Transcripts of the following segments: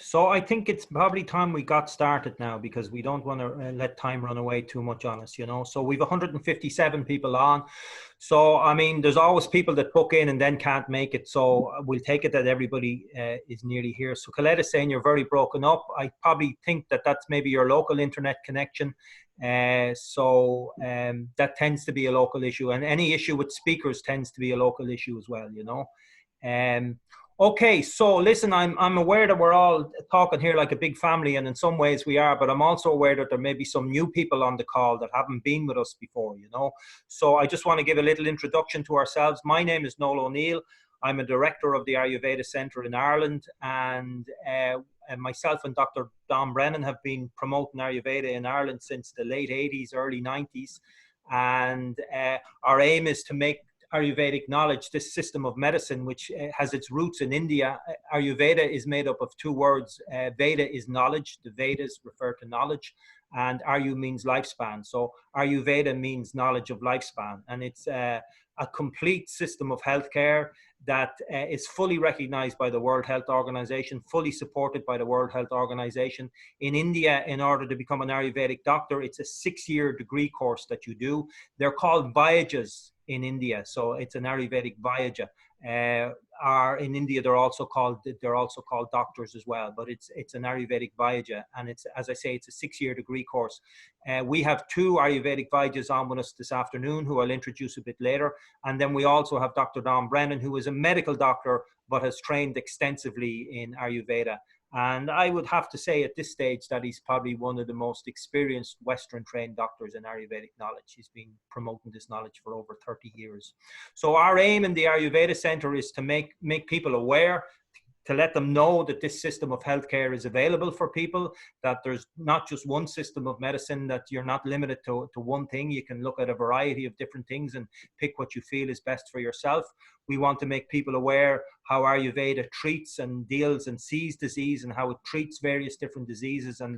So I think it's probably time we got started now, because we don't want to let time run away too much on us, you know. So we've 157 people on. So, I mean, there's always people that book in and then can't make it. So we'll take it that everybody is nearly here. So Colette is saying you're very broken up. I probably think that that's maybe your local internet connection. That tends to be a local issue. And any issue with speakers tends to be a local issue as well, you know. Okay, so listen, I'm aware that we're all talking here like a big family, and in some ways we are, but I'm also aware that there may be some new people on the call that haven't been with us before, you know. So I just want to give a little introduction to ourselves. My name is Noel O'Neill. I'm a director of the Ayurveda Centre in Ireland, and myself and Dr. Don Brennan have been promoting Ayurveda in Ireland since the late 80s, early 90s. And our aim is to make Ayurvedic knowledge, this system of medicine, which has its roots in India. Ayurveda is made up of two words. Veda is knowledge. The Vedas refer to knowledge, and Ayu means lifespan. So Ayurveda means knowledge of lifespan, and it's a complete system of healthcare that is fully recognized by the World Health Organization, fully supported by the World Health Organization. In India, in order to become an Ayurvedic doctor, it's a 6-year degree course that you do. They're called Vayajas in India, so it's an Ayurvedic Vayaja. In India, they're also called doctors as well, but it's an Ayurvedic Vayaja, and it's, as I say, it's a 6-year degree course. We have 2 Ayurvedic Vayajas on with us this afternoon, who I'll introduce a bit later, and then we also have Dr. Don Brennan, who is a medical doctor but has trained extensively in Ayurveda. And I would have to say at this stage that he's probably one of the most experienced Western trained doctors in Ayurvedic knowledge. He's been promoting this knowledge for over 30 years. So our aim in the Ayurveda Centre is to make people aware, to let them know that this system of healthcare is available for people, that there's not just one system of medicine, that you're not limited to one thing. You can look at a variety of different things and pick what you feel is best for yourself. We want to make people aware how Ayurveda treats and deals and sees disease, and how it treats various different diseases. And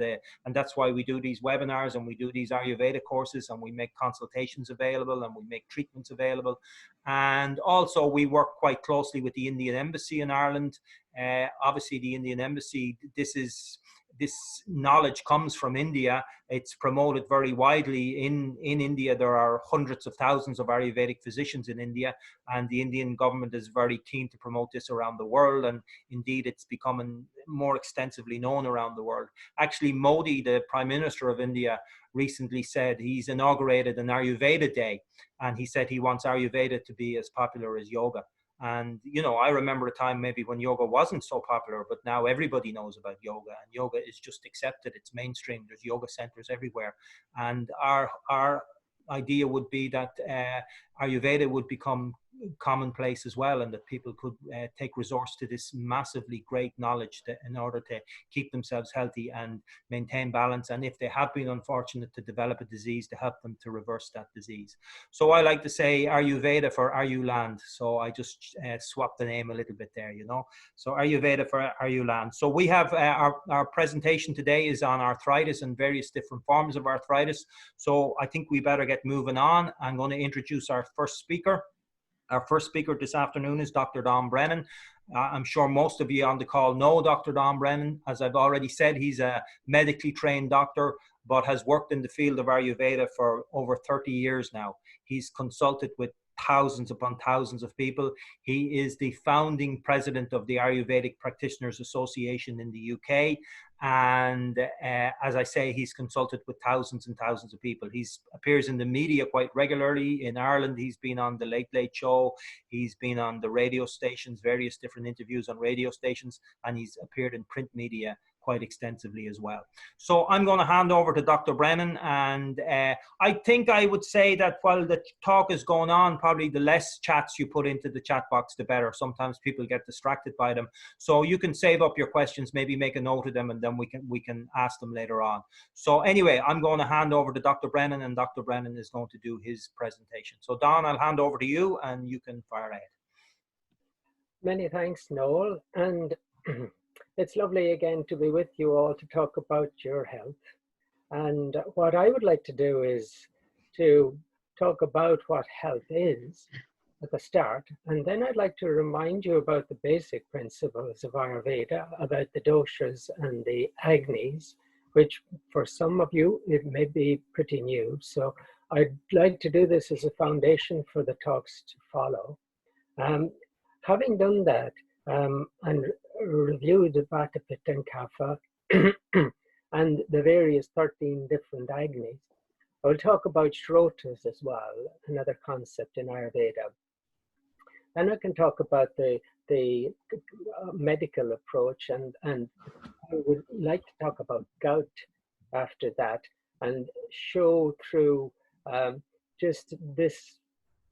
that's why we do these webinars, and we do these Ayurveda courses, and we make consultations available, and we make treatments available. And also we work quite closely with the Indian Embassy in Ireland. Obviously the Indian Embassy, this knowledge comes from India. It's promoted very widely in India. There are hundreds of thousands of Ayurvedic physicians in India, and the Indian government is very keen to promote this around the world, and indeed it's becoming more extensively known around the world. Actually, Modi, the Prime Minister of India, recently said he's inaugurated an Ayurveda Day, and he said he wants Ayurveda to be as popular as yoga. And, you know, I remember a time maybe when yoga wasn't so popular, but now everybody knows about yoga, and yoga is just accepted. It's mainstream. There's yoga centers everywhere. And our idea would be that Ayurveda would become commonplace as well, and that people could take resource to this massively great knowledge in order to keep themselves healthy and maintain balance, and if they have been unfortunate to develop a disease, to help them to reverse that disease. So I like to say Ayurveda for Ayuland, so I just swapped the name a little bit there, you know. So Ayurveda for Ayuland. So we have our presentation today is on arthritis and various different forms of arthritis. So I think we better get moving on. I'm going to introduce our first speaker. Our first speaker this afternoon is Dr. Don Brennan. I'm sure most of you on the call know Dr. Don Brennan. As I've already said, he's a medically trained doctor, but has worked in the field of Ayurveda for over 30 years now. He's consulted with thousands upon thousands of people. He is the founding president of the Ayurvedic Practitioners Association in the UK. And as I say, he's consulted with thousands and thousands of people. He appears in the media quite regularly. In Ireland, he's been on the Late Late Show. He's been on the radio stations, various different interviews on radio stations, and he's appeared in print media quite extensively as well. So I'm going to hand over to Dr. Brennan, and I think I would say that while the talk is going on, probably the less chats you put into the chat box, the better. Sometimes people get distracted by them. So you can save up your questions, maybe make a note of them, and then we can ask them later on. So anyway, I'm going to hand over to Dr. Brennan, and Dr. Brennan is going to do his presentation. So Don, I'll hand over to you, and you can fire ahead. Many thanks, Noel. And it's lovely again to be with you all to talk about your health. And what I would like to do is to talk about what health is, at the start, and then I'd like to remind you about the basic principles of Ayurveda, about the doshas and the agnis, which for some of you, it may be pretty new. So I'd like to do this as a foundation for the talks to follow. Having done that and reviewed the Vata, Pitta, and Kapha and the various 13 different agnis, I'll talk about shrotas as well, another concept in Ayurveda. Then I can talk about the medical approach, and I would like to talk about gout after that and show through just this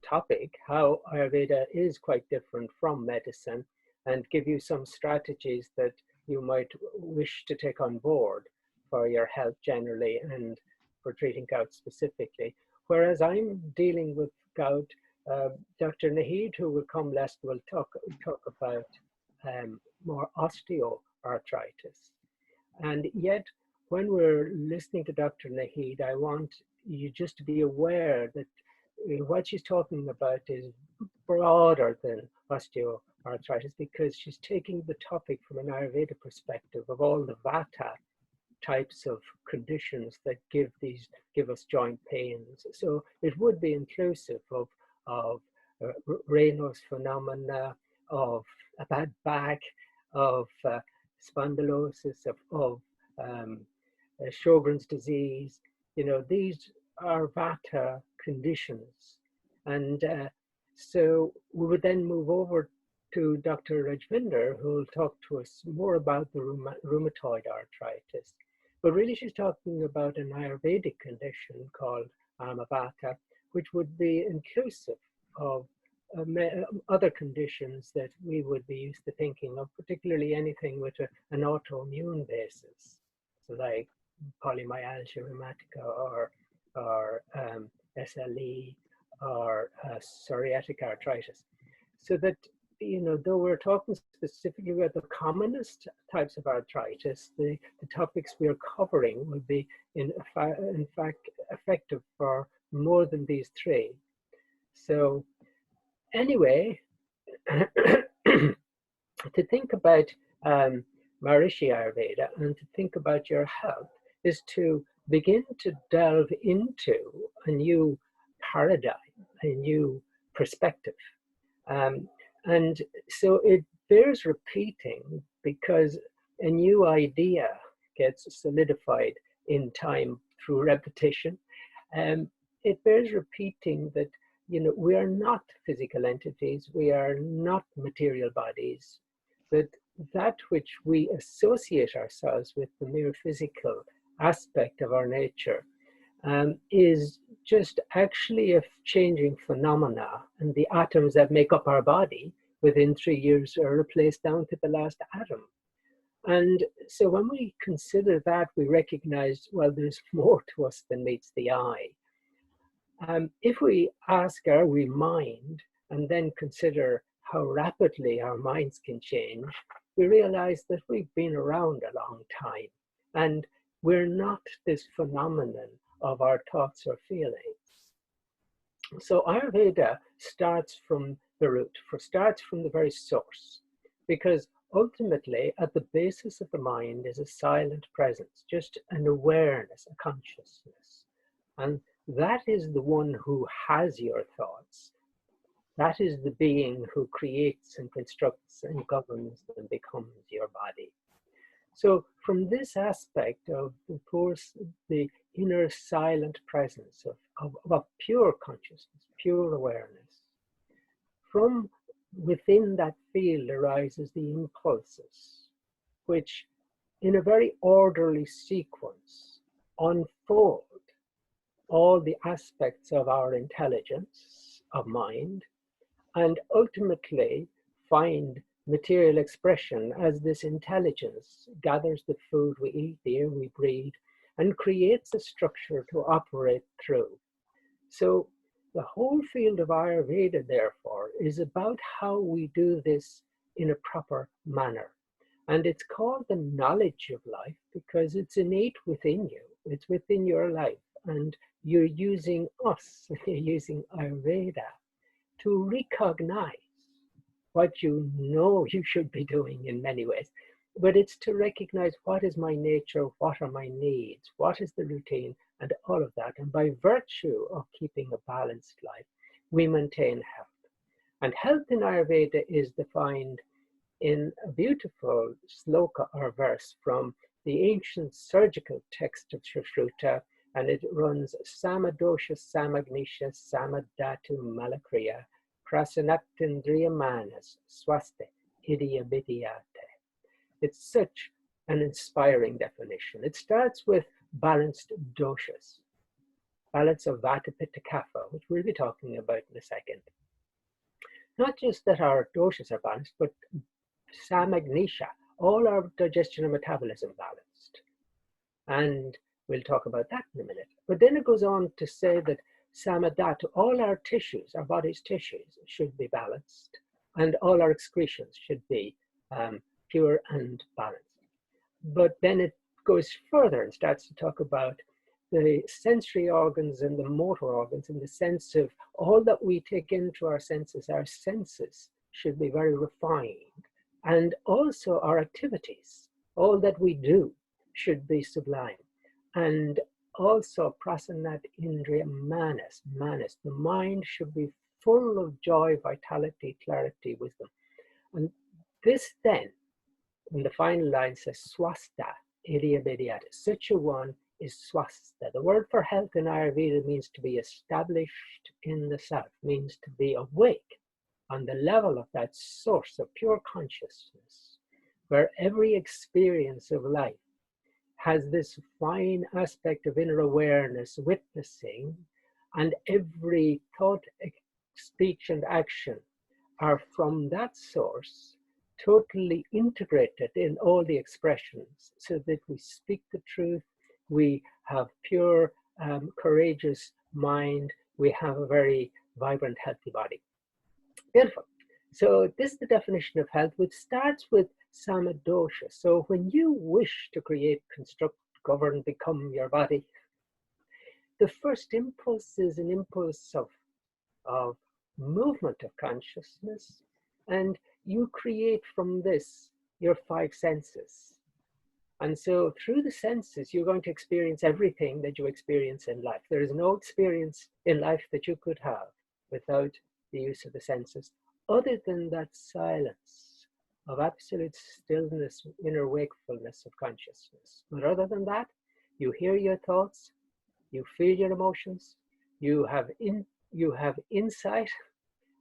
topic how Ayurveda is quite different from medicine, and give you some strategies that you might wish to take on board for your health generally and for treating gout specifically. Whereas I'm dealing with gout, Dr. Naheed, who will come last, will talk about more osteoarthritis. And yet, when we're listening to Dr. Naheed, I want you just to be aware that what she's talking about is broader than osteoarthritis, because she's taking the topic from an Ayurveda perspective of all the Vata types of conditions that give us joint pains. So it would be inclusive of Raynaud's phenomena, of a bad back, of spondylosis, of Sjogren's disease. You know, these are Vata conditions. And so we would then move over to Dr. Rajvinder, who will talk to us more about the rheumatoid arthritis. But really she's talking about an Ayurvedic condition called Amavata, which would be inclusive of other conditions that we would be used to thinking of, particularly anything with an autoimmune basis, so like polymyalgia rheumatica or SLE or psoriatic arthritis. So that, you know, though we're talking specifically about the commonest types of arthritis, the topics we are covering will be in fact effective for more than these three. So anyway, to think about Maharishi Ayurveda and to think about your health is to begin to delve into a new paradigm, a new perspective. And so it bears repeating, because a new idea gets solidified in time through repetition. It bears repeating that, you know, we are not physical entities, we are not material bodies, but that which we associate ourselves with, the mere physical aspect of our nature, is just actually a changing phenomena, and the atoms that make up our body within 3 years are replaced down to the last atom. And so when we consider that, we recognize, well, there's more to us than meets the eye. If we ask, are we mind, and then consider how rapidly our minds can change, we realize that we've been around a long time, and we're not this phenomenon of our thoughts or feelings. So Ayurveda starts from the root, starts from the very source, because ultimately at the basis of the mind is a silent presence, just an awareness, a consciousness. And that is the one who has your thoughts. That is the being who creates and constructs and governs and becomes your body. So from this aspect of course, the inner silent presence of a pure consciousness, pure awareness, from within that field arises the impulses, which in a very orderly sequence unfold all the aspects of our intelligence, of mind, and ultimately find material expression as this intelligence gathers the food we eat, the air we breathe, and creates a structure to operate through. So the whole field of Ayurveda, therefore, is about how we do this in a proper manner. And it's called the knowledge of life because it's innate within you. It's within your life. And you're using us, you're using Ayurveda to recognize what you know you should be doing in many ways. But it's to recognize what is my nature, what are my needs, what is the routine, and all of that. And by virtue of keeping a balanced life, we maintain health. And health in Ayurveda is defined in a beautiful sloka or verse from the ancient surgical text of Sushruta, and it runs Samadosha Samagnisha Samadhatu Malakriya Prasanaptindriya Manas Swaste Hidya Vidyate. It's such an inspiring definition. It starts with balanced doshas, balance of Vata, Pitta, Kapha, which we'll be talking about in a second. Not just that our doshas are balanced, but samagnisha, all our digestion and metabolism balanced. And we'll talk about that in a minute. But then it goes on to say that samadhatu, all our tissues, our body's tissues, should be balanced, and all our excretions should be pure and balanced. But then it goes further and starts to talk about the sensory organs and the motor organs in the sense of all that we take into our senses should be very refined. And also our activities, all that we do should be sublime. And also prasanat indriya manas, the mind should be full of joy, vitality, clarity, wisdom. And this then, in the final line says swastha, hidya vidyata. Such a one is swastha. The word for health in Ayurveda means to be established in the self, means to be awake on the level of that source of pure consciousness, where every experience of life has this fine aspect of inner awareness, witnessing, and every thought, speech, and action are from that source, totally integrated in all the expressions, so that we speak the truth, we have pure, courageous mind, we have a very vibrant, healthy body. Beautiful. So this is the definition of health, which starts with samadosha. So when you wish to create, construct, govern, become your body, the first impulse is an impulse of movement of consciousness, and you create from this your five senses. And so through the senses, you're going to experience everything that you experience in life. There is no experience in life that you could have without the use of the senses, other than that silence of absolute stillness, inner wakefulness of consciousness. But other than that, you hear your thoughts, you feel your emotions, you have insight.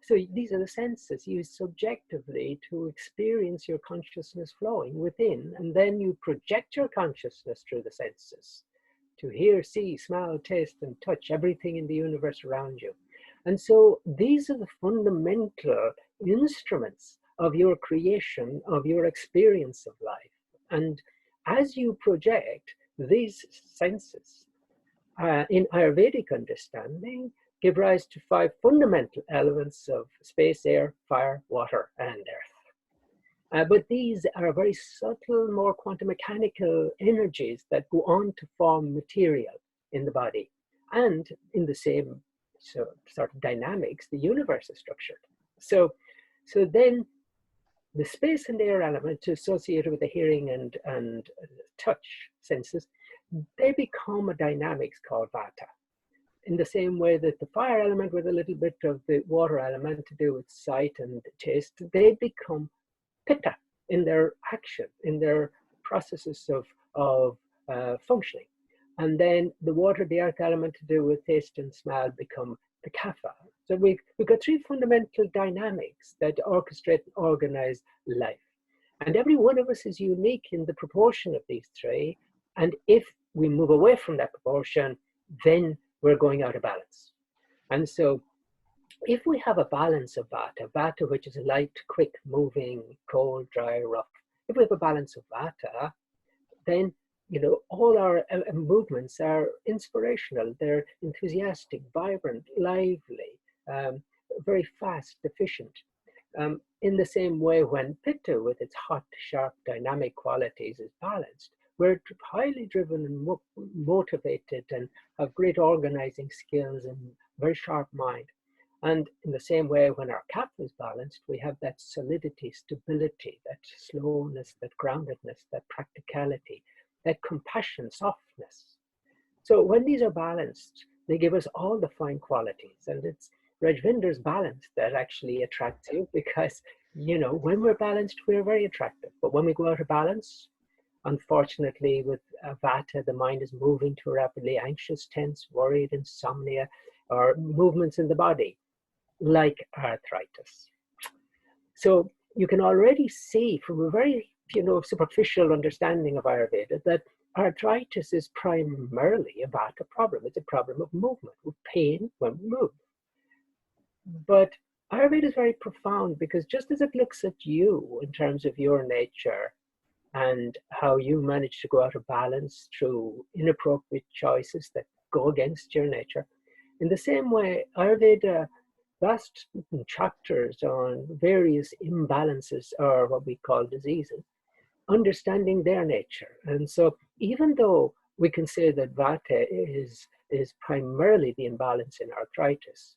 So these are the senses used subjectively to experience your consciousness flowing within, and then you project your consciousness through the senses to hear, see, smell, taste, and touch everything in the universe around you. And so these are the fundamental instruments of your creation, of your experience of life. And as you project these senses, in Ayurvedic understanding, give rise to five fundamental elements of space, air, fire, water, and earth. But these are very subtle, more quantum mechanical energies that go on to form material in the body. And in the same sort of dynamics, the universe is structured. So then the space and air element associated with the hearing and touch senses, they become a dynamics called vata. In the same way that the fire element with a little bit of the water element to do with sight and taste, they become pitta in their action, in their processes of functioning. And then the water, the earth element to do with taste and smell become the kapha. So we've got three fundamental dynamics that orchestrate and organize life. And every one of us is unique in the proportion of these three. And if we move away from that proportion, then we're going out of balance. And so if we have a balance of vata, which is light, quick, moving, cold, dry, rough, if we have a balance of vata, then all our movements are inspirational. They're enthusiastic, vibrant, lively, very fast, efficient. In the same way, when pitta, with its hot, sharp, dynamic qualities, is balanced, we're highly driven and motivated and have great organizing skills and very sharp mind. And in the same way, when our kapha is balanced, we have that solidity, stability, that slowness, that groundedness, that practicality, that compassion, softness. So when these are balanced, they give us all the fine qualities. And it's Rajvinder's balance that actually attracts you, because, you know, when we're balanced, we're very attractive. But when we go out of balance, unfortunately, with Vata, the mind is moving too rapidly, anxious, tense, worried, insomnia, or movements in the body, like arthritis. So you can already see from a very, you know, superficial understanding of Ayurveda that arthritis is primarily a Vata problem. It's a problem of movement, of pain when we move. But Ayurveda is very profound, because just as it looks at you in terms of your nature and how you manage to go out of balance through inappropriate choices that go against your nature, in the same way, Ayurveda, vast chapters on various imbalances, or what we call diseases, understanding their nature. And so even though we can say that Vata is primarily the imbalance in arthritis,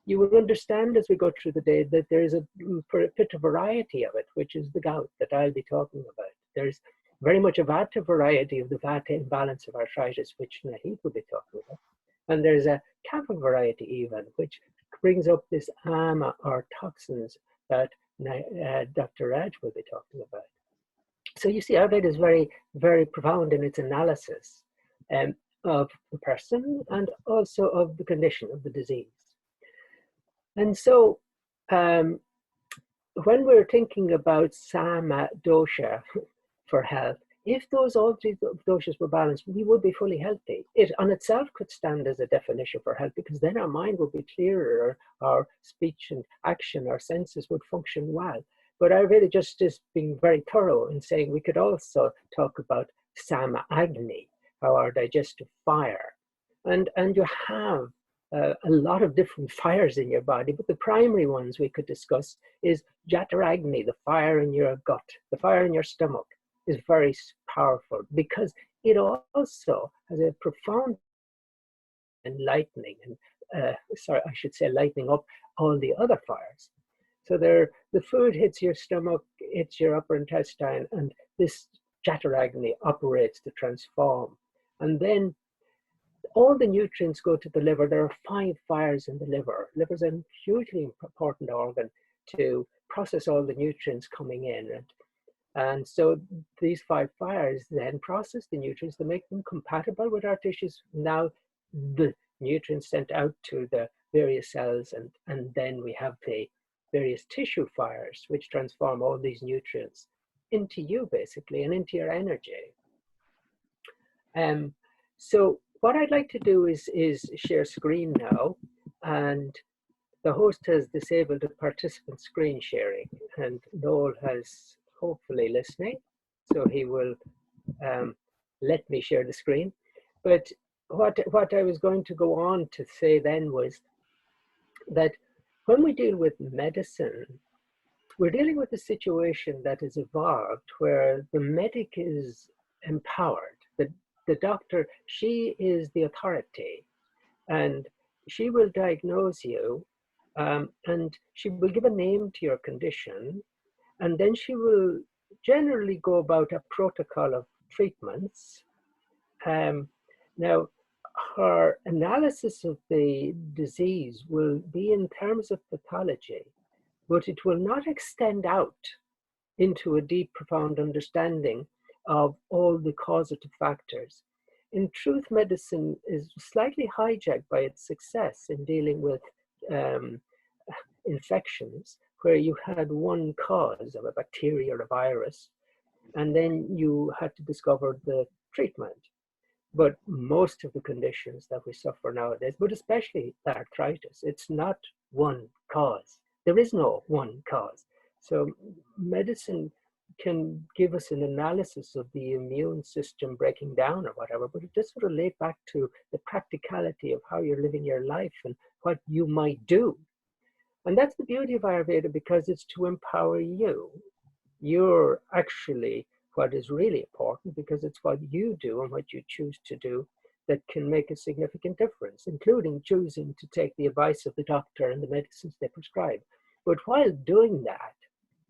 you will understand as we go through the day that there is a bit of variety of it, which is the gout that I'll be talking about. There's very much a Vata variety of the Vata imbalance of arthritis, which Naheed will be talking about. And there's a kapha variety even, which brings up this ama, or toxins, that Dr. Raj will be talking about. So you see, Ayurveda is very, very profound in its analysis of the person and also of the condition of the disease. And so when we're thinking about sama dosha for health, if those all three doshas were balanced, we would be fully healthy. It on itself could stand as a definition for health, because then our mind would be clearer, our speech and action, our senses would function well. But Ayurveda just is being very thorough in saying we could also talk about sama agni, our digestive fire. And you have a lot of different fires in your body, but the primary ones we could discuss is Jataragni, the fire in your gut, the fire in your stomach, is very powerful, because it also has a profound enlightening, and I should say lightening up all the other fires. So the food hits your stomach, hits your upper intestine, and this Jataragni operates to transform. And then all the nutrients go to the liver. There are 5 fires in the liver. Liver is a hugely important organ to process all the nutrients coming in. And so these 5 fires then process the nutrients to make them compatible with our tissues. Now the nutrients sent out to the various cells, and then we have the various tissue fires, which transform all these nutrients into you, basically, and into your energy. So what I'd like to do is share screen now, and the host has disabled the participant screen sharing, and Noel has hopefully listening, so he will let me share the screen. But what I was going to go on to say then was that when we deal with medicine, we're dealing with a situation that has evolved where the medic is empowered. The doctor, she is the authority, and she will diagnose you, and she will give a name to your condition, and then she will generally go about a protocol of treatments. Now, her analysis of the disease will be in terms of pathology, but it will not extend out into a deep, profound understanding of all the causative factors. In truth, medicine is slightly hijacked by its success in dealing with infections, where you had one cause of a bacteria or a virus, and then you had to discover the treatment. But most of the conditions that we suffer nowadays, but especially arthritis, it's not one cause. There is no one cause. So medicine can give us an analysis of the immune system breaking down or whatever, but it does relate back to the practicality of how you're living your life and what you might do. And that's the beauty of Ayurveda, because it's to empower you. You're actually what is really important, because it's what you do and what you choose to do that can make a significant difference, including choosing to take the advice of the doctor and the medicines they prescribe. But while doing that,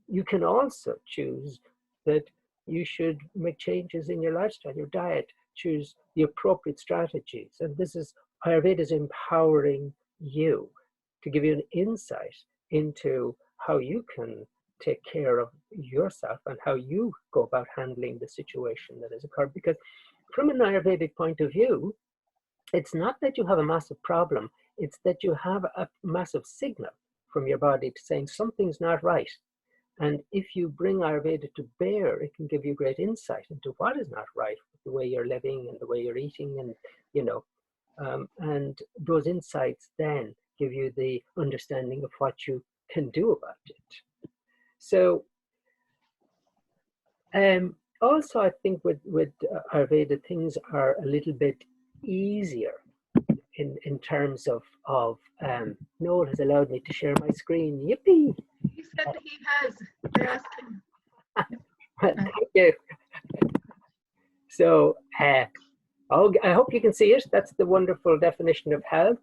you can also choose that you should make changes in your lifestyle, your diet, choose the appropriate strategies. And this is Ayurveda is empowering you to give you an insight into how you can take care of yourself and how you go about handling the situation that has occurred. Because from an Ayurvedic point of view, it's not that you have a massive problem, it's that you have a massive signal from your body to saying something's not right. And if you bring Ayurveda to bear, it can give you great insight into what is not right with the way you're living and the way you're eating, and and those insights then give you the understanding of what you can do about it. So also, I think with Ayurveda, things are a little bit easier in terms of Noel has allowed me to share my screen. Yippee! He said he has. I asked him. Thank you. So I hope you can see it. That's the wonderful definition of health.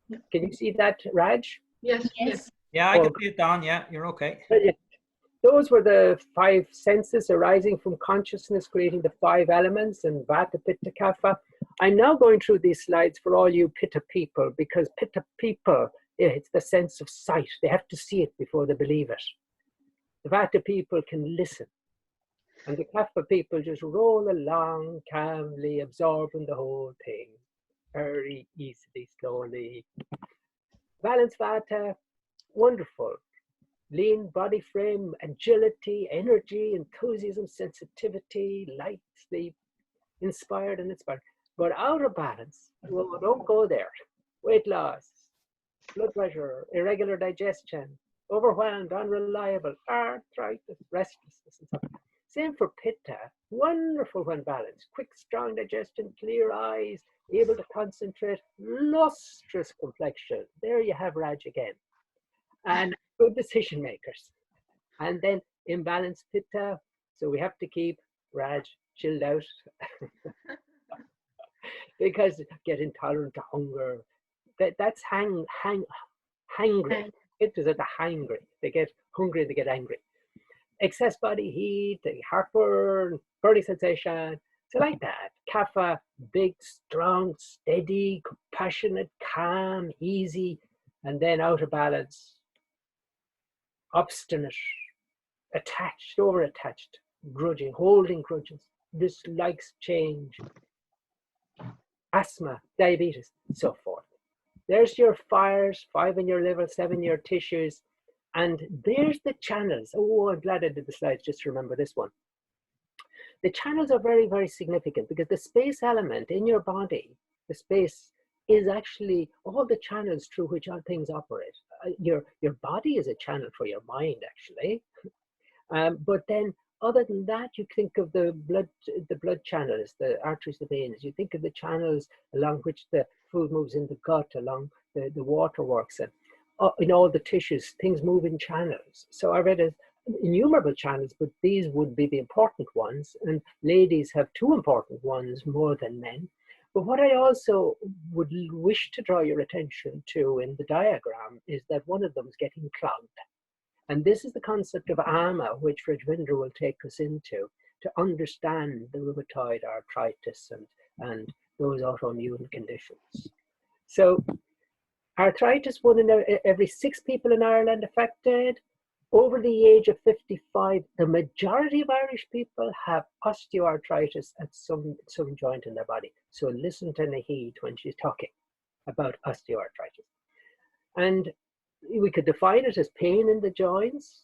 Yeah. Can you see that, Raj? Yes, yes. Yeah, I can see it, Don. Yeah, you're okay. Those were the 5 senses arising from consciousness, creating the 5 elements, and Vata, Pitta, Kapha. I'm now going through these slides for all you Pitta people, because Pitta people, it's the sense of sight. They have to see it before they believe it. The Vata people can listen. And the Kapha people just roll along calmly, absorbing the whole thing very easily, slowly. Balanced Vata, wonderful. Lean body frame, agility, energy, enthusiasm, sensitivity, light, sleep, inspired and inspired. But out of balance, well, don't go there. Weight loss, blood pressure, irregular digestion, overwhelmed, unreliable, arthritis, restlessness, and so on. Same for Pitta, wonderful when balanced. Quick, strong digestion, clear eyes, able to concentrate, lustrous complexion. There you have Raj again. And good decision makers. And then imbalanced Pitta, so we have to keep Raj chilled out because get intolerant to hunger. That's hangry. Pittas are the hangry. They get hungry, they get angry. Excess body heat, heartburn, burning sensation. So like that. Kapha, big, strong, steady, compassionate, calm, easy, and then out of balance. Obstinate, attached, over-attached, grudging, holding grudges, dislikes change, asthma, diabetes, and so forth. There's your fires, 5 in your liver, 7 in your tissues, and there's the channels. Oh, I'm glad I did the slides just to remember this one. The channels are very, very significant because the space element in your body, the space is actually all the channels through which all things operate. Your body is a channel for your mind, actually. But then, other than that, you think of the blood channels, the arteries, the veins. You think of the channels along which the food moves in the gut, along the waterworks, and in all the tissues, things move in channels. So I read innumerable channels, but these would be the important ones. And ladies have 2 important ones more than men. But what I also would wish to draw your attention to in the diagram is that one of them is getting clogged. And this is the concept of ama, which Rajvinder will take us into, to understand the rheumatoid arthritis and those autoimmune conditions. So arthritis, 1 in every 6 people in Ireland affected. Over the age of 55, the majority of Irish people have osteoarthritis at some joint in their body. So listen to Naheed when she's talking about osteoarthritis. And we could define it as pain in the joints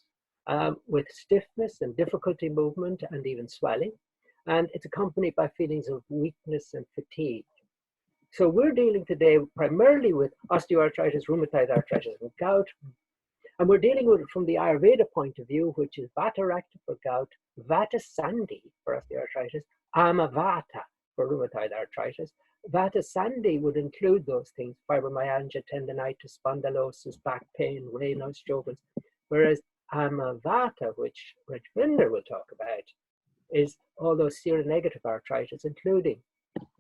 with stiffness and difficulty movement and even swelling. And it's accompanied by feelings of weakness and fatigue. So we're dealing today primarily with osteoarthritis, rheumatoid arthritis, and gout. And we're dealing with it from the Ayurveda point of view, which is Vata Rakta for gout, Vata Sandhi for osteoarthritis, Ama Vata for rheumatoid arthritis. Vata Sandhi would include those things: fibromyalgia, tendinitis, spondylosis, back pain, Raynaud's, Sjogren's. Whereas Ama Vata, which Rajvinder will talk about, is all those seronegative arthritis, including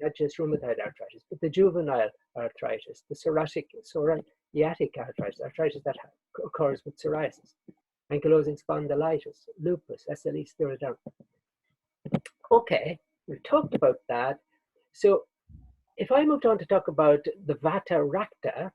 not just rheumatoid arthritis, but the juvenile arthritis, the psoriatic arthritis, arthritis that occurs with psoriasis, ankylosing spondylitis, lupus, SLE, scleroderma. Okay, we've talked about that. So if I moved on to talk about the Vata Rakta,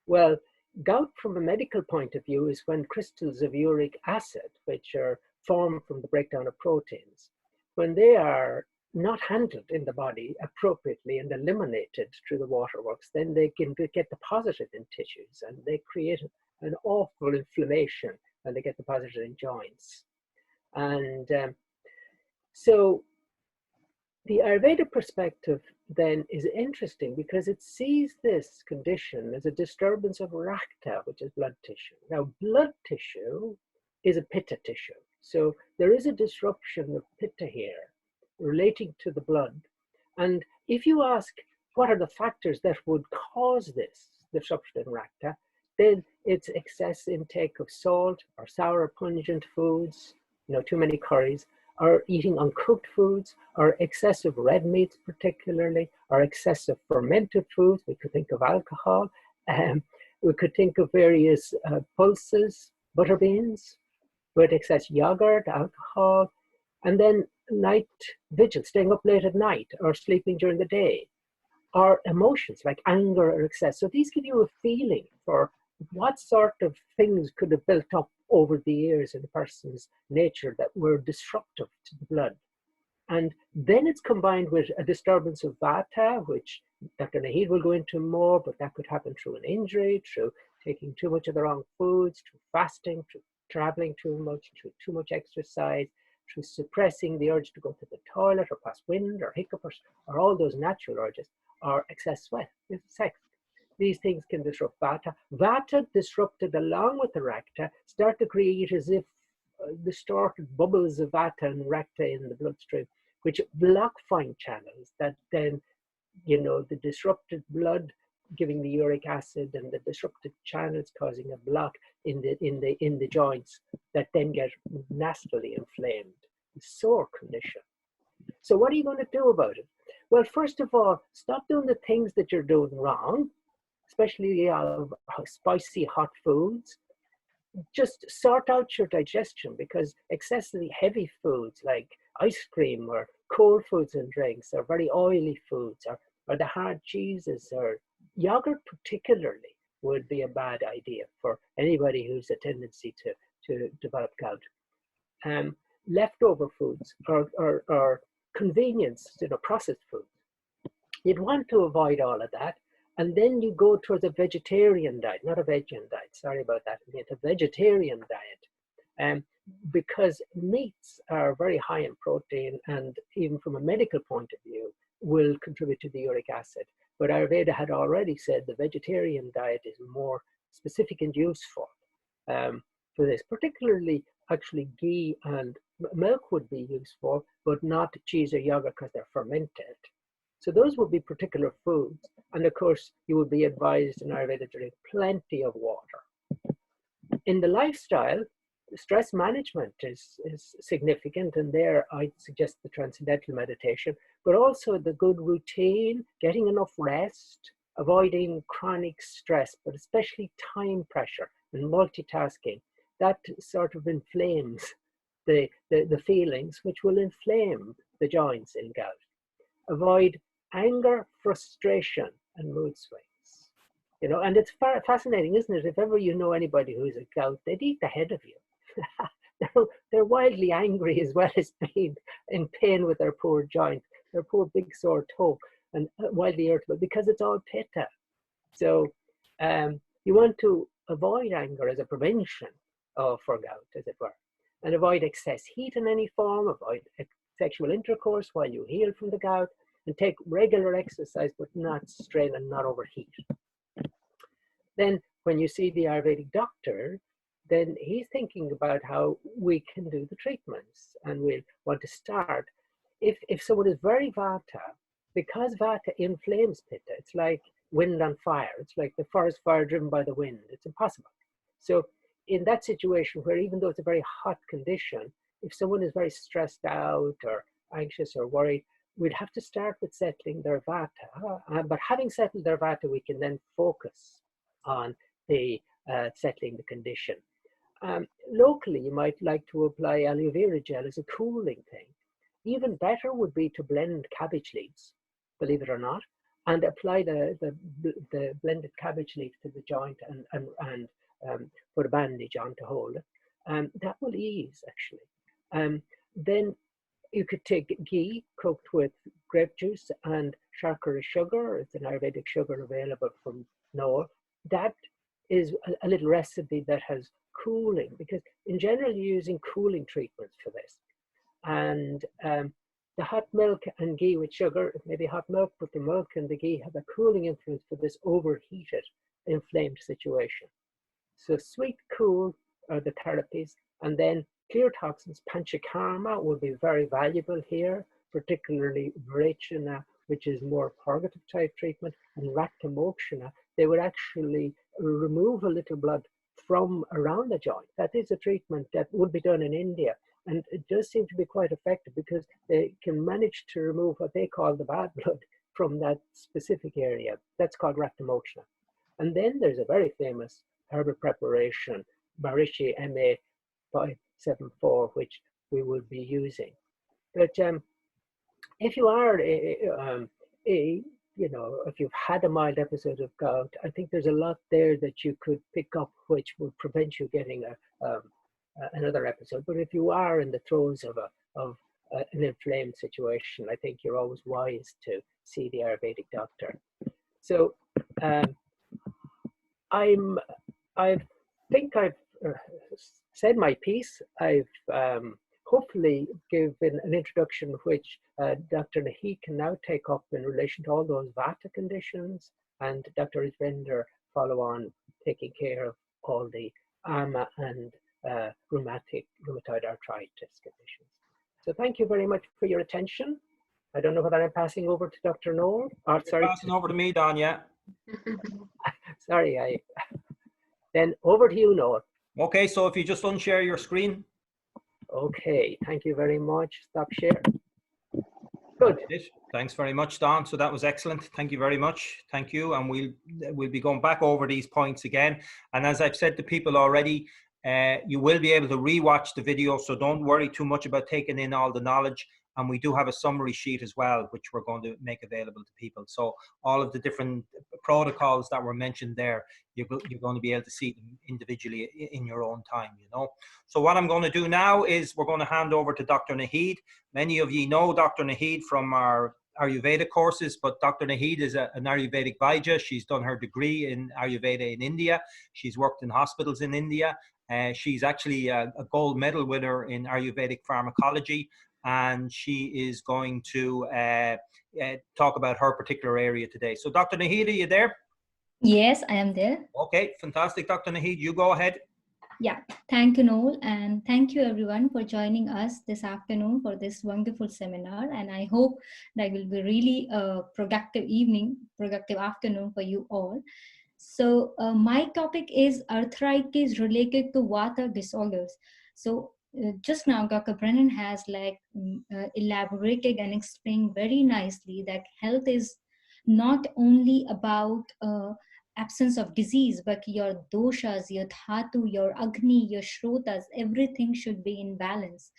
well, gout from a medical point of view is when crystals of uric acid, which are formed from the breakdown of proteins, when they are not handled in the body appropriately and eliminated through the waterworks, then they can get deposited in tissues and they create an awful inflammation and they get deposited in joints. And so the Ayurveda perspective then is interesting because it sees this condition as a disturbance of Rakta, which is blood tissue. Now, blood tissue is a Pitta tissue. So there is a disruption of Pitta here relating to the blood. And if you ask what are the factors that would cause this disruption in Rakta, then it's excess intake of salt or sour or pungent foods, too many curries, or eating uncooked foods, or excessive red meats particularly, or excessive fermented foods. We could think of alcohol. We could think of various pulses, butter beans, with excess yogurt, alcohol, and then night vigil, staying up late at night, or sleeping during the day, or emotions like anger or excess. So these give you a feeling for what sort of things could have built up over the years in a person's nature that were disruptive to the blood. And then it's combined with a disturbance of Vata, which Dr. Naheed will go into more, but that could happen through an injury, through taking too much of the wrong foods, through fasting, through traveling too much, through too much exercise, through suppressing the urge to go to the toilet or pass wind or hiccup or all those natural urges, or excess sweat, sex. These things can disrupt Vata. Vata disrupted along with the Rakta start to create as if distorted bubbles of Vata and Rakta in the bloodstream, which block fine channels that then, the disrupted blood giving the uric acid and the disrupted channels causing a block in the joints that then get nastily inflamed. Sore condition. So what are you going to do about it? Well, first of all, stop doing the things that you're doing wrong, especially spicy hot foods. Just sort out your digestion, because excessively heavy foods like ice cream or cold foods and drinks, or very oily foods, or the hard cheeses, or yogurt particularly, would be a bad idea for anybody who's a tendency to develop gout. Leftover foods or convenience, processed foods. You'd want to avoid all of that. And then you go towards a vegetarian diet, not a vegan diet, sorry about that, a vegetarian diet. Because meats are very high in protein, and even from a medical point of view, will contribute to the uric acid. But Ayurveda had already said the vegetarian diet is more specific and useful for this. Particularly, actually, ghee and milk would be useful, but not cheese or yogurt because they're fermented. So those would be particular foods. And of course, you would be advised in Ayurveda to drink plenty of water. In the lifestyle, stress management is significant, and there I suggest the transcendental meditation, but also the good routine, getting enough rest, avoiding chronic stress, but especially time pressure and multitasking. That sort of inflames the feelings, which will inflame the joints in gout. Avoid anger, frustration, and mood swings. And it's fascinating, isn't it? If ever you know anybody who's a gout, they'd eat the head of you. They're wildly angry as well as being in pain with their poor joint, their poor big sore toe, and wildly irritable because it's all pitta. So you want to avoid anger as a prevention for gout, as it were, and avoid excess heat in any form, avoid sexual intercourse while you heal from the gout, and take regular exercise, but not strain and not overheat. Then when you see the Ayurvedic doctor, then he's thinking about how we can do the treatments, and we'll want to start. If someone is very Vata, because Vata inflames Pitta, it's like wind on fire. It's like the forest fire driven by the wind. It's impossible. So in that situation where even though it's a very hot condition, if someone is very stressed out or anxious or worried, we'd have to start with settling their vata. But having settled their vata, we can then focus on the settling the condition. Locally, you might like to apply aloe vera gel as a cooling thing. Even better would be to blend cabbage leaves, believe it or not, and apply the blended cabbage leaf to the joint and put a bandage on to hold it. That will ease, actually. Then you could take ghee cooked with grape juice and shakara sugar. It's an Ayurvedic sugar available from Noor. That is a little recipe that has cooling, because in general you're using cooling treatments for this. And the hot milk and ghee with sugar, maybe hot milk, but the milk and the ghee have a cooling influence for this overheated, inflamed situation. So sweet, cool are the therapies. And then clear toxins, panchakarma will be very valuable here, particularly vrechana, which is more purgative type treatment, and raktamokshana. They would actually remove a little blood from around the joint. That is a treatment that would be done in India. And it does seem to be quite effective because they can manage to remove what they call the bad blood from that specific area. That's called raktamokshana. And then there's a very famous herbal preparation, Maharishi MA 574, which we will be using. But if you are if you've had a mild episode of gout, I think there's a lot there that you could pick up which would prevent you getting another episode. But if you are in the throes of an inflamed situation, I think you're always wise to see the Ayurvedic doctor. So I think I've said my piece. I've hopefully given an introduction which Dr. Naheed can now take up in relation to all those vata conditions, and Dr. Rajvinder follow on taking care of all the ama and rheumatoid arthritis conditions. So thank you very much for your attention. I don't know whether I'm passing over to Dr. Noor. Or, sorry, passing over to me, Don, yeah. Sorry, then over to you, Noor. Okay, so if you just unshare your screen. Okay, thank you very much. Stop share. Good. Thanks very much, Don. So that was excellent. Thank you very much. Thank you. And we'll be going back over these points again. And as I've said to people already, you will be able to rewatch the video. So don't worry too much about taking in all the knowledge. And we do have a summary sheet as well, which we're going to make available to people. So all of the different protocols that were mentioned there, you're going to be able to see them individually in your own time, you know. So what I'm going to do now is we're going to hand over to Dr. Naheed. Many of you know Dr. Naheed from our Ayurveda courses, but Dr. Naheed is an Ayurvedic Vaidya. She's done her degree in Ayurveda in India. She's worked in hospitals in India. She's actually a gold medal winner in Ayurvedic pharmacology. And she is going to talk about her particular area today. So Dr. Naheed, are you there? Yes, I am there. Okay, fantastic. Dr. Naheed, you go ahead. Yeah, thank you, Noel. And thank you everyone for joining us this afternoon for this wonderful seminar. And I hope that will be really a productive afternoon for you all. So my topic is arthritis related to vata disorders. So just now, Dr. Brennan has elaborated and explained very nicely that health is not only about absence of disease, but your doshas, your dhatu, your agni, your shrotas, everything should be in balance.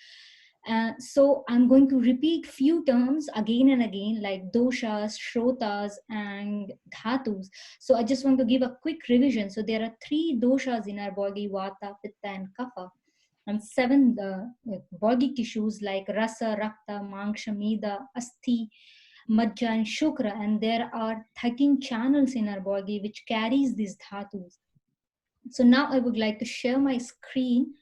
So I'm going to repeat few terms again and again, like doshas, shrotas, and dhatus. So I just want to give a quick revision. So there are 3 doshas in our body: vata, pitta, and kapha. And 7 body tissues like rasa, rakta, mangsha, meda, asti, majja, and shukra. And there are 13 channels in our body which carries these dhatus. So now I would like to share my screen.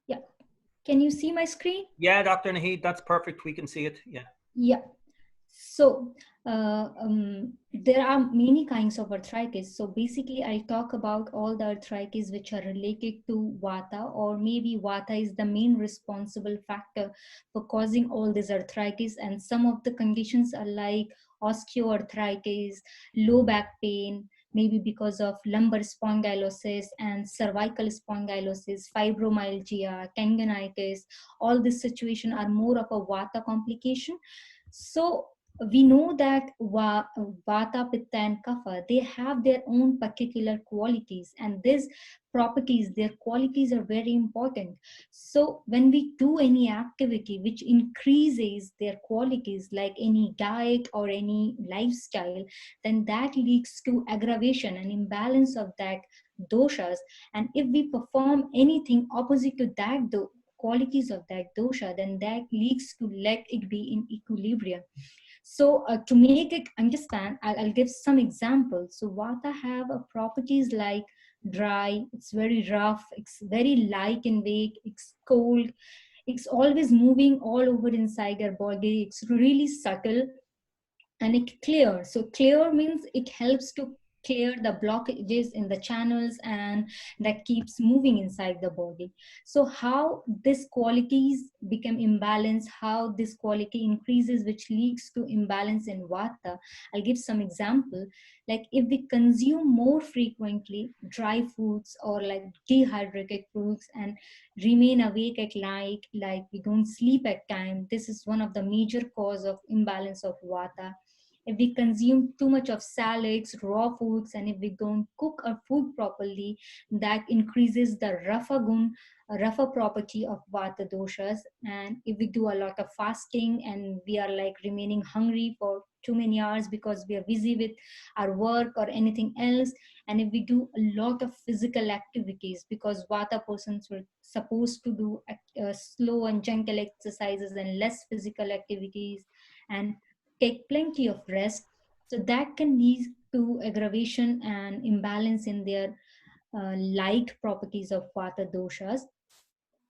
Yeah. Can you see my screen? Yeah, Dr. Naheed, that's perfect. We can see it. Yeah. Yeah. So there are many kinds of arthritis. So basically, I'll talk about all the arthritis which are related to vata, or maybe vata is the main responsible factor for causing all this arthritis. And some of the conditions are like osteoarthritis, low back pain, maybe because of lumbar spondylosis and cervical spondylosis, fibromyalgia, tendinitis. All these situations are more of a vata complication. So we know that vata, pitta, and kapha, they have their own particular qualities, and these properties, their qualities are very important. So when we do any activity which increases their qualities, like any diet or any lifestyle, then that leads to aggravation and imbalance of that doshas. And if we perform anything opposite to that qualities of that dosha, then that leads to let it be in equilibrium. So to make it understand, I'll give some examples. So vata have properties like dry, it's very rough, it's very light in weight, it's cold, it's always moving all over inside your body, it's really subtle, and it clear. So clear means it helps to clear the blockages in the channels, and that keeps moving inside the body. So how these qualities become imbalanced, how this quality increases, which leads to imbalance in vata, I'll give some example. Like if we consume more frequently dry foods or like dehydrated foods and remain awake at night, like we don't sleep at time, this is one of the major cause of imbalance of vata. If we consume too much of salads, raw foods, and if we don't cook our food properly, that increases the rapha property of vata doshas. And if we do a lot of fasting and we are like remaining hungry for too many hours because we are busy with our work or anything else, and if we do a lot of physical activities, because vata persons were supposed to do slow and gentle exercises and less physical activities, and take plenty of rest, so that can lead to aggravation and imbalance in their light properties of vata doshas.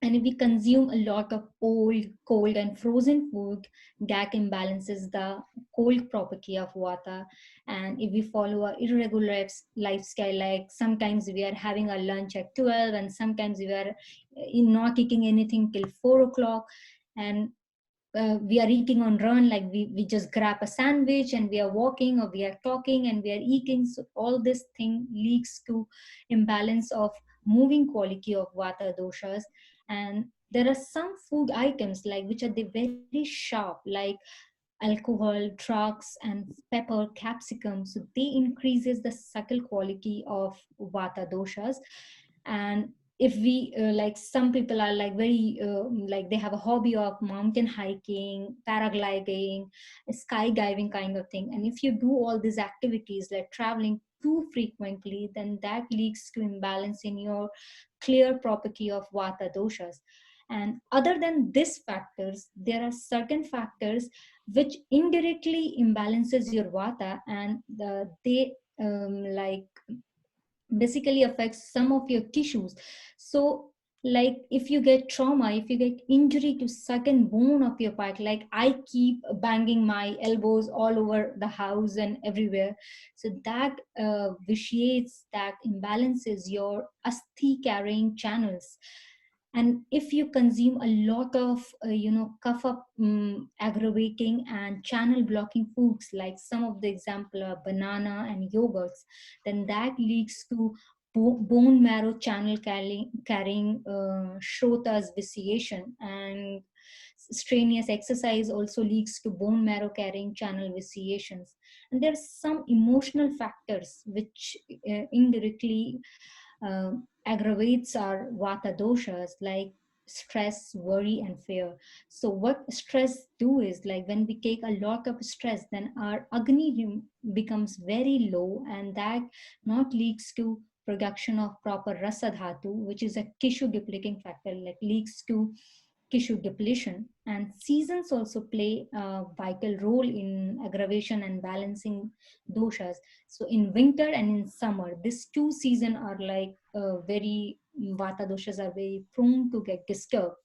And if we consume a lot of old, cold, and frozen food, that imbalances the cold property of vata. And if we follow a irregular lifestyle, like sometimes we are having a lunch at 12, and sometimes we are not eating anything till 4 o'clock, and we are eating on run, like we just grab a sandwich and we are walking, or we are talking and we are eating. So all this thing leads to imbalance of moving quality of vata doshas. And there are some food items like which are they very sharp, like alcohol, drugs, and pepper, capsicum. So they increases the subtle quality of vata doshas. And if we like, some people are like very like they have a hobby of mountain hiking, paragliding, skydiving kind of thing, and if you do all these activities like traveling too frequently, then that leads to imbalance in your clear property of vata doshas. And other than these factors, there are certain factors which indirectly imbalances your vata, and they like basically affects some of your tissues. So like if you get trauma, if you get injury to certain bone of your part, like I keep banging my elbows all over the house and everywhere, so that vitiates, that imbalances your asthi carrying channels. And if you consume a lot of kapha aggravating and channel blocking foods, like some of the example are banana and yogurts, then that leads to bone marrow channel carrying shrotas vitiation. And strenuous exercise also leads to bone marrow carrying channel vitiations. And there are some emotional factors which indirectly aggravates our vata doshas, like stress, worry, and fear. So what stress do is, like when we take a lot of stress, then our agni becomes very low, and that not leads to production of proper rasa dhatu, which is a tissue depleting factor, like leads to tissue depletion. And seasons also play a vital role in aggravation and balancing doshas. So in winter and in summer, these two seasons are like very vata doshas are very prone to get disturbed.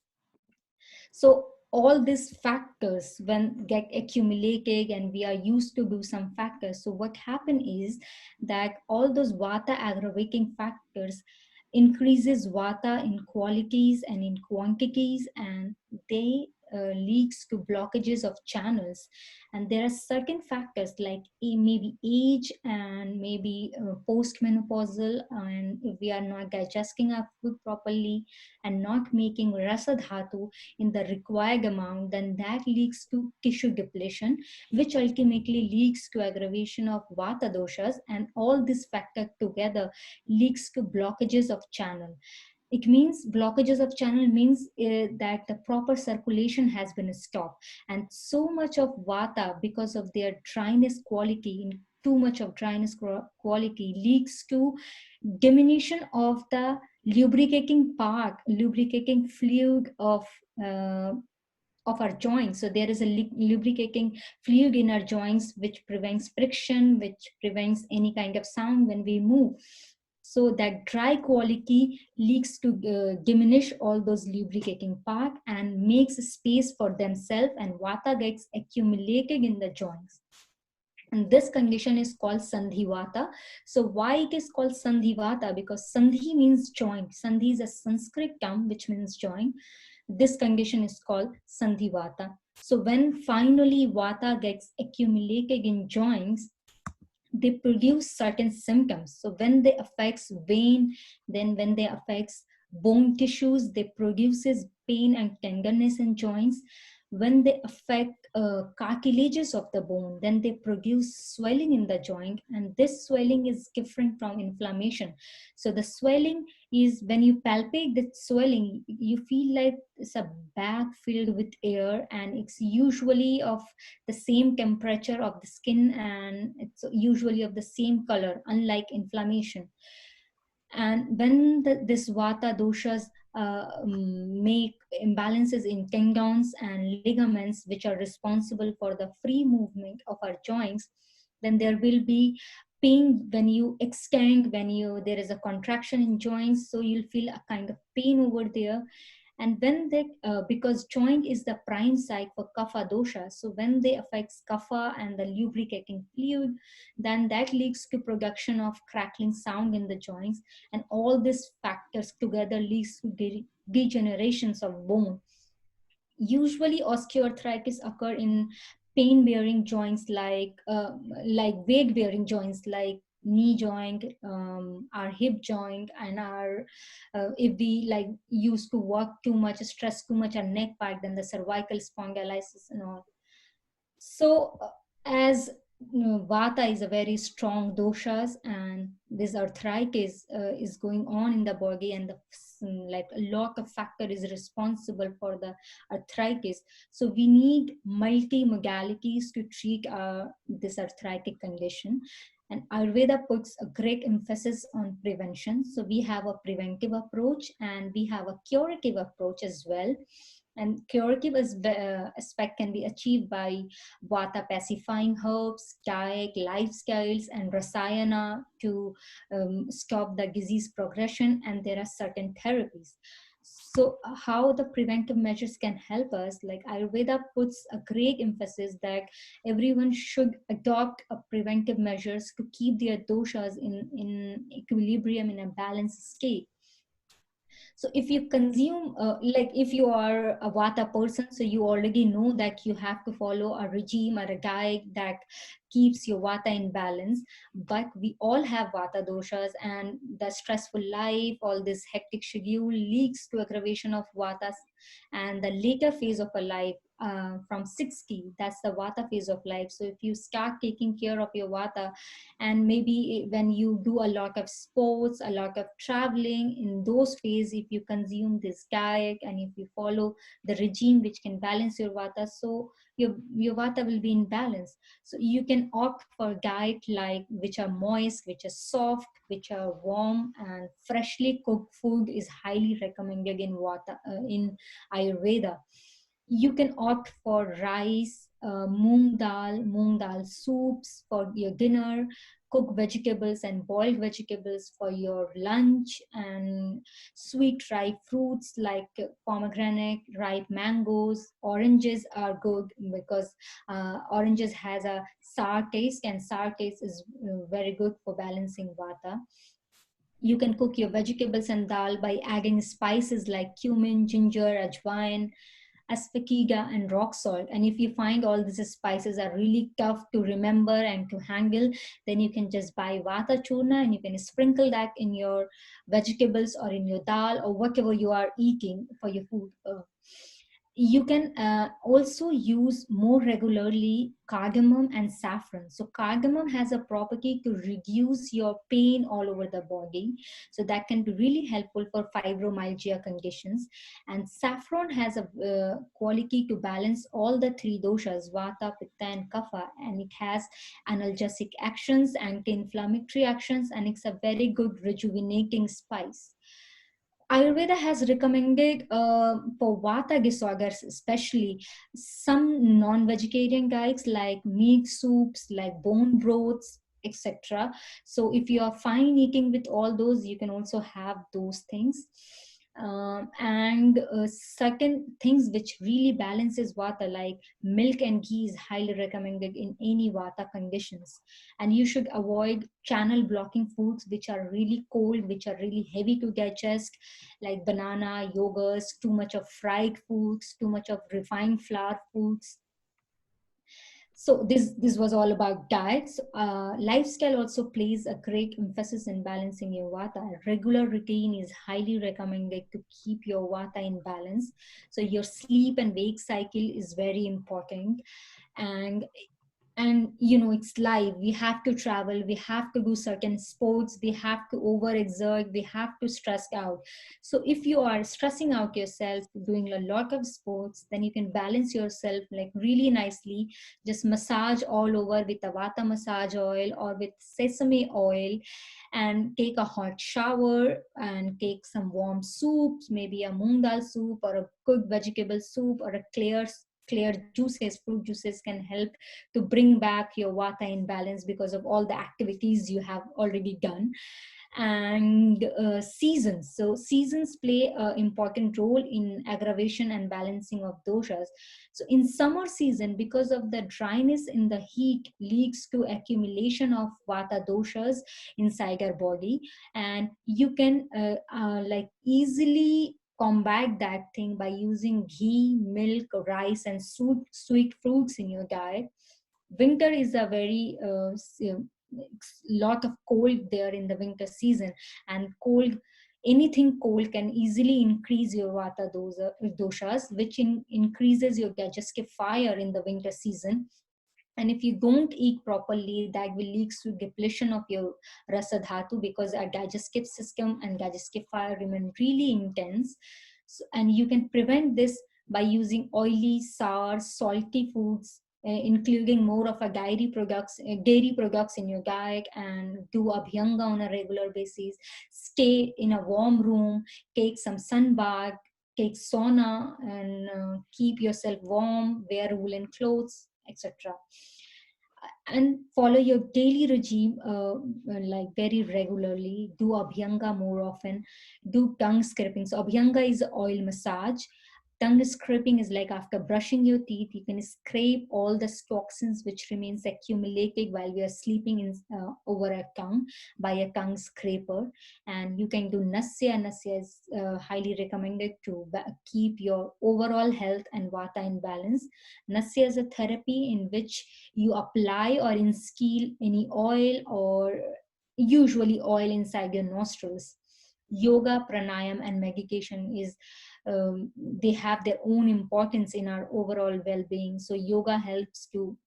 So all these factors when get accumulated, and we are used to do some factors, so what happen is that all those vata aggravating factors increases vata in qualities and in quantities, and they leads to blockages of channels. And there are certain factors like maybe age and maybe postmenopausal, and if we are not digesting our food properly and not making rasa dhatu in the required amount, then that leads to tissue depletion, which ultimately leads to aggravation of vata doshas, and all this factor together leads to blockages of channel. It means blockages of channel means that the proper circulation has been stopped, and so much of vata, because of their dryness quality, too much of dryness quality leads to diminution of the lubricating part, lubricating fluid of our joints. So there is a lubricating fluid in our joints which prevents friction, which prevents any kind of sound when we move. So that dry quality leads to diminish all those lubricating part and makes space for themselves, and vata gets accumulated in the joints. And this condition is called sandhivata. So why it is called sandhivata? Because sandhi means joint. Sandhi is a Sanskrit term which means joint. This condition is called sandhivata. So when finally vata gets accumulated in joints, they produce certain symptoms. So when they affects vein, then when they affects bone tissues, they produces pain and tenderness in joints. When they affect cartilages of the bone, then they produce swelling in the joint, and this swelling is different from inflammation. So the swelling is, when you palpate the swelling, you feel like it's a bag filled with air, and it's usually of the same temperature of the skin, and it's usually of the same color, unlike inflammation. And when this vata doshas make imbalances in tendons and ligaments, which are responsible for the free movement of our joints, then there will be pain when you extend, when there is a contraction in joints, so you'll feel a kind of pain over there. And when they, because joint is the prime site for kapha dosha, so when they affects kapha and the lubricating fluid, then that leads to production of crackling sound in the joints, and all these factors together leads to degenerations of bone. Usually osteoarthritis occur in pain-bearing joints like weight-bearing joints like knee joint, our hip joint, and our if we like used to work too much, stress too much our neck part, then the cervical spondylitis and all. So as vata is a very strong doshas, and this arthritis is going on in the body, and like a lot of factor is responsible for the arthritis. So we need multi modalities to treat this arthritic condition. And Ayurveda puts a great emphasis on prevention. So we have a preventive approach and we have a curative approach as well. And curative aspect can be achieved by vata pacifying herbs, diet, lifestyles, and rasayana to stop the disease progression. And there are certain therapies. So how the preventive measures can help us, like Ayurveda puts a great emphasis that everyone should adopt a preventive measures to keep their doshas in equilibrium, in a balanced state. So if you consume, like if you are a vata person, so you already know that you have to follow a regime or a diet that keeps your vata in balance. But we all have vata doshas, and the stressful life, all this hectic schedule leads to aggravation of vatas. And the later phase of a life, from 60, that's the vata phase of life. So if you start taking care of your vata, and maybe when you do a lot of sports, a lot of traveling, in those phases, if you consume this diet and if you follow the regime which can balance your vata, so your vata will be in balance. So you can opt for diet like which are moist, which are soft, which are warm, and freshly cooked food is highly recommended in vata in Ayurveda. You can opt for rice, moong dal soups for your dinner, cooked vegetables and boiled vegetables for your lunch, and sweet ripe fruits like pomegranate, ripe mangoes. Oranges are good because oranges has a sour taste, and sour taste is very good for balancing vata. You can cook your vegetables and dal by adding spices like cumin, ginger, ajwain, asafetida, and rock salt. And if you find all these spices are really tough to remember and to handle, then you can just buy vata churna and you can sprinkle that in your vegetables or in your dal or whatever you are eating for your food. You can also use more regularly cardamom and saffron. So cardamom has a property to reduce your pain all over the body. So that can be really helpful for fibromyalgia conditions. And saffron has a quality to balance all the three doshas, vata, pitta, and kapha. And it has analgesic actions, anti-inflammatory actions, and it's a very good rejuvenating spice. Ayurveda has recommended for vata disorders, especially some non-vegetarian diets like meat soups, like bone broths, etc. So if you are fine eating with all those, you can also have those things. And certain things which really balances vata, like milk and ghee, is highly recommended in any vata conditions. And you should avoid channel blocking foods which are really cold, which are really heavy to digest, like banana, yogurts, too much of fried foods, too much of refined flour foods. So this was all about diets. Lifestyle also plays a great emphasis in balancing your vata. A regular routine is highly recommended to keep your vata in balance. So your sleep and wake cycle is very important. And you know, it's live, we have to travel, we have to do certain sports, we have to overexert, we have to stress out. So if you are stressing out yourself doing a lot of sports, then you can balance yourself like really nicely. Just massage all over with a vata massage oil or with sesame oil, and take a hot shower and take some warm soups, maybe a moong dal soup or a good vegetable soup or a clear juices. Fruit juices can help to bring back your vata in balance because of all the activities you have already done. And seasons. So seasons play an important role in aggravation and balancing of doshas. So in summer season, because of the dryness in the heat, leads to accumulation of vata doshas inside our body, and you can like easily combat that thing by using ghee, milk, rice, and sweet fruits in your diet. Winter is a very lot of cold there in the winter season, and anything cold can easily increase your vata doshas, which increases your digestive fire in the winter season. And if you don't eat properly, that will lead to depletion of your rasa dhatu, because our digestive system and digestive fire remain really intense. So, and you can prevent this by using oily, sour, salty foods, including more of a dairy products in your diet, and do abhyanga on a regular basis. Stay in a warm room, take some sun bath, take sauna, and keep yourself warm, wear woolen clothes, etc. And follow your daily regime like very regularly. Do abhyanga more often. Do tongue scraping. So abhyanga is oil massage. Tongue scraping is like after brushing your teeth, you can scrape all the toxins which remains accumulated while we are sleeping over a tongue by a tongue scraper. And you can do nasya. Nasya is highly recommended to keep your overall health and vata in balance. Nasya is a therapy in which you apply or instill any oil, or usually oil, inside your nostrils. Yoga, pranayam, and meditation is they have their own importance in our overall well-being. So yoga helps to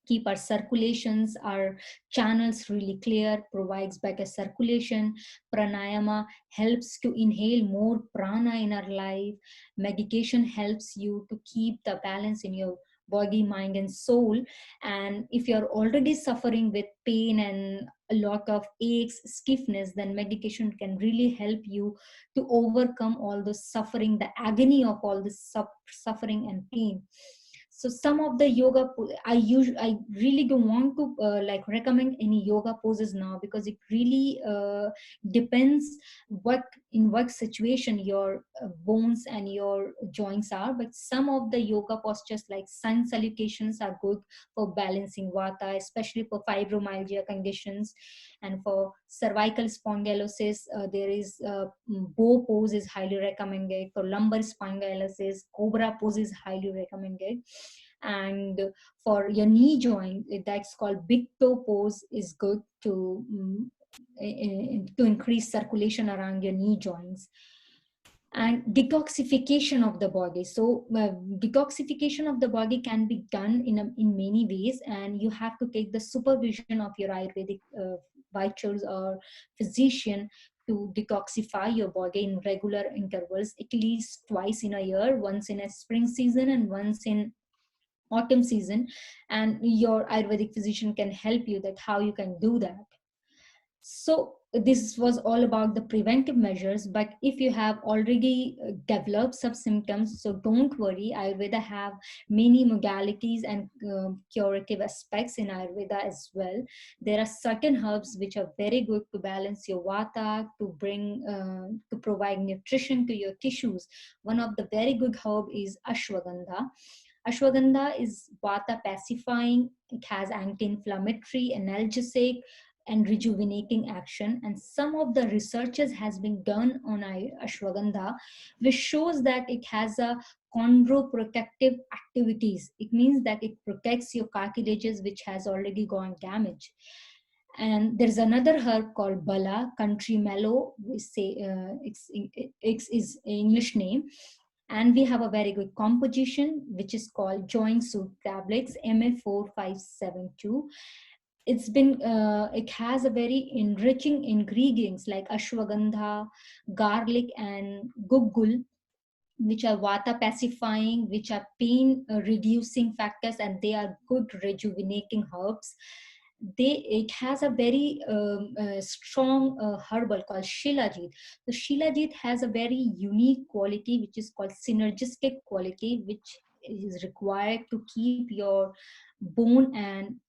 keep our circulations, our channels really clear, provides better circulation. Pranayama helps to inhale more prana in our life. Meditation helps you to keep the balance in your body, mind, and soul. And if you're already suffering with pain and a lot of aches, stiffness, then meditation can really help you to overcome all the suffering, the agony of all this suffering and pain. So some of the yoga, I really don't want to like recommend any yoga poses now, because it really depends in what situation your bones and your joints are. But some of the yoga postures like sun salutations are good for balancing vata, especially for fibromyalgia conditions. And for cervical spondylosis, there is bow pose is highly recommended. For lumbar spondylosis, cobra pose is highly recommended. And for your knee joint, that's called big toe pose is good to increase circulation around your knee joints. And detoxification of the body. So detoxification of the body can be done in many ways, and you have to take the supervision of your Ayurvedic vitals or physician to detoxify your body in regular intervals, at least twice in a year, once in a spring season and once in autumn season. And your Ayurvedic physician can help you that how you can do that. So this was all about the preventive measures. But if you have already developed some symptoms, so don't worry, Ayurveda have many modalities and curative aspects in Ayurveda as well. There are certain herbs which are very good to balance your vata, to bring to provide nutrition to your tissues. One of the very good herb is ashwagandha. Ashwagandha is vata pacifying. It has anti-inflammatory, analgesic, and rejuvenating action. And some of the researches has been done on ashwagandha, which shows that it has a chondroprotective activities. It means that it protects your cartilages which has already gone damaged. And there's another herb called bala, country mallow, we say it's is English name. And we have a very good composition which is called joint soothe tablets, MA4572. It has a very enriching ingredients like ashwagandha, garlic, and guggul, which are vata pacifying, which are pain reducing factors, and they are good rejuvenating herbs. It has a very strong herbal called shilajit. So shilajit has a very unique quality which is called synergistic quality, which is required to keep your bone and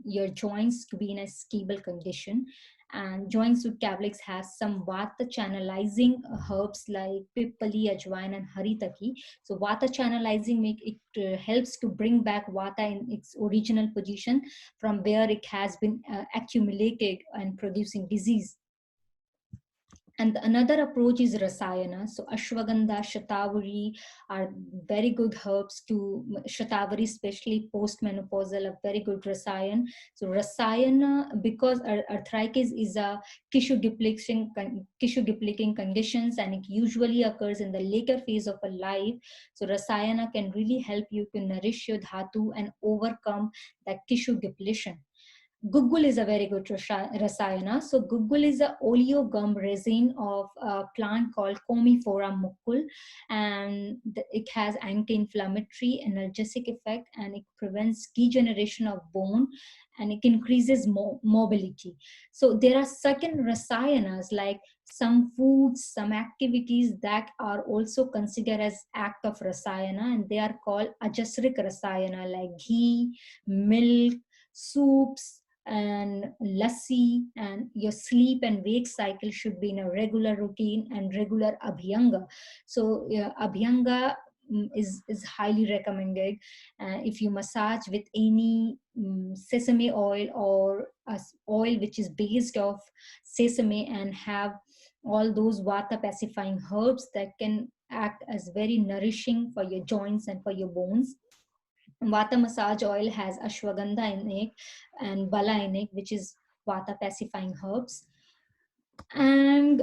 your joints to be in a stable condition. And joint soothe tablets has some vata channelizing herbs like pippali, ajwain, and haritaki. So vata channelizing helps to bring back vata in its original position from where it has been accumulated and producing disease. And another approach is rasayana. So ashwagandha, shatavari are very good herbs to shatavari, especially postmenopausal, a very good rasayan. So rasayana, because arthritis is a tissue depleting conditions, and it usually occurs in the later phase of a life. So rasayana can really help you to nourish your dhatu and overcome that tissue depletion. Guggul is a very good rasayana. So guggul is a oleogum resin of a plant called Commiphora mucul, and it has anti-inflammatory, analgesic effect, and it prevents degeneration of bone, and it increases mobility. So there are certain rasayanas like some foods, some activities that are also considered as act of rasayana, and they are called ajasrik rasayana, like ghee, milk, soups, and lassi. And your sleep and wake cycle should be in a regular routine and regular abhyanga. So abhyanga is highly recommended. If you massage with any sesame oil or oil which is based off sesame, and have all those vata pacifying herbs that can act as very nourishing for your joints and for your bones. Vata massage oil has ashwagandha in it and bala in it, which is vata pacifying herbs. And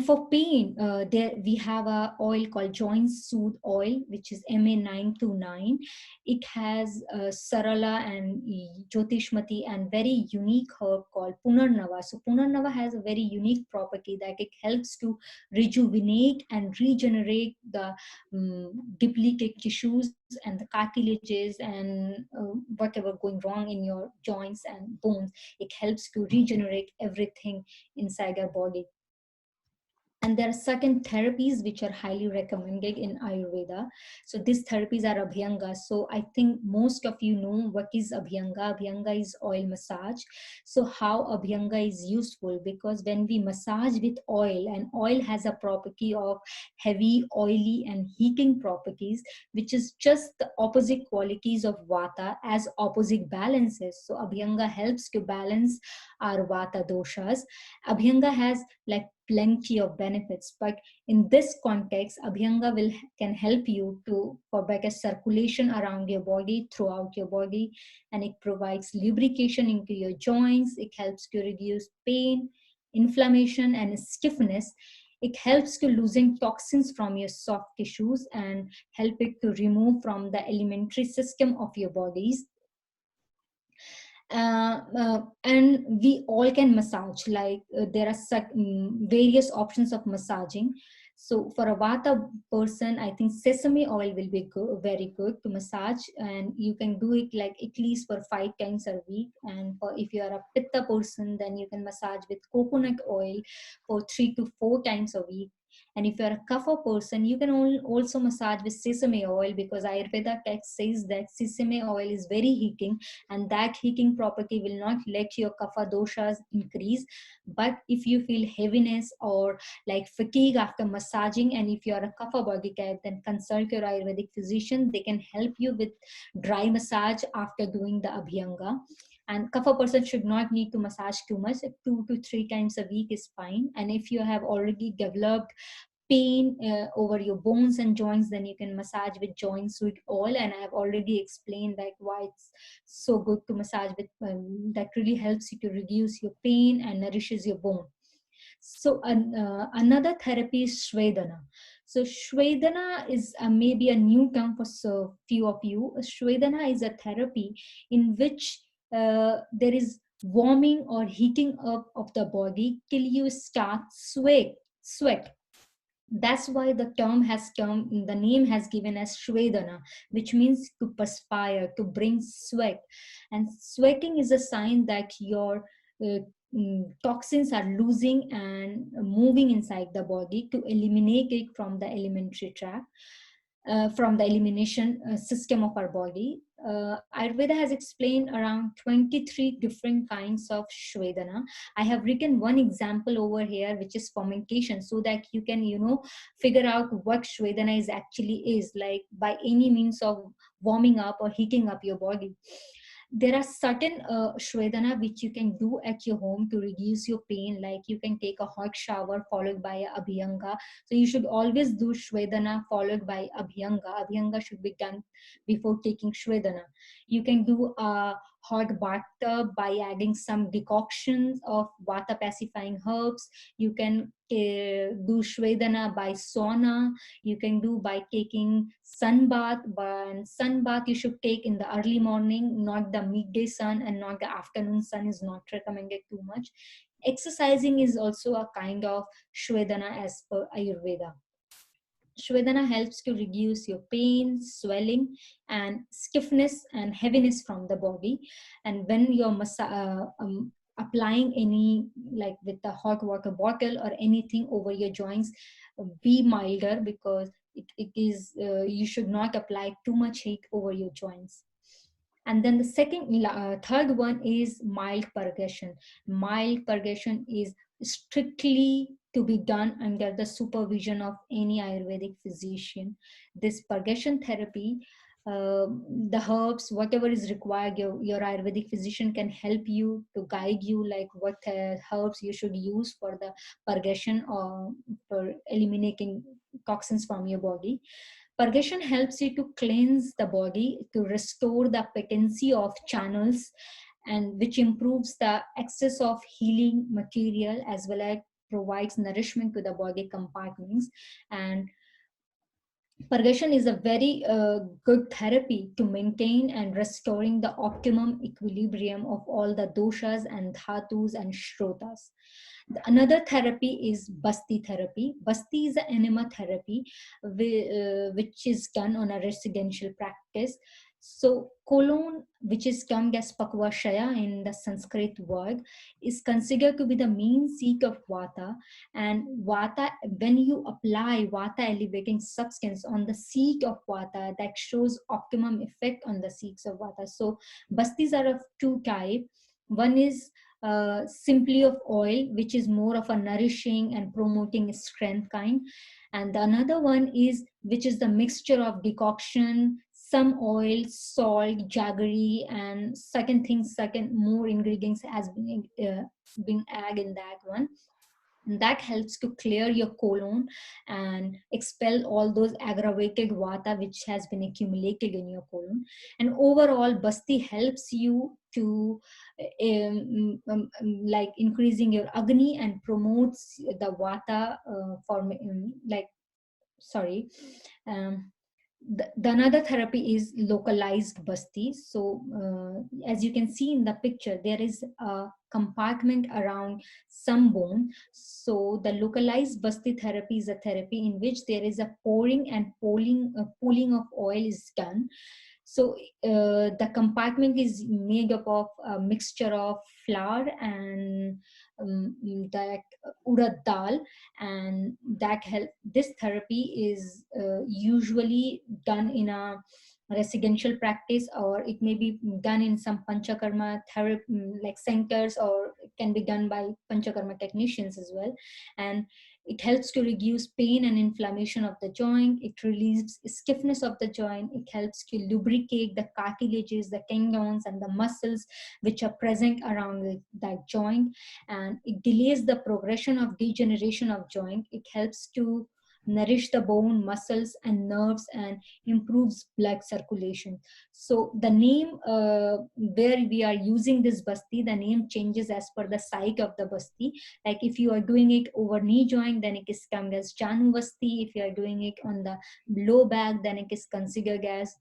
for pain, there we have a oil called joint soothe oil, which is MA929. It has sarala and jyotishmati and very unique herb called punarnava. So punarnava has a very unique property that it helps to rejuvenate and regenerate the depleted tissues and the cartilages and whatever going wrong in your joints and bones. It helps to regenerate everything inside our body. And there are certain therapies which are highly recommended in Ayurveda. So these therapies are Abhyanga. So I think most of you know what is Abhyanga. Abhyanga is oil massage. So how Abhyanga is useful, because when we massage with oil, and oil has a property of heavy, oily and heating properties, which is just the opposite qualities of Vata as opposite balances. So Abhyanga helps to balance our Vata doshas. Abhyanga has like plenty of benefits, but in this context, Abhyanga can help you to for better circulation around your body, throughout your body, and it provides lubrication into your joints. It helps to reduce pain, inflammation, and stiffness. It helps to loosen toxins from your soft tissues and help it to remove from the alimentary system of your bodies. And we all can massage, like there are various options of massaging. So for a Vata person, I think sesame oil will be good, very good to massage, and you can do it like at least for 5 times a week. And for if you are a Pitta person, then you can massage with coconut oil for 3 to 4 times a week. And if you're a Kapha person, you can also massage with sesame oil, because Ayurveda text says that sesame oil is very heating, and that heating property will not let your Kapha doshas increase. But if you feel heaviness or like fatigue after massaging, and if you're a Kapha body type, then consult your Ayurvedic physician. They can help you with dry massage after doing the Abhyanga. And Kapha person should not need to massage too much. 2 to 3 times a week is fine. And if you have already developed pain over your bones and joints, then you can massage with joint sweet oil. And I have already explained like why it's so good to massage with that really helps you to reduce your pain and nourishes your bone. So another therapy is Shvedana. So Shvedana is maybe a new term for so few of you. Shvedana is a therapy in which there is warming or heating up of the body till you start sweat. That's why the name has given as Shvedana, which means to perspire, to bring sweat. And sweating is a sign that your toxins are losing and moving inside the body to eliminate it from the alimentary tract, from the elimination system of our body. Ayurveda has explained around 23 different kinds of Shvedana. I have written one example over here, which is fermentation, so that you can, figure out what Shvedana is actually is, like by any means of warming up or heating up your body. There are certain Shvedana which you can do at your home to reduce your pain, like you can take a hot shower followed by a Abhyanga. So you should always do Shvedana followed by Abhyanga. Abhyanga should be done before taking Shvedana. You can do a hot bathtub by adding some decoctions of Vata pacifying herbs. You can do Shvedana by sauna. You can do by taking sun bath. But sun bath you should take in the early morning, not the midday sun, and not the afternoon sun is not recommended too much. Exercising is also a kind of Shvedana as per Ayurveda. Shvedana helps to reduce your pain, swelling, and stiffness and heaviness from the body. And when you're applying any, like with the hot water bottle or anything over your joints, be milder, because it is you should not apply too much heat over your joints. And then the third one is mild purgation. Mild purgation is strictly to be done under the supervision of any Ayurvedic physician. This purgation therapy, the herbs, whatever is required, your Ayurvedic physician can help you to guide you, like what herbs you should use for the purgation or for eliminating toxins from your body. Purgation helps you to cleanse the body, to restore the patency of channels, and which improves the excess of healing material, as well as provides nourishment to the body compartments. And purgation is a very good therapy to maintain and restoring the optimum equilibrium of all the doshas and dhatus and shrotas. Another therapy is Basti therapy. Basti is an enema therapy which is done on a residential practice. So colon, which is termed as Pakvashaya in the Sanskrit word, is considered to be the main seat of Vata. And Vata, when you apply Vata elevating substance on the seat of Vata, that shows optimum effect on the seats of Vata. So bastis are of two types. One is simply of oil, which is more of a nourishing and promoting strength kind. And the another one is, which is the mixture of decoction, some oil, salt, jaggery, and second more ingredients has been added in that one. And that helps to clear your colon and expel all those aggravated vata which has been accumulated in your colon. And overall, basti helps you to like increasing your agni and promotes the vata form, the another therapy is localized basti. So as you can see in the picture, there is a compartment around some bone. So the localized basti therapy is a therapy in which there is a pouring and pooling of oil is done. So the compartment is made up of a mixture of flour and that urad dal, and that help. This therapy is usually done in a residential practice, or it may be done in some panchakarma therapy like centers, or it can be done by panchakarma technicians as well. And it helps to reduce pain and inflammation of the joint. It relieves stiffness of the joint. It helps to lubricate the cartilages, the tendons, and the muscles which are present around that joint. And it delays the progression of degeneration of joint. It helps to nourish the bone, muscles, and nerves, and improves blood circulation. So the name where we are using this basti, the name changes as per the site of the basti. Like if you are doing it over knee joint, then it is termed as Janu basti. If you are doing it on the low back, then it is considered as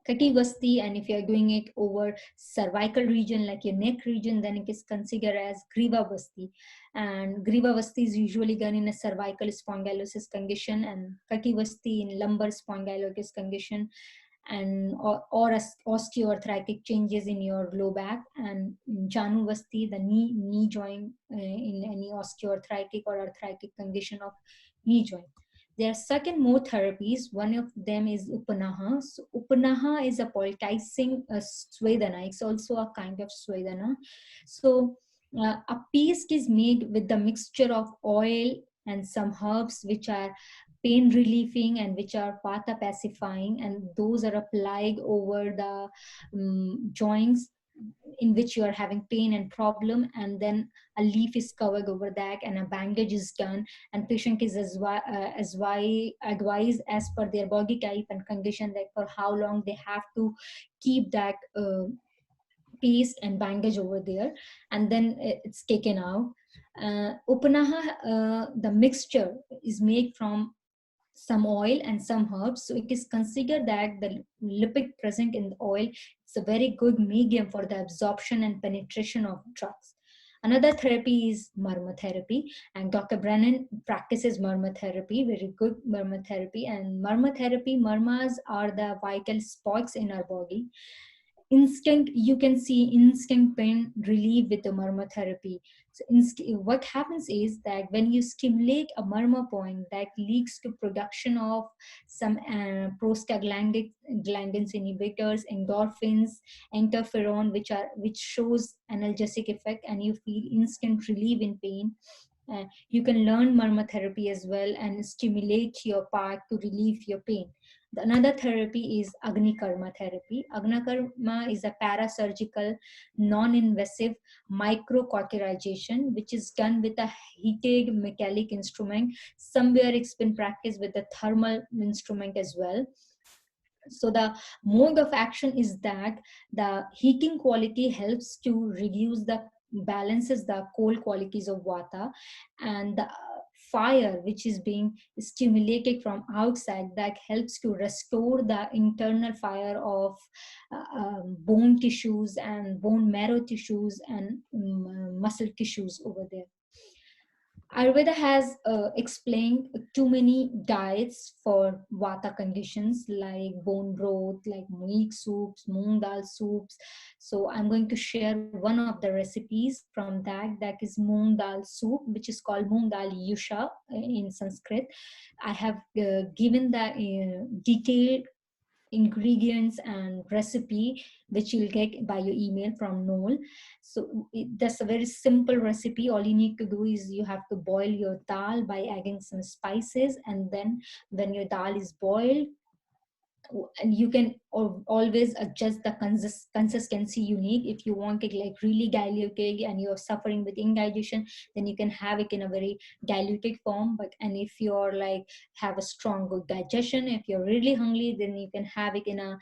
Kati basti. And if you are doing it over cervical region, like your neck region, then it is considered as Griva basti. And Griva basti is usually done in a cervical spondylosis condition, and Kati basti in lumbar spondylosis condition, and or osteoarthritic changes in your low back. And Janu basti, the knee joint in any osteoarthritic or arthritic condition of knee joint. There are certain more therapies. One of them is Upanaha. So Upanaha is a poulticing Swedana. It's also a kind of Swedana. So a paste is made with the mixture of oil and some herbs which are pain relieving and which are vata pacifying, and those are applied over the joints in which you are having pain and problem, and then a leaf is covered over that and a bandage is done, and patient is advised as per their body type and condition that for how long they have to keep that paste and bandage over there, and then it's taken out. Upanaha, the mixture is made from some oil and some herbs. So it is considered that the lipid present in the oil is a very good medium for the absorption and penetration of drugs. Another therapy is marma therapy, and Dr. Brennan practices marma therapy, very good marma therapy. And marma therapy, marmas are the vital spots in our body. You can see instant pain relief with the marma therapy. So what happens is that when you stimulate a marma point, that leads to production of some prostaglandins inhibitors, endorphins, interferon, which shows analgesic effect, and you feel instant relief in pain. You can learn marma therapy as well and stimulate your part to relieve your pain. Another therapy is Agni Karma therapy. Agni Karma is a parasurgical, non-invasive microcauterization, which is done with a heated metallic instrument. Somewhere it's been practiced with a thermal instrument as well. So the mode of action is that the heating quality helps to reduce balances the cold qualities of vata, and the fire which is being stimulated from outside, that helps to restore the internal fire of bone tissues and bone marrow tissues and muscle tissues over there. Ayurveda has explained too many diets for vata conditions like bone broth, like milk soups, moong dal soups. So I'm going to share one of the recipes from that. That is moong dal soup, which is called moong dal yusha in Sanskrit. I have given the detailed ingredients and recipe which you'll get by your email from Noel. So that's a very simple recipe. All you need to do is you have to boil your dal by adding some spices, and then when your dal is boiled, and you can always adjust the consistency you need. If you want it like really diluted and you're suffering with indigestion, then you can have it in a very diluted form. But and if you're like have a strong good digestion, if you're really hungry, then you can have it in a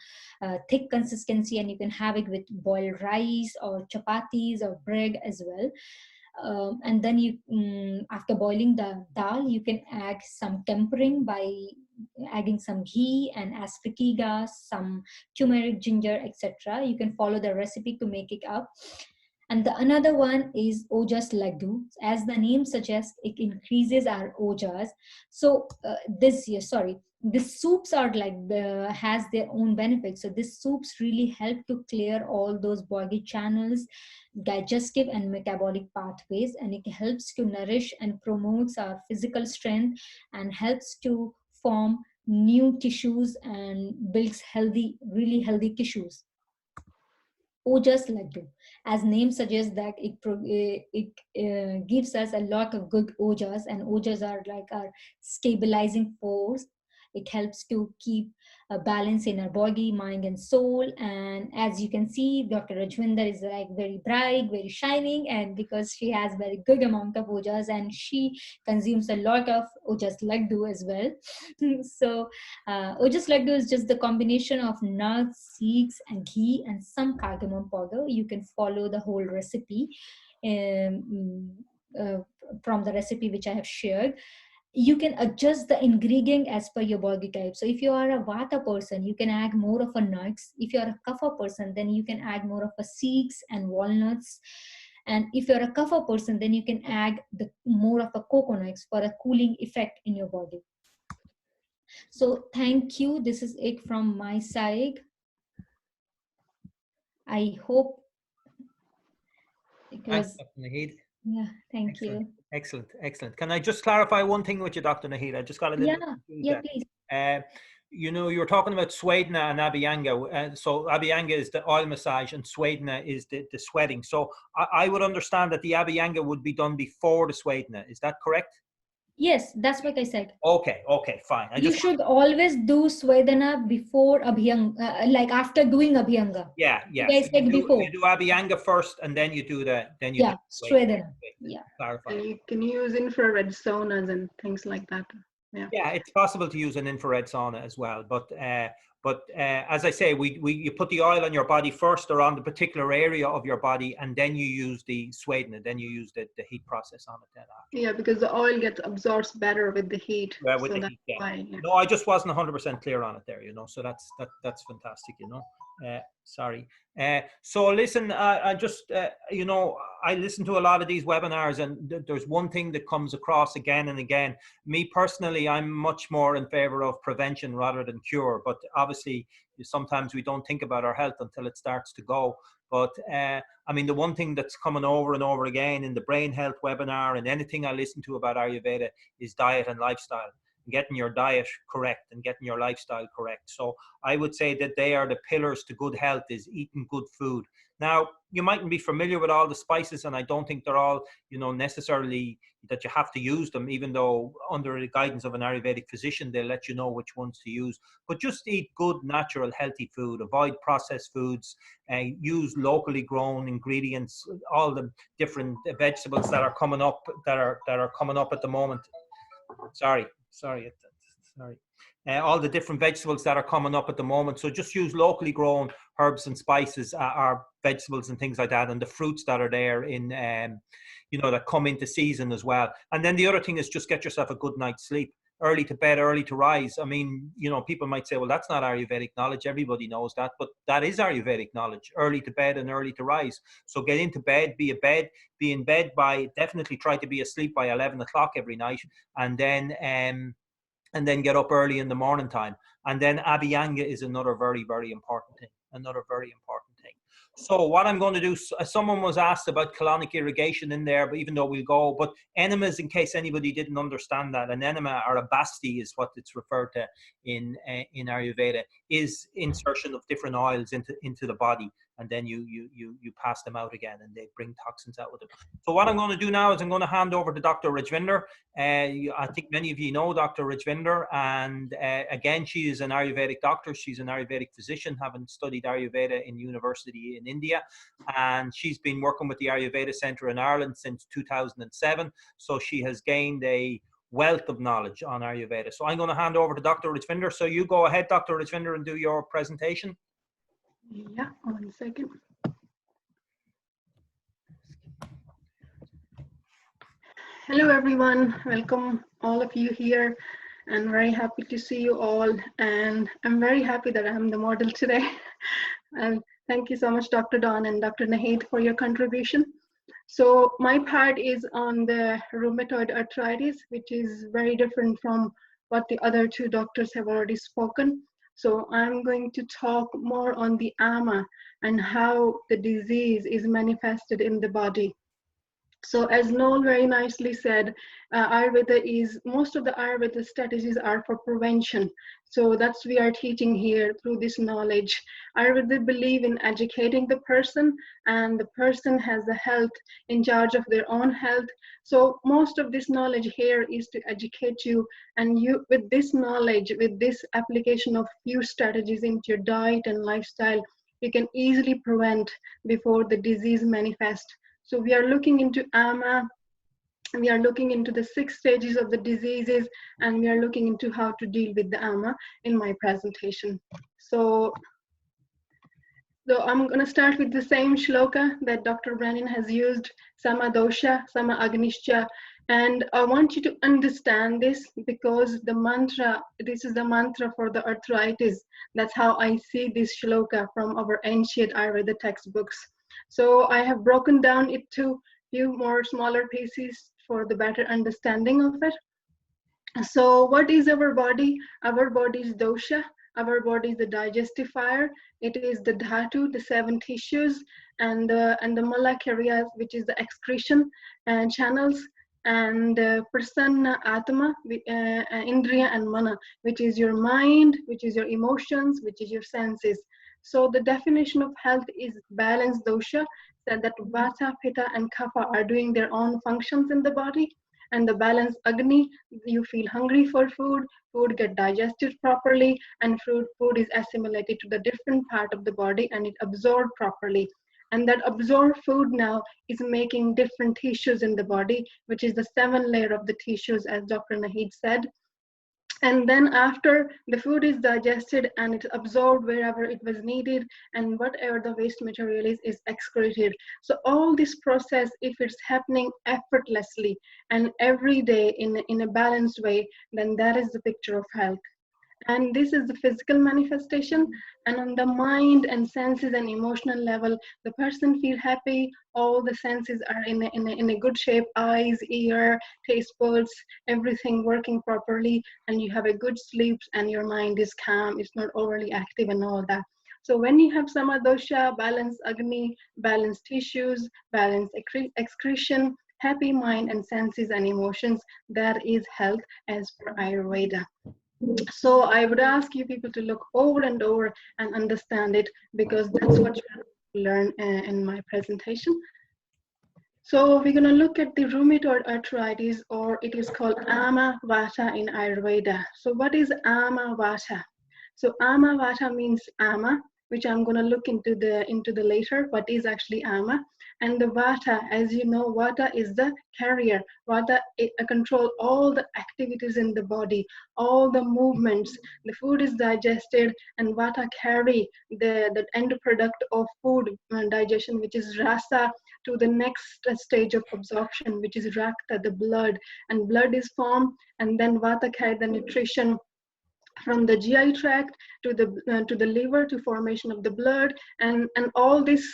thick consistency, and you can have it with boiled rice or chapatis or bread as well. And then you after boiling the dal, you can add some tempering by adding some ghee and asafoetida, some turmeric, ginger, etc. You can follow the recipe to make it up. And the another one is ojas laddu. As the name suggests, it increases our ojas. So these soups are like has their own benefits. So these soups really help to clear all those body channels, digestive and metabolic pathways, and it helps to nourish and promotes our physical strength and helps to form new tissues and builds healthy, really healthy tissues. Ojas laddu, as name suggests, that it gives us a lot of good ojas, and ojas are like our stabilizing force. It helps to keep a balance in our body, mind, and soul. And as you can see, Dr. Rajvinder is like very bright, very shining, and because she has very good amount of ojas, and she consumes a lot of ojas laddu as well. So ojas laddu is just the combination of nuts, seeds, and ghee, and some cardamom powder. You can follow the whole recipe from the recipe which I have shared. You can adjust the ingredient as per your body type. So if you are a vata person, you can add more of a nuts. If you are a kapha person, then you can add more of a seeds and walnuts. And if you're a kapha person, then you can add the more of a coconuts for a cooling effect in your body. So thank you. This is it from my side. I hope it was. Thanks, Dr. Naheed. Yeah, thank Excellent. you. Excellent, excellent. Can I just clarify one thing with you, Dr. Naheed? I just got a little Yeah, please. You know, you were talking about Swedna and Abhyanga. So Abhyanga is the oil massage and Swedna is the sweating. So I would understand that the Abhyanga would be done before the Swedna. Is that correct? Yes, that's what I said. Okay, fine. You should always do Swedana before Abhyanga, like after doing Abhyanga. Yeah. I said before. You do Abhyanga first, and then you do Swedana. Yeah. Clarify. Can you use infrared saunas and things like that? Yeah, it's possible to use an infrared sauna as well, but as I say, you put the oil on your body first or on the particular area of your body, and then you use the Sweden, then you use the heat process on it then after. Yeah, because the oil gets absorbs better with the heat. Yeah, with the heat, yeah. Why, yeah. No, I just wasn't 100% clear on it there, you know, so that's fantastic, you know. Sorry. So listen, I just, you know, I listen to a lot of these webinars, and there's one thing that comes across again and again. Me personally, I'm much more in favor of prevention rather than cure, but obviously sometimes we don't think about our health until it starts to go. But I mean, the one thing that's coming over and over again in the brain health webinar and anything I listen to about Ayurveda is diet and lifestyle. Getting your diet correct and getting your lifestyle correct. So I would say that they are the pillars to good health, is eating good food. Now, you mightn't be familiar with all the spices, and I don't think they're all, you know, necessarily that you have to use them, even though under the guidance of an Ayurvedic physician, they'll let you know which ones to use. But just eat good, natural, healthy food. Avoid processed foods, and use locally grown ingredients, all the different vegetables that are coming up, that are coming up at the moment. Sorry. All the different vegetables that are coming up at the moment. So just use locally grown herbs and spices, or vegetables and things like that, and the fruits that are there in, you know, that come into season as well. And then the other thing is just get yourself a good night's sleep. early to bed, early to rise. I mean, you know, people might say, well, that's not Ayurvedic knowledge. Everybody knows that, but that is Ayurvedic knowledge, early to bed and early to rise. So get into bed, be in bed by, definitely try to be asleep by 11 o'clock every night, and then get up early in the morning time. And then Abhyanga is another very, very important thing. So what I'm going to do, someone was asked about colonic irrigation in there, but even though we'll go, but enemas, in case anybody didn't understand that, an enema or a basti is what it's referred to in Ayurveda, is insertion of different oils into the body, and then you pass them out again, and they bring toxins out with them. So what I'm going to do now is I'm going to hand over to Dr. Rajvinder. I think many of you know Dr. Rajvinder, and again, she is an Ayurvedic doctor. She's an Ayurvedic physician, having studied Ayurveda in university in India, and she's been working with the Ayurveda Centre in Ireland since 2007. So she has gained a wealth of knowledge on Ayurveda. So I'm going to hand over to Dr. Rajvinder. So you go ahead, Dr. Rajvinder, and do your presentation. Yeah, 1 second. Hello everyone, welcome all of you here, and very happy to see you all, and I'm very happy that I'm the model today. And thank you so much, Dr. Dawn and Dr. Naheed, for your contribution. So my part is on the rheumatoid arthritis, which is very different from what the other two doctors have already spoken. So I'm going to talk more on the ama and how the disease is manifested in the body. So as Noel very nicely said, Ayurveda is, most of the Ayurveda strategies are for prevention. So that's we are teaching here through this knowledge. Ayurveda believe in educating the person, and the person has the health in charge of their own health. So most of this knowledge here is to educate you, and you, with this knowledge, with this application of few strategies into your diet and lifestyle, you can easily prevent before the disease manifests. So we are looking into ama, we are looking into the 6 stages of the diseases, and we are looking into how to deal with the ama in my presentation. So I'm going to start with the same shloka that Dr. Brennan has used, Sama Dosha, Sama Agnishcha. And I want you to understand this, because the mantra, this is the mantra for the arthritis. That's how I see this shloka from our ancient Ayurveda textbooks. So I have broken down it to few more smaller pieces for the better understanding of it. So what is our body? Our body is dosha. Our body is the digestive fire. It is the dhatu, the 7 tissues, and the malak areas, which is the excretion and channels, and prasanna atma, indriya and mana, which is your mind, which is your emotions, which is your senses. So the definition of health is balanced dosha, said that vata, pitta, and kapha are doing their own functions in the body. And the balanced agni, you feel hungry for food, food get digested properly, and food is assimilated to the different part of the body, and it absorbed properly. And that absorbed food now is making different tissues in the body, which is the 7 layer of the tissues, as Dr. Naheed said. And then after the food is digested and it's absorbed wherever it was needed, and whatever the waste material is excreted. So all this process, if it's happening effortlessly and every day in a balanced way, then that is the picture of health. And this is the physical manifestation. And on the mind and senses and emotional level, the person feels happy. All the senses are in a good shape, eyes, ear, taste buds, everything working properly. And you have a good sleep and your mind is calm. It's not overly active and all that. So when you have samadosha, balanced agni, balanced tissues, balanced excretion, happy mind and senses and emotions, that is health as per Ayurveda. So I would ask you people to look over and over and understand it, because that's what you learn in my presentation. So we're going to look at the rheumatoid arthritis, or it is called ama vata in Ayurveda. So what is ama vata? So ama vata means ama, which I'm going to look into the later. What is actually ama? And the vata, as you know, vata is the carrier. Vata control all the activities in the body, all the movements. The food is digested, and vata carry the end product of food digestion, which is rasa, to the next stage of absorption, which is Rakta, the blood, and blood is formed, and then Vata carries the nutrition from the GI tract to the liver, to formation of the blood, and all this,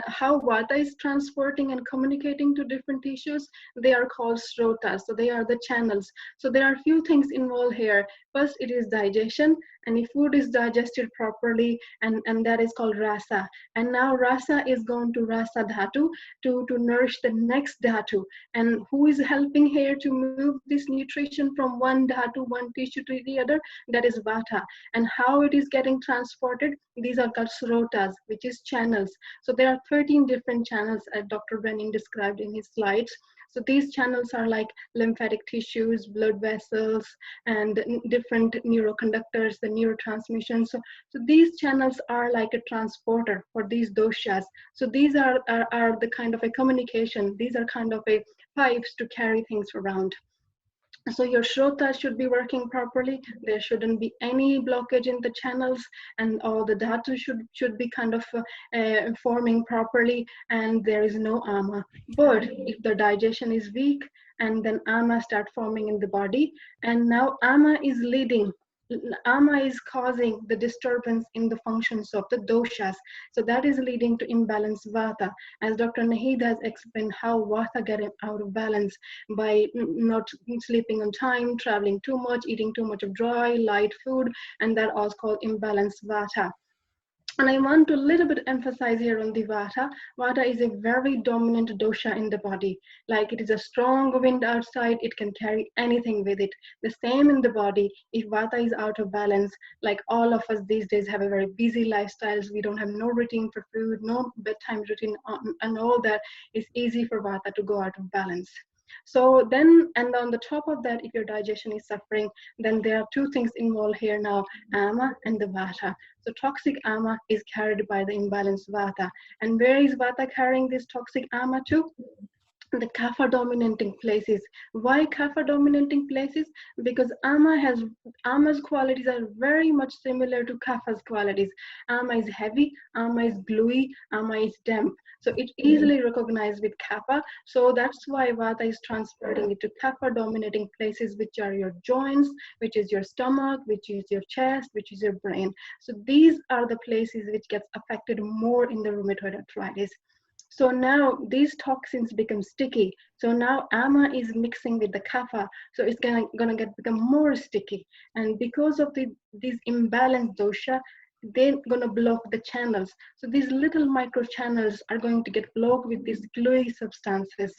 how Vata is transporting and communicating to different tissues, they are called srotas. So they are the channels. So there are a few things involved here. First, it is digestion, and if food is digested properly, and that is called rasa. And now rasa is going to rasa dhatu to nourish the next dhatu. And who is helping here to move this nutrition from one dhatu, one tissue to the other? That is vata. And how it is getting transported? These are called srotas, which is channels. So there are 13 different channels, as Dr. Brennan described in his slides. So these channels are like lymphatic tissues, blood vessels, and different neuroconductors, the neurotransmission. So these channels are like a transporter for these doshas. So these are the kind of a communication. These are kind of a pipes to carry things around. So your shrota should be working properly. There shouldn't be any blockage in the channels, and all the dhatu should be kind of forming properly, and there is no ama. But if the digestion is weak, and then ama start forming in the body, and now ama is leading. Ama is causing the disturbance in the functions of the doshas. So that is leading to imbalanced vata. As Dr. Naheed has explained how vata get out of balance by not sleeping on time, traveling too much, eating too much of dry, light food, and that also called imbalanced vata. And I want to a little bit emphasize here on the vata. Vata is a very dominant dosha in the body. Like it is a strong wind outside, it can carry anything with it. The same in the body. If vata is out of balance, like all of us these days have a very busy lifestyles, we don't have no routine for food, no bedtime routine, and all that, it's easy for vata to go out of balance. So then, and on the top of that, if your digestion is suffering, then there are two things involved here now, ama and the vata. So toxic ama is carried by the imbalanced vata. And where is vata carrying this toxic ama to? The kapha dominating places. Why kapha dominating places? Because ama's qualities are very much similar to kapha's qualities. Ama is heavy, ama is gluey, ama is damp. So it easily recognized with kapha. So that's why vata is transporting it to kapha dominating places, which are your joints, which is your stomach, which is your chest, which is your brain. So these are the places which gets affected more in the rheumatoid arthritis. So now these toxins become sticky. So now ama is mixing with the kapha. So it's gonna become more sticky. And because of these imbalanced dosha, they're gonna block the channels. So these little micro channels are going to get blocked with these gluey substances.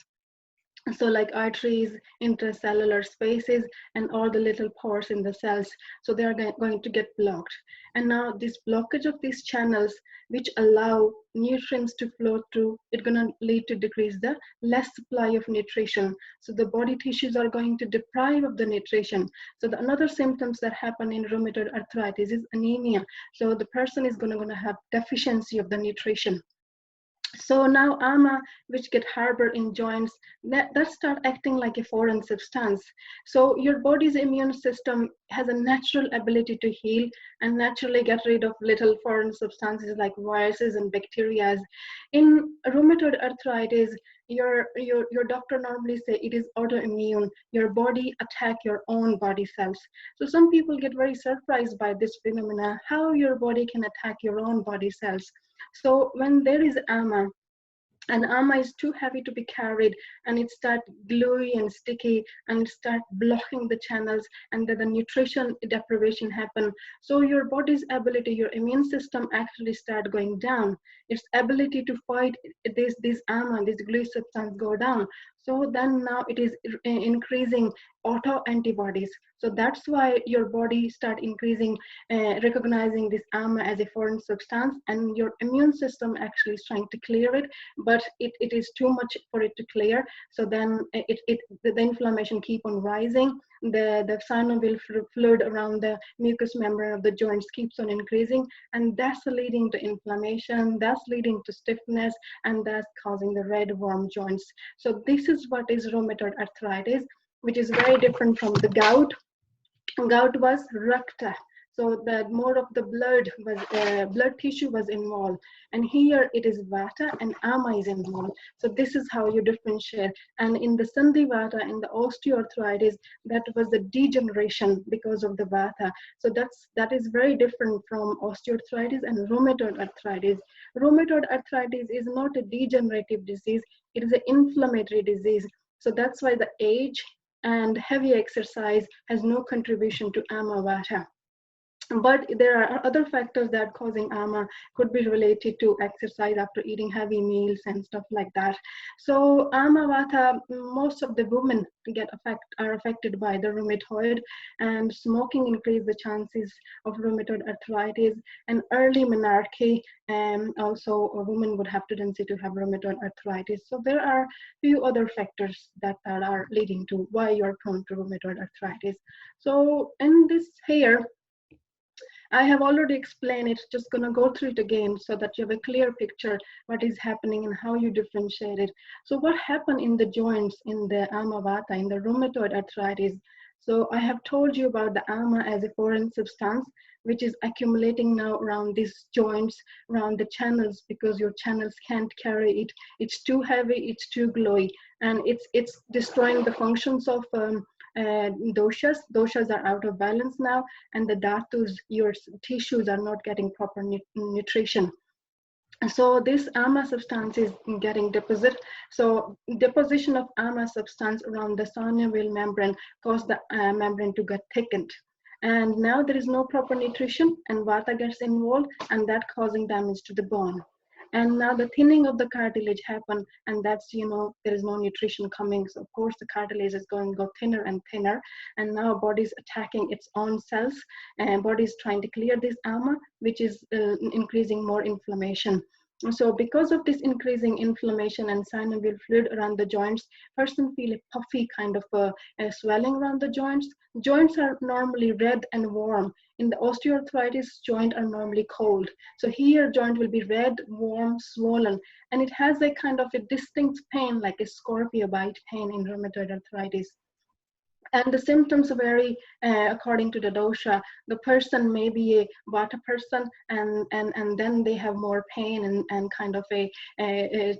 So like arteries, intracellular spaces, and all the little pores in the cells. So they are going to get blocked. And now this blockage of these channels, which allow nutrients to flow through, it's going to lead to decrease the less supply of nutrition. So the body tissues are going to deprive of the nutrition. So the another symptoms that happen in rheumatoid arthritis is anemia. So the person is going to have deficiency of the nutrition. So now ama, which get harbor in joints, that start acting like a foreign substance. So your body's immune system has a natural ability to heal and naturally get rid of little foreign substances like viruses and bacteria. In rheumatoid arthritis, your doctor normally say it is autoimmune. Your body attack your own body cells. So some people get very surprised by this phenomena, how your body can attack your own body cells. So when there is ama, and ama is too heavy to be carried, and it starts gluey and sticky, and it starts blocking the channels, and then the nutrition deprivation happen. So your body's ability, your immune system actually start going down. Its ability to fight this ama, this gluey substance go down. So then now it is increasing auto antibodies. So that's why your body start increasing, recognizing this ama as a foreign substance, and your immune system actually is trying to clear it, but it is too much for it to clear. So then the inflammation keep on rising. The synovial fluid around the mucous membrane of the joints keeps on increasing, and that's leading to inflammation, that's leading to stiffness, and that's causing the red worm joints. So this is what is rheumatoid arthritis, which is very different from the gout. Gout was rakta. so that more of the blood tissue was involved. And here it is vata and ama is involved. So this is how you differentiate. And in the sandhi vata, in the osteoarthritis, that was the degeneration because of the vata. So that is very different from osteoarthritis and rheumatoid arthritis. Rheumatoid arthritis is not a degenerative disease, it is an inflammatory disease. So that's why the age and heavy exercise has no contribution to ama vata. But there are other factors that causing ama, could be related to exercise after eating heavy meals and stuff like that. So ama vata, most of the women are affected by the rheumatoid, and smoking increases the chances of rheumatoid arthritis, and early menarche, and also a woman would have tendency to have rheumatoid arthritis. So there are few other factors that are leading to why you are prone to rheumatoid arthritis. So in this here, I have already explained it, just gonna go through it again so that you have a clear picture what is happening and how you differentiate it. So what happened in the joints in the ama vata, in the rheumatoid arthritis? So I have told you about the ama as a foreign substance, which is accumulating now around these joints, around the channels, because your channels can't carry it. It's too heavy, it's too glowy, and it's destroying the functions of doshas. Doshas are out of balance now, and the dhatus, your tissues, are not getting proper nutrition. So this ama substance is getting deposited. So deposition of ama substance around the synovial membrane cause the membrane to get thickened. And now there is no proper nutrition, and vata gets involved, and that causing damage to the bone. And now the thinning of the cartilage happen, and that's, there is no nutrition coming. So of course the cartilage is going to go thinner and thinner, and now body is attacking its own cells, and body is trying to clear this ama, which is increasing more inflammation. So because of this increasing inflammation and synovial fluid around the joints, person feel a puffy kind of a swelling around the joints. Joints are normally red and warm. In the osteoarthritis, joints are normally cold. So here joint will be red, warm, swollen, and it has a kind of a distinct pain, like a scorpio bite pain in rheumatoid arthritis. And the symptoms vary according to the dosha. The person may be a vata person, and then they have more pain and kind of a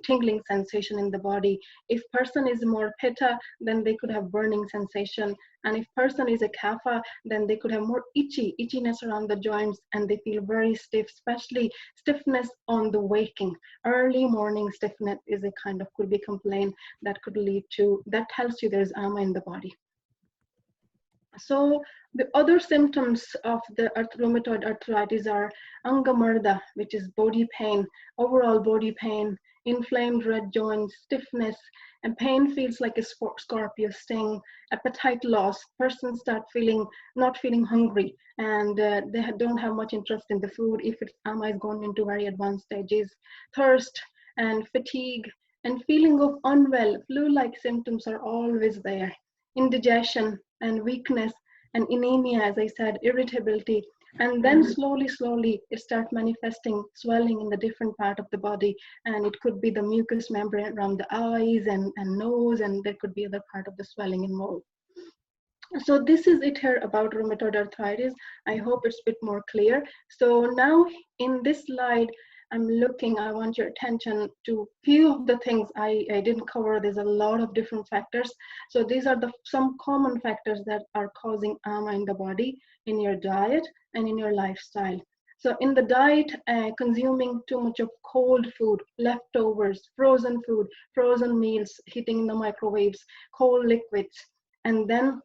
tingling sensation in the body. If person is more pitta, then they could have burning sensation. And if person is a kapha, then they could have more itchiness around the joints, and they feel very stiff, especially stiffness on the waking. Early morning stiffness is a kind of could be complaint that could lead to, that tells you there's ama in the body. So the other symptoms of the rheumatoid arthritis are angamarda, which is body pain, overall body pain, inflamed red joints, stiffness, and pain feels like a scorpio sting, appetite loss, person start not feeling hungry, and they don't have much interest in the food if its ama is gone into very advanced stages, thirst and fatigue, and feeling of unwell, flu-like symptoms are always there, indigestion and weakness and anemia, as I said, irritability, and then slowly it starts manifesting swelling in the different part of the body, and it could be the mucous membrane around the eyes and nose, and there could be other part of the swelling involved. So this is it here about rheumatoid arthritis. I hope it's a bit more clear. So now in this slide, I want your attention to few of the things I didn't cover. There's a lot of different factors. So these are some common factors that are causing ama in the body, in your diet and in your lifestyle. So in the diet, consuming too much of cold food, leftovers, frozen food, frozen meals, heating in the microwaves, cold liquids, and then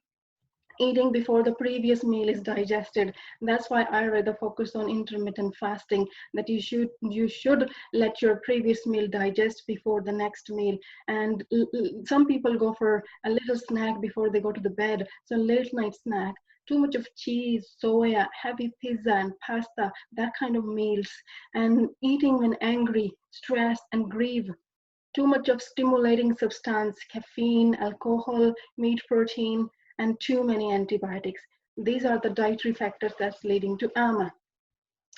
eating before the previous meal is digested. That's why Ayurveda focused on intermittent fasting, that you should let your previous meal digest before the next meal. And some people go for a little snack before they go to the bed, so late night snack. Too much of cheese, soya, heavy pizza and pasta, that kind of meals, and eating when angry, stressed and grieve. Too much of stimulating substance, caffeine, alcohol, meat, protein, and too many antibiotics. These are the dietary factors that's leading to ama.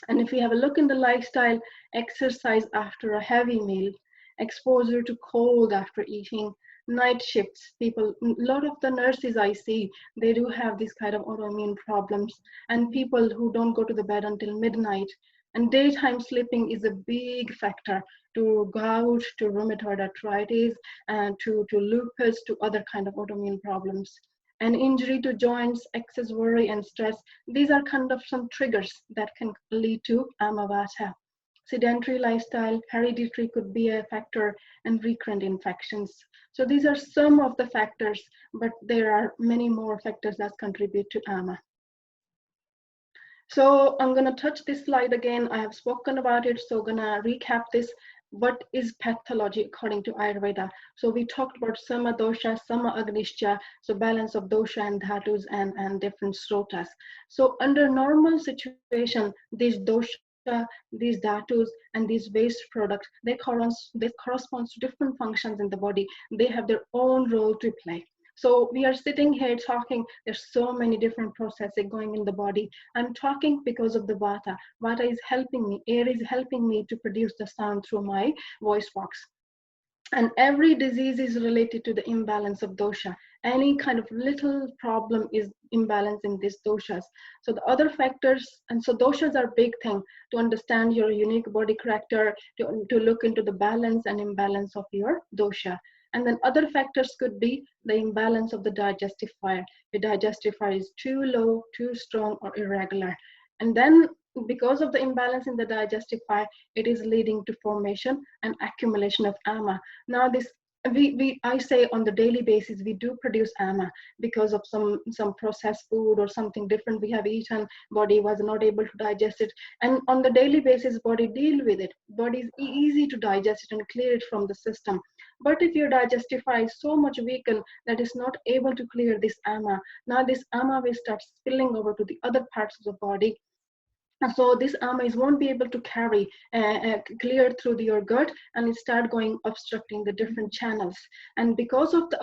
And if we have a look in the lifestyle, exercise after a heavy meal, exposure to cold after eating, night shifts people, a lot of the nurses I see, they do have this kind of autoimmune problems, and people who don't go to the bed until midnight. And daytime sleeping is a big factor to gout, to rheumatoid arthritis, and to lupus, to other kind of autoimmune problems. And injury to joints, excess worry and stress, these are kind of some triggers that can lead to Amavata. Sedentary lifestyle, hereditary could be a factor, and recurrent infections. So these are some of the factors, but there are many more factors that contribute to AMA. So I'm going to touch this slide again. I have spoken about it, so I'm going to recap this. What is pathology according to Ayurveda? So we talked about sama dosha, sama agnishya, so balance of dosha and dhatus and different srotas. So under normal situation, these dosha, these dhatus, and these waste products, they correspond to different functions in the body. They have their own role to play. So we are sitting here talking, there's so many different processes going in the body. I'm talking because of the Vata. Vata is helping me, air is helping me to produce the sound through my voice box. And every disease is related to the imbalance of dosha. Any kind of little problem is imbalance in these doshas. So the other factors, and so doshas are a big thing to understand your unique body character, to look into the balance and imbalance of your dosha. And then other factors could be the imbalance of the digestive fire. The digestive fire is too low, too strong, or irregular. And then because of the imbalance in the digestive fire, it is leading to formation and accumulation of ama. Now this, I say on the daily basis, we do produce ama because of some processed food or something different we have eaten, body was not able to digest it. And on the daily basis, body deal with it. Body is easy to digest it and clear it from the system. But if your digestive fire is so much weakened that is not able to clear this ama, now this ama will start spilling over to the other parts of the body. And so this ama won't be able to carry clear through your gut, and it start going obstructing the different channels. And because of the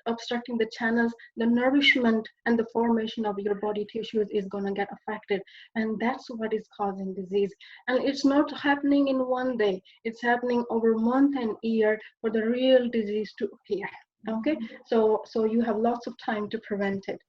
obstructing the channels, the nourishment and the formation of your body tissues is going to get affected, and that's what is causing disease. And it's not happening in one day, it's happening over month and year for the real disease to appear. Okay, so you have lots of time to prevent it.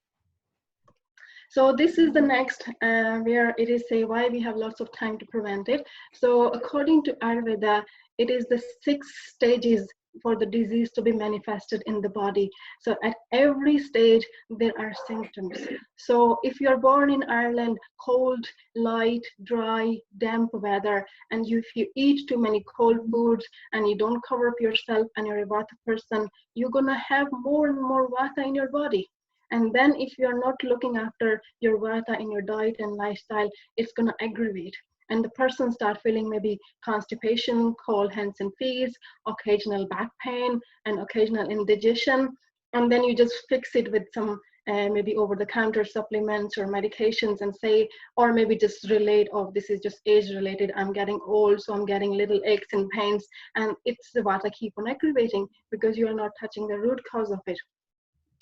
So this is the next where it is say why we have lots of time to prevent it. So according to Ayurveda, it is the 6 stages for the disease to be manifested in the body. So at every stage, there are symptoms. So if you're born in Ireland, cold, light, dry, damp weather, and if you eat too many cold foods and you don't cover up yourself and you're a Vata person, you're gonna have more and more Vata in your body. And then if you're not looking after your Vata in your diet and lifestyle, it's going to aggravate. And the person start feeling maybe constipation, cold hands and feet, occasional back pain, and occasional indigestion. And then you just fix it with some maybe over-the-counter supplements or medications and say, or maybe just relate, oh, this is just age-related, I'm getting old, so I'm getting little aches and pains. And it's the Vata keep on aggravating because you are not touching the root cause of it.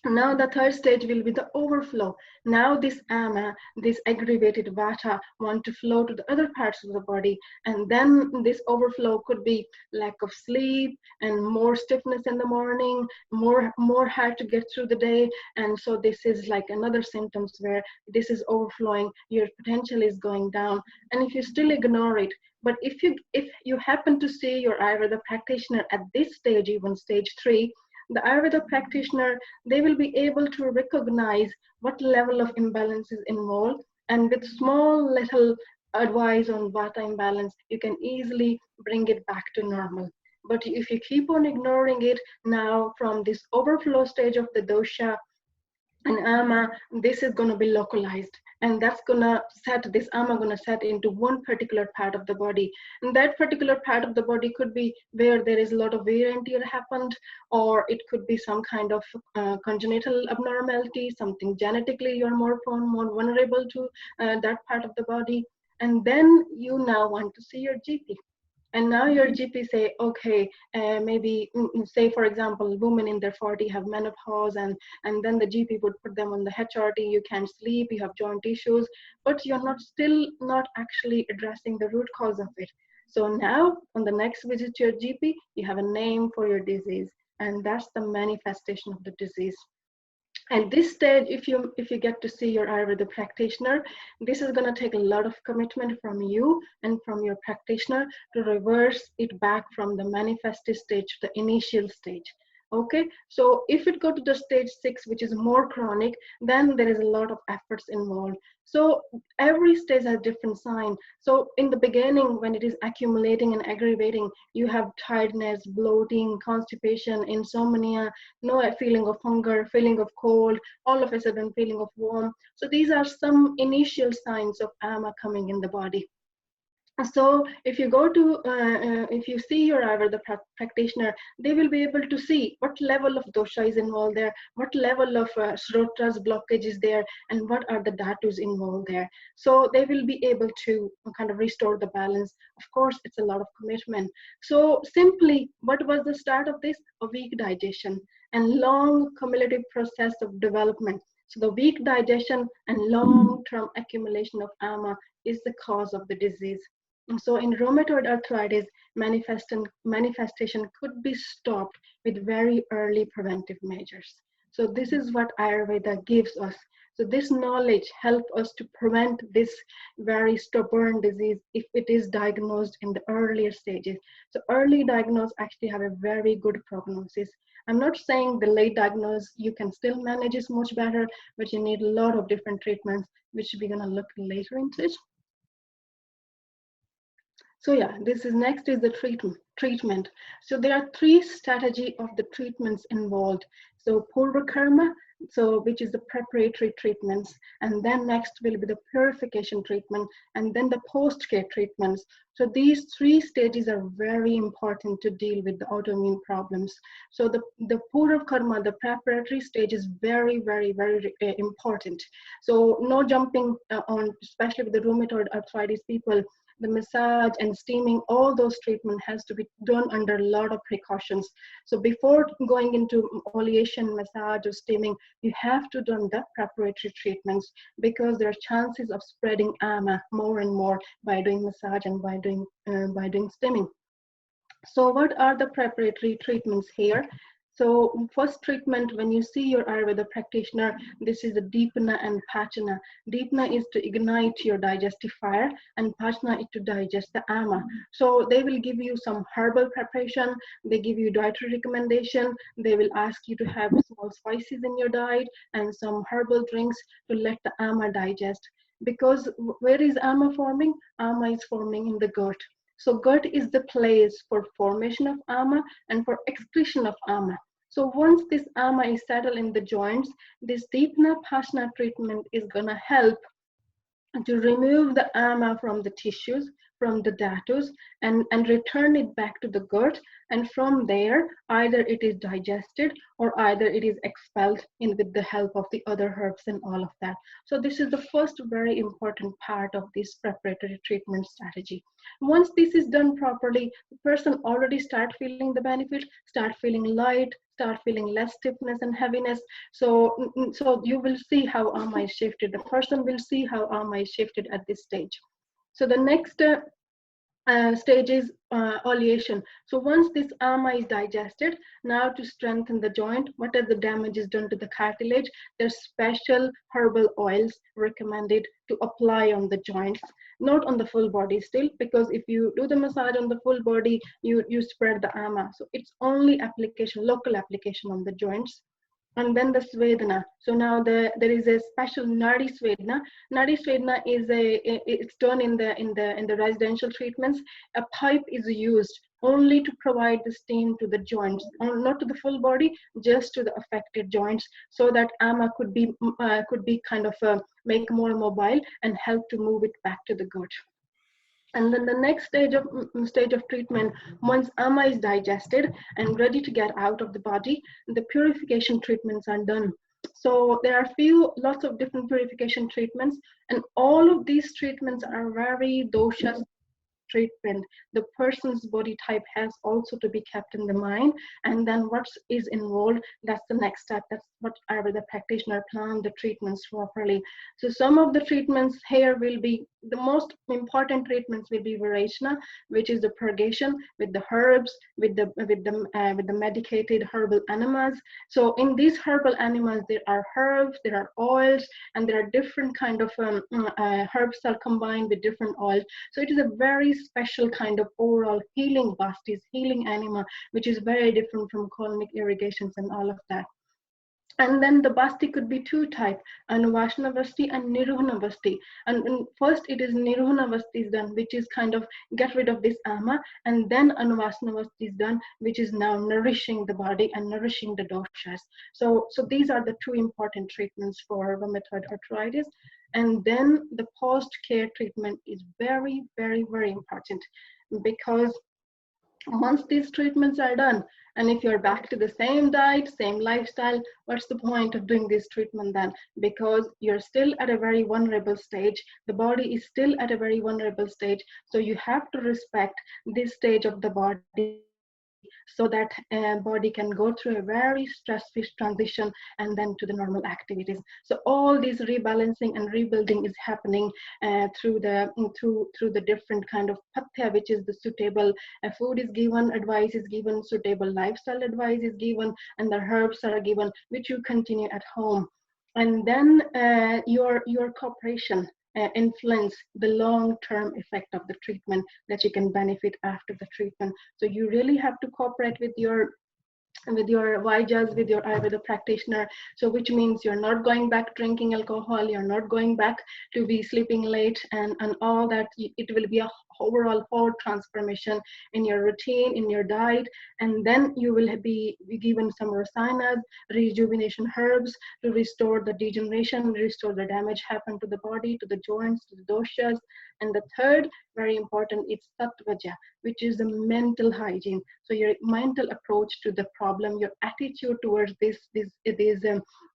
Now the third stage will be the overflow. Now this ama, this aggravated vata want to flow to the other parts of the body, and then this overflow could be lack of sleep and more stiffness in the morning, more hard to get through the day. And so this is like another symptoms where this is overflowing, your potential is going down. And if you still ignore it, but if you happen to see your Ayurveda practitioner at this stage, even stage 3, the Ayurveda practitioner, they will be able to recognize what level of imbalance is involved, and with small little advice on Vata imbalance, you can easily bring it back to normal. But if you keep on ignoring it, now from this overflow stage of the dosha and ama, this is going to be localized, and that's going to set, this ama going to set into one particular part of the body. And that particular part of the body could be where there is a lot of wear and tear happened, or it could be some kind of congenital abnormality, something genetically you're more prone, more vulnerable to that part of the body. And then you now want to see your GP. And now your GP say, okay, maybe say, for example, women in their 40 have menopause, and then the GP would put them on the HRT, you can't sleep, you have joint issues, but you're still not actually addressing the root cause of it. So now on the next visit to your GP, you have a name for your disease. and that's the manifestation of the disease. At this stage, if you get to see your Ayurveda practitioner, this is going to take a lot of commitment from you and from your practitioner to reverse it back from the manifested stage to the initial stage. Okay, so if it go to the stage 6, which is more chronic, then there is a lot of efforts involved. So every stage has different sign. So in the beginning, when it is accumulating and aggravating, you have tiredness, bloating, constipation, insomnia, no feeling of hunger, feeling of cold, all of a sudden feeling of warm. So these are some initial signs of ama coming in the body. So if you go to, if you see your Ayurveda practitioner, they will be able to see what level of dosha is involved there, what level of srotra's blockage is there, and what are the dhatus involved there. So they will be able to kind of restore the balance. Of course, it's a lot of commitment. So simply, what was the start of this? A weak digestion and long cumulative process of development. So the weak digestion and long-term accumulation of ama is the cause of the disease. So in rheumatoid arthritis, manifestation could be stopped with very early preventive measures. So this is what Ayurveda gives us. So this knowledge helps us to prevent this very stubborn disease if it is diagnosed in the earlier stages. So early diagnosis actually have a very good prognosis. I'm not saying the late diagnosis, you can still manage it much better, but you need a lot of different treatments, which we're gonna look later into it. So yeah, this is next is the treatment. So there are 3 strategies of the treatments involved. So purva karma, so which is the preparatory treatments, and then next will be the purification treatment, and then the post-care treatments. So these 3 stages are very important to deal with the autoimmune problems. So the purva karma, the preparatory stage, is very, very, very important. So no jumping on, especially with the rheumatoid arthritis people. The massage and steaming, all those treatment has to be done under a lot of precautions. So before going into oleation, massage, or steaming, you have to do the preparatory treatments, because there are chances of spreading ama more and more by doing massage and by doing steaming. So what are the preparatory treatments here? So first treatment, when you see your Ayurveda practitioner, this is the Deepana and Pachana. Deepana is to ignite your digestive fire, and Pachana is to digest the ama. So they will give you some herbal preparation, they give you dietary recommendation, they will ask you to have small spices in your diet and some herbal drinks to let the ama digest. Because where is ama forming? Ama is forming in the gut. So gut is the place for formation of ama and for excretion of ama. So once this ama is settled in the joints, this Deepana Pachana treatment is going to help to remove the ama from the tissues, from the dhatus, and return it back to the gut. And from there, either it is digested or either it is expelled with the help of the other herbs and all of that. So this is the first very important part of this preparatory treatment strategy. Once this is done properly, the person already start feeling the benefit, start feeling light, start feeling less stiffness and heaviness. So you will see how ama is shifted. The person will see how ama is shifted at this stage. So the next stage is oleation. So once this ama is digested, now to strengthen the joint, what are the damages done to the cartilage? There's special herbal oils recommended to apply on the joints, not on the full body still, because if you do the massage on the full body, you spread the ama. So it's only application, local application on the joints. And then the Svedana. So now there is a special Nadi Svedana. Nadi Svedana is it's done in the residential treatments. A pipe is used only to provide the steam to the joints, not to the full body, just to the affected joints, so that ama could be kind of make more mobile and help to move it back to the gut. And then the next stage of treatment, once ama is digested and ready to get out of the body, the purification treatments are done. So there are lots of different purification treatments, and all of these treatments are very dosha treatment. The person's body type has also to be kept in the mind, and then what is involved, that's the next step. That's what Ayurveda practitioner plan the treatments properly. So some of the treatments here will be the most important treatments will be Varechana, which is the purgation with the herbs, with the medicated herbal enemas. So in these herbal enemas, there are herbs, there are oils, and there are different kind of herbs are combined with different oils. So it is a very special kind of overall healing bastis, healing enema, which is very different from colonic irrigations and all of that. And then the basti could be two type, Anuvashana Basti and Niruhana Basti. And first it is Niruhana Basti is done, which is kind of get rid of this ama, and then Anuvashana Basti is done, which is now nourishing the body and nourishing the doshas. So these are the two important treatments for rheumatoid arthritis. And then the post-care treatment is very, very, very important, because once these treatments are done, and if you're back to the same diet, same lifestyle, what's the point of doing this treatment then? Because you're still at a very vulnerable stage. The body is still at a very vulnerable stage. So you have to respect this stage of the body, so that body can go through a very stress-free transition and then to the normal activities. So all this rebalancing and rebuilding is happening through the different kind of pathya, which is the suitable food is given, advice is given, suitable lifestyle advice is given, and the herbs are given, which you continue at home. And then your cooperation influence the long-term effect of the treatment that you can benefit after the treatment. So you really have to cooperate with your Vaijas, with your Ayurveda practitioner. So which means you're not going back drinking alcohol, you're not going back to be sleeping late and all that. It will be a overall whole transformation in your routine, in your diet, and then you will be given some rasayanas, rejuvenation herbs to restore the degeneration, restore the damage happened to the body, to the joints, to the doshas. And the third, very important, it's tattvaja, which is the mental hygiene. So your mental approach to the problem, your attitude towards this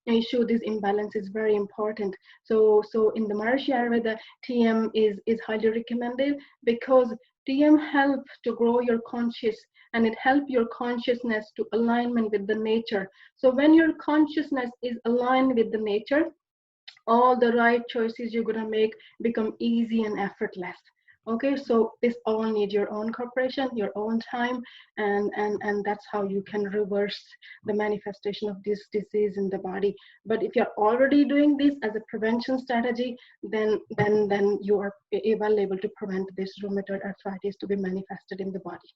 issue, this imbalance is very important. So in the Maharishi Ayurveda, TM is highly recommended, because TM helps to grow your conscious, and it helps your consciousness to alignment with the nature. So when your consciousness is aligned with the nature, all the right choices you're going to make become easy and effortless. Okay, so this all needs your own cooperation, your own time, and that's how you can reverse the manifestation of this disease in the body. But if you're already doing this as a prevention strategy, then you are well able to prevent this rheumatoid arthritis to be manifested in the body.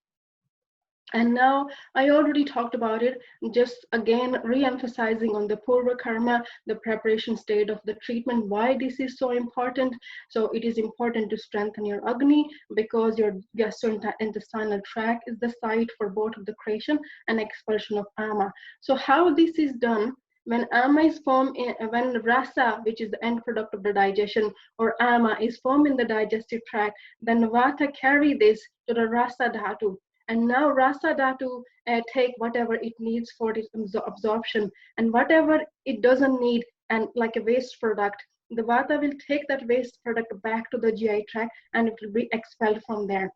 And now I already talked about it, just again re-emphasizing on the purva karma, the preparation state of the treatment, why this is so important. So it is important to strengthen your Agni, because your gastrointestinal tract is the site for both of the creation and expulsion of ama. So how this is done, when ama is formed, when rasa, which is the end product of the digestion, or ama is formed in the digestive tract, then vata carry this to the rasa dhatu. And now rasa dhatu take whatever it needs for its absorption, and whatever it doesn't need, and like a waste product, the vata will take that waste product back to the GI tract, and it will be expelled from there.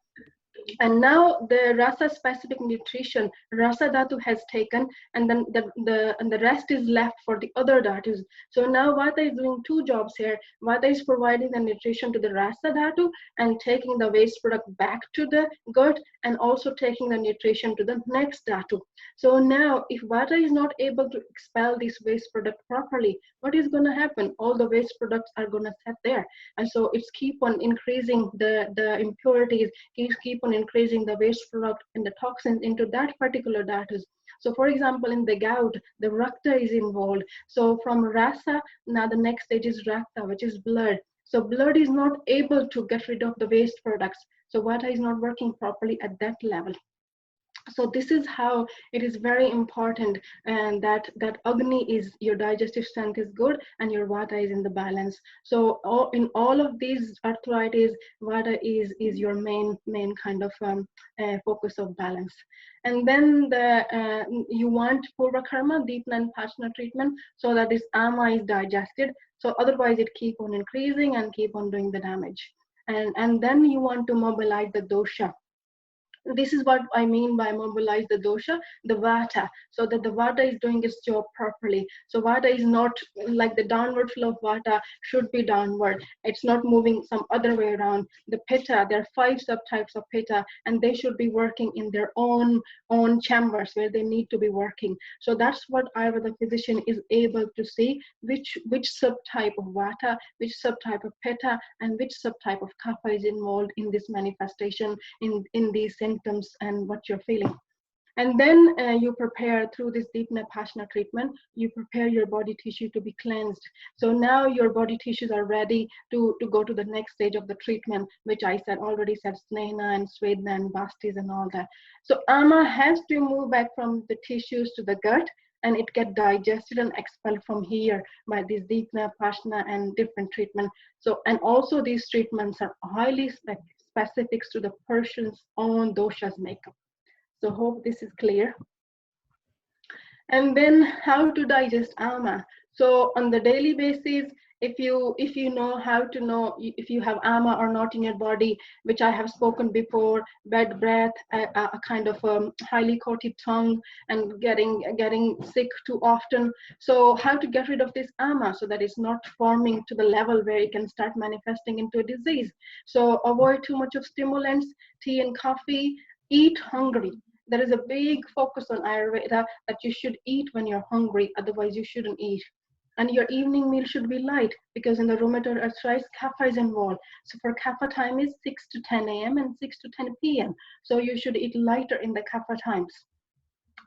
And now the rasa specific nutrition rasa dhatu has taken, and then the rest is left for the other dhatus. So now vata is doing two jobs here. Vata is providing the nutrition to the rasa dhatu and taking the waste product back to the gut, and also taking the nutrition to the next dhatu. So now if vata is not able to expel this waste product properly, what is going to happen? All the waste products are going to sit there, and so it's keep on increasing the impurities, keep on increasing the waste product and the toxins into that particular dhatus. So for example, in the gout, the rakta is involved. So from rasa, now the next stage is rakta, which is blood. So blood is not able to get rid of the waste products. So vata is not working properly at that level. So this is how it is very important, and that Agni is, your digestive strength is good and your Vata is in the balance. So in all of these arthritis, Vata is your main kind of focus of balance. And then you want Purva Karma, Deepna and Pachna treatment, so that this Ama is digested. So otherwise it keep on increasing and keep on doing the damage. And then you want to mobilize the dosha. This is what I mean by mobilize the dosha, the vata, so that the vata is doing its job properly. So vata is not like the downward flow of vata should be downward. It's not moving some other way around. The pitta, there are 5 subtypes of pitta, and they should be working in their own chambers where they need to be working. So that's what Ayurveda physician is able to see, which subtype of vata, which subtype of pitta, and which subtype of kapha is involved in this manifestation, in these symptoms and what you're feeling. And then you prepare through this deep Vipassana treatment, you prepare your body tissue to be cleansed. So now your body tissues are ready to go to the next stage of the treatment, which I already said, Snehana and Svedana and Bastis and all that. So Ama has to move back from the tissues to the gut, and it gets digested and expelled from here by this deep Vipassana and different treatment. So, and also these treatments are highly specific to the person's own dosha's makeup. So hope this is clear. And then how to digest ama. So on the daily basis, if you know how to know if you have ama or not in your body, which I have spoken before, bad breath, a kind of highly coated tongue, and getting sick too often. So how to get rid of this ama so that it's not forming to the level where it can start manifesting into a disease. So avoid too much of stimulants, tea and coffee, eat hungry. There is a big focus on Ayurveda that you should eat when you're hungry, otherwise you shouldn't eat. And your evening meal should be light, because in the rheumatoid arthritis, kapha is involved. So for kapha time is 6 to 10 a.m. and 6 to 10 p.m. So you should eat lighter in the kapha times.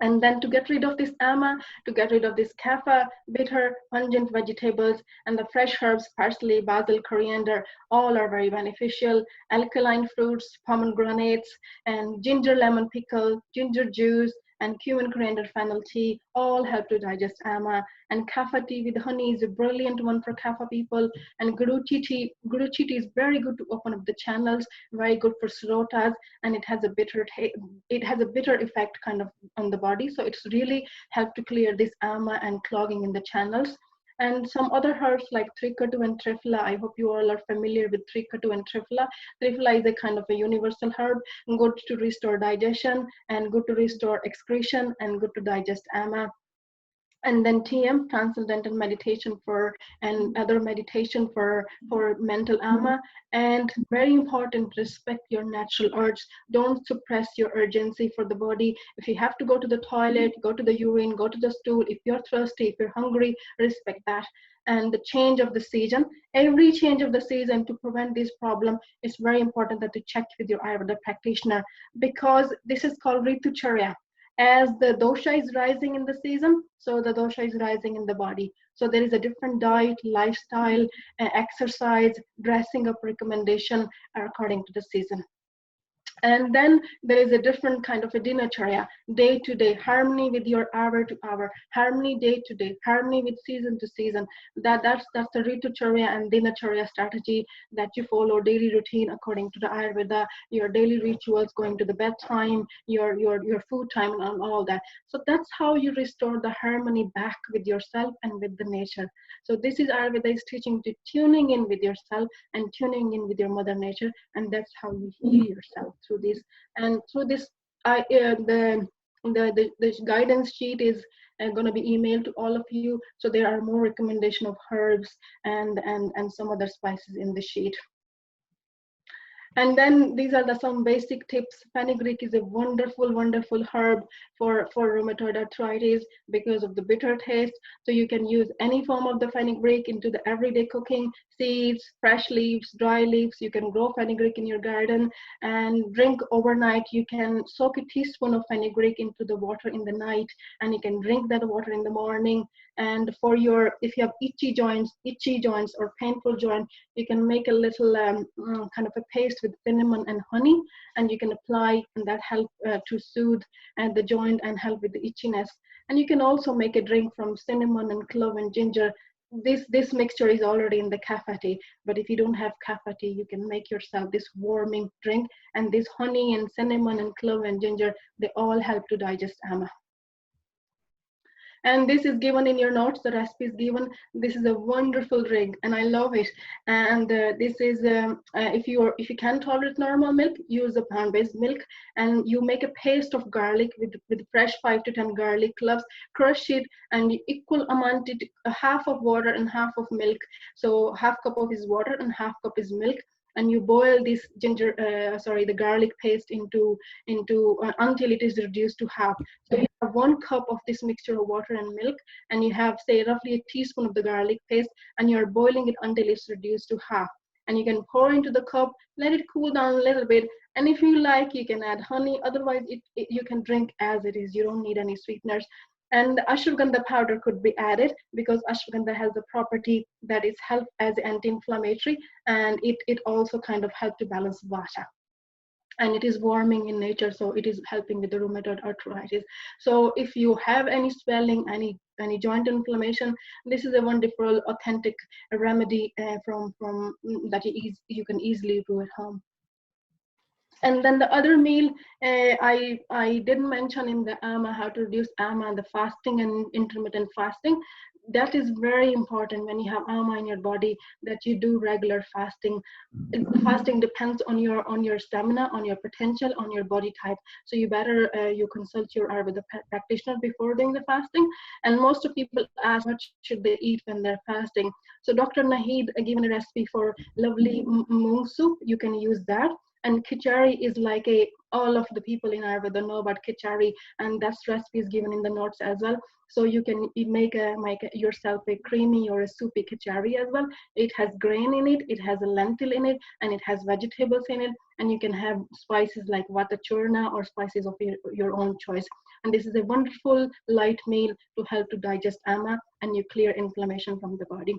And then to get rid of this ama, to get rid of this kapha, bitter, pungent vegetables, and the fresh herbs, parsley, basil, coriander, all are very beneficial. Alkaline fruits, pomegranates, and ginger lemon pickle, ginger juice, and cumin, coriander, fennel tea all help to digest ama. And kapha tea with honey is a brilliant one for kapha people. And guruchi tea is very good to open up the channels, very good for sarotas, and it has a bitter effect kind of on the body. So it's really helped to clear this ama and clogging in the channels. And some other herbs like trikatu and triphala. I hope you all are familiar with trikatu and triphala. Triphala is a kind of a universal herb, good to restore digestion and good to restore excretion and good to digest ama. And then TM, transcendental meditation and other meditation for mental ama. And very important, respect your natural urge. Don't suppress your urgency for the body. If you have to go to the toilet, go to the urine, go to the stool. If you're thirsty, if you're hungry, respect that. And the change of the season, every change of the season, to prevent this problem, it's very important that you check with your Ayurveda practitioner, because this is called Ritucharya. As the dosha is rising in the season, so the dosha is rising in the body. So there is a different diet, lifestyle, exercise, dressing up recommendation according to the season. And then there is a different kind of a dinacharya, day to day, harmony with your hour to hour, harmony day to day, harmony with season to season. That's the Ritucharya and dinacharya strategy that you follow, daily routine according to the Ayurveda, your daily rituals, going to the bedtime, your food time and all that. So that's how you restore the harmony back with yourself and with the nature. So this is Ayurveda is teaching to tuning in with yourself and tuning in with your mother nature, and that's how you heal yourself through this. And through this, the guidance sheet is going to be emailed to all of you. So there are more recommendation of herbs and some other spices in the sheet. And then these are some basic tips. Fenugreek is a wonderful, wonderful herb for rheumatoid arthritis because of the bitter taste. So you can use any form of the fenugreek into the everyday cooking, seeds, fresh leaves, dry leaves. You can grow fenugreek in your garden and drink overnight. You can soak a teaspoon of fenugreek into the water in the night, and you can drink that water in the morning. And for if you have itchy joints or painful joint, you can make a little kind of a paste with cinnamon and honey, and you can apply, and that help to soothe the joint and help with the itchiness. And you can also make a drink from cinnamon and clove and ginger. This mixture is already in the kapha tea, but if you don't have kapha tea, you can make yourself this warming drink. And this honey and cinnamon and clove and ginger, they all help to digest ama. And this is given in your notes, the recipe is given. This is a wonderful drink and I love it. And this is if you can tolerate normal milk, use a plant-based milk, and you make a paste of garlic with fresh 5 to 10 garlic cloves, crush it, and you equal amount it, half of water and half of milk. So half cup of is water and half cup is milk, and you boil this the garlic paste into until it is reduced to half. So you have 1 cup of this mixture of water and milk, and you have, say, roughly a teaspoon of the garlic paste, and you're boiling it until it's reduced to half. And you can pour into the cup, let it cool down a little bit, and if you like, you can add honey. Otherwise, you can drink as it is. You don't need any sweeteners. And ashwagandha powder could be added, because ashwagandha has the property that is help as anti-inflammatory, and it also kind of help to balance vata. And it is warming in nature, so it is helping with the rheumatoid arthritis. So if you have any swelling, any joint inflammation, this is a wonderful, authentic remedy from that you can easily do at home. And then the other meal, I didn't mention in the AMA how to reduce AMA, the fasting and intermittent fasting. That is very important when you have AMA in your body, that you do regular fasting. Fasting depends on your stamina, on your potential, on your body type. So you better you consult your Ayurveda practitioner before doing the fasting. And most of people ask what should they eat when they're fasting. So Dr. Naheed given a recipe for lovely moong soup. You can use that. And khichari is like all of the people in Ayurveda know about khichari, and that recipe is given in the notes as well. So you can make yourself a creamy or a soupy khichari as well. It has grain in it, it has a lentil in it, and it has vegetables in it. And you can have spices like vata churna or spices of your own choice. And this is a wonderful light meal to help to digest AMA, and you clear inflammation from the body.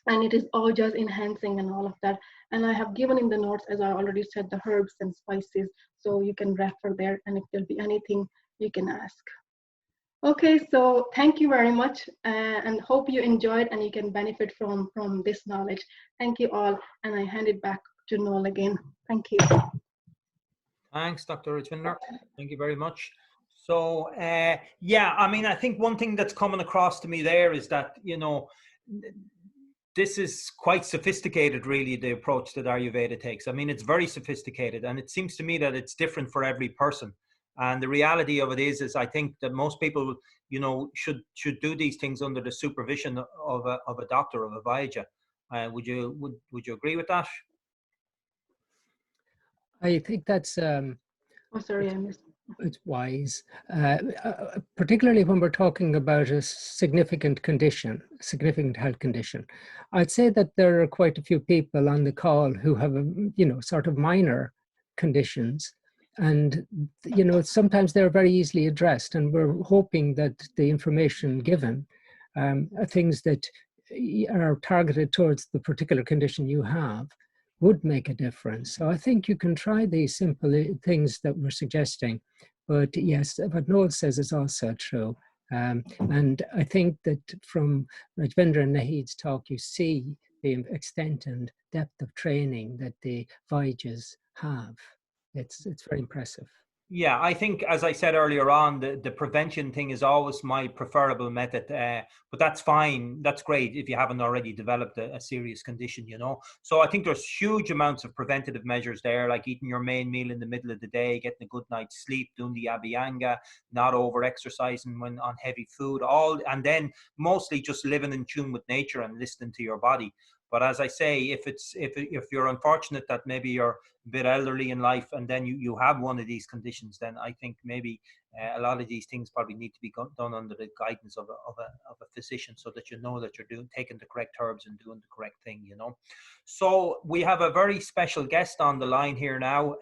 And it is all just enhancing and all of that. And I have given in the notes, as I already said, the herbs and spices, so you can refer there, and if there'll be anything you can ask. Okay, so thank you very much, and hope you enjoyed and you can benefit from this knowledge. Thank you all, and I hand it back to Noel again. Thank you. Thanks, Dr. Rajvinder. Thank you very much. So yeah, I mean, I think one thing that's coming across to me there is that, you know, this is quite sophisticated, really, the approach that Ayurveda takes. I mean, it's very sophisticated, and it seems to me that it's different for every person. And the reality of it is I think that most people, you know, should do these things under the supervision of a doctor, of a Vaidya. Would you agree with that? I think that's Oh, sorry, I missed. it's wise, particularly when we're talking about a significant health condition. I'd say that there are quite a few people on the call who have, you know, sort of minor conditions, and, you know, sometimes they're very easily addressed, and we're hoping that the information given are things that are targeted towards the particular condition you have would make a difference. So I think you can try these simple things that we're suggesting. But yes, what Noel says is also true. And I think that from Rajvinder and Naheed's talk, you see the extent and depth of training that the Vaidyas have. It's very impressive. Yeah, I think, as I said earlier on, the prevention thing is always my preferable method. But that's fine. That's great if you haven't already developed a serious condition, you know. So I think there's huge amounts of preventative measures there, like eating your main meal in the middle of the day, getting a good night's sleep, doing the abhyanga, not over-exercising when on heavy food, and then mostly just living in tune with nature and listening to your body. But as I say, if you're unfortunate that maybe you're a bit elderly in life and then you have one of these conditions, then I think maybe a lot of these things probably need to be done under the guidance of a physician, so that you know that you're taking the correct herbs and doing the correct thing, you know. So we have a very special guest on the line here now.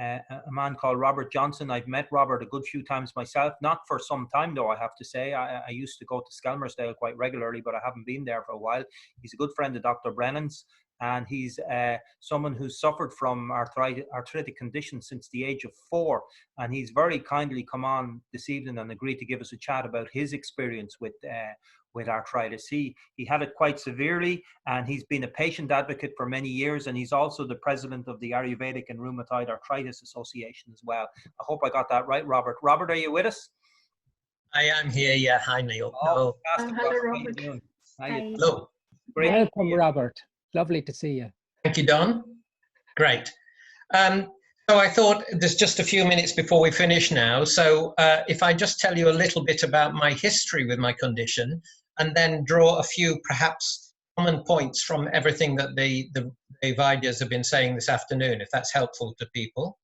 A man called Robert Johnson. I've met Robert a good few times myself, not for some time though, I have to say. I used to go to Skelmersdale quite regularly, but I haven't been there for a while. He's a good friend of Dr. Brennan's, and he's someone who's suffered from arthritic conditions since the age of 4. And he's very kindly come on this evening and agreed to give us a chat about his experience with arthritis. He had it quite severely, and he's been a patient advocate for many years, and he's also the president of the Ayurvedic and Rheumatoid Arthritis Association as well. I hope I got that right, Robert. Robert, are you with us? I am here. Yeah. Hi, Neil. Oh, Hello. fantastic. Hello, Robert. How you Robert. doing? How you Hi. doing? Hello. Great to Welcome, see you. Robert. Lovely to see you. Thank you, Don. Great. So I thought there's just a few minutes before we finish now. So if I just tell you a little bit about my history with my condition, and then draw a few perhaps common points from everything that the Vaidyas have been saying this afternoon, if that's helpful to people.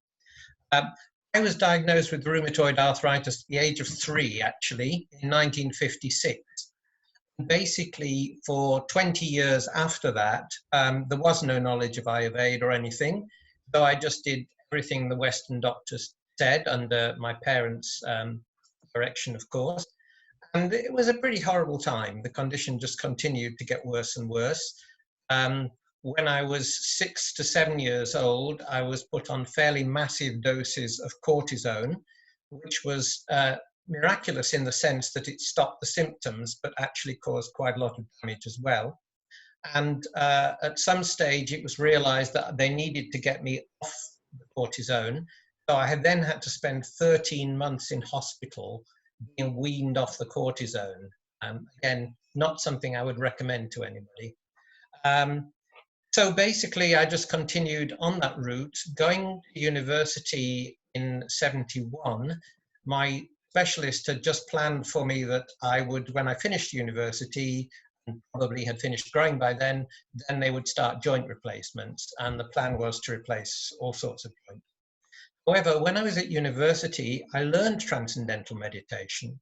I was diagnosed with rheumatoid arthritis at the age of 3, actually, in 1956. Basically, for 20 years after that, there was no knowledge of Ayurveda or anything. So I just did everything the Western doctors said under my parents' direction, of course. And it was a pretty horrible time. The condition just continued to get worse and worse. When I was 6 to 7 years old, I was put on fairly massive doses of cortisone, which was miraculous in the sense that it stopped the symptoms, but actually caused quite a lot of damage as well. And at some stage, it was realized that they needed to get me off the cortisone. So I had then had to spend 13 months in hospital being weaned off the cortisone. Again, not something I would recommend to anybody. So basically, I just continued on that route. Going to university in 71, my specialist had just planned for me that I would, when I finished university, and probably had finished growing by then they would start joint replacements. And the plan was to replace all sorts of joints. However, when I was at university, I learned transcendental meditation.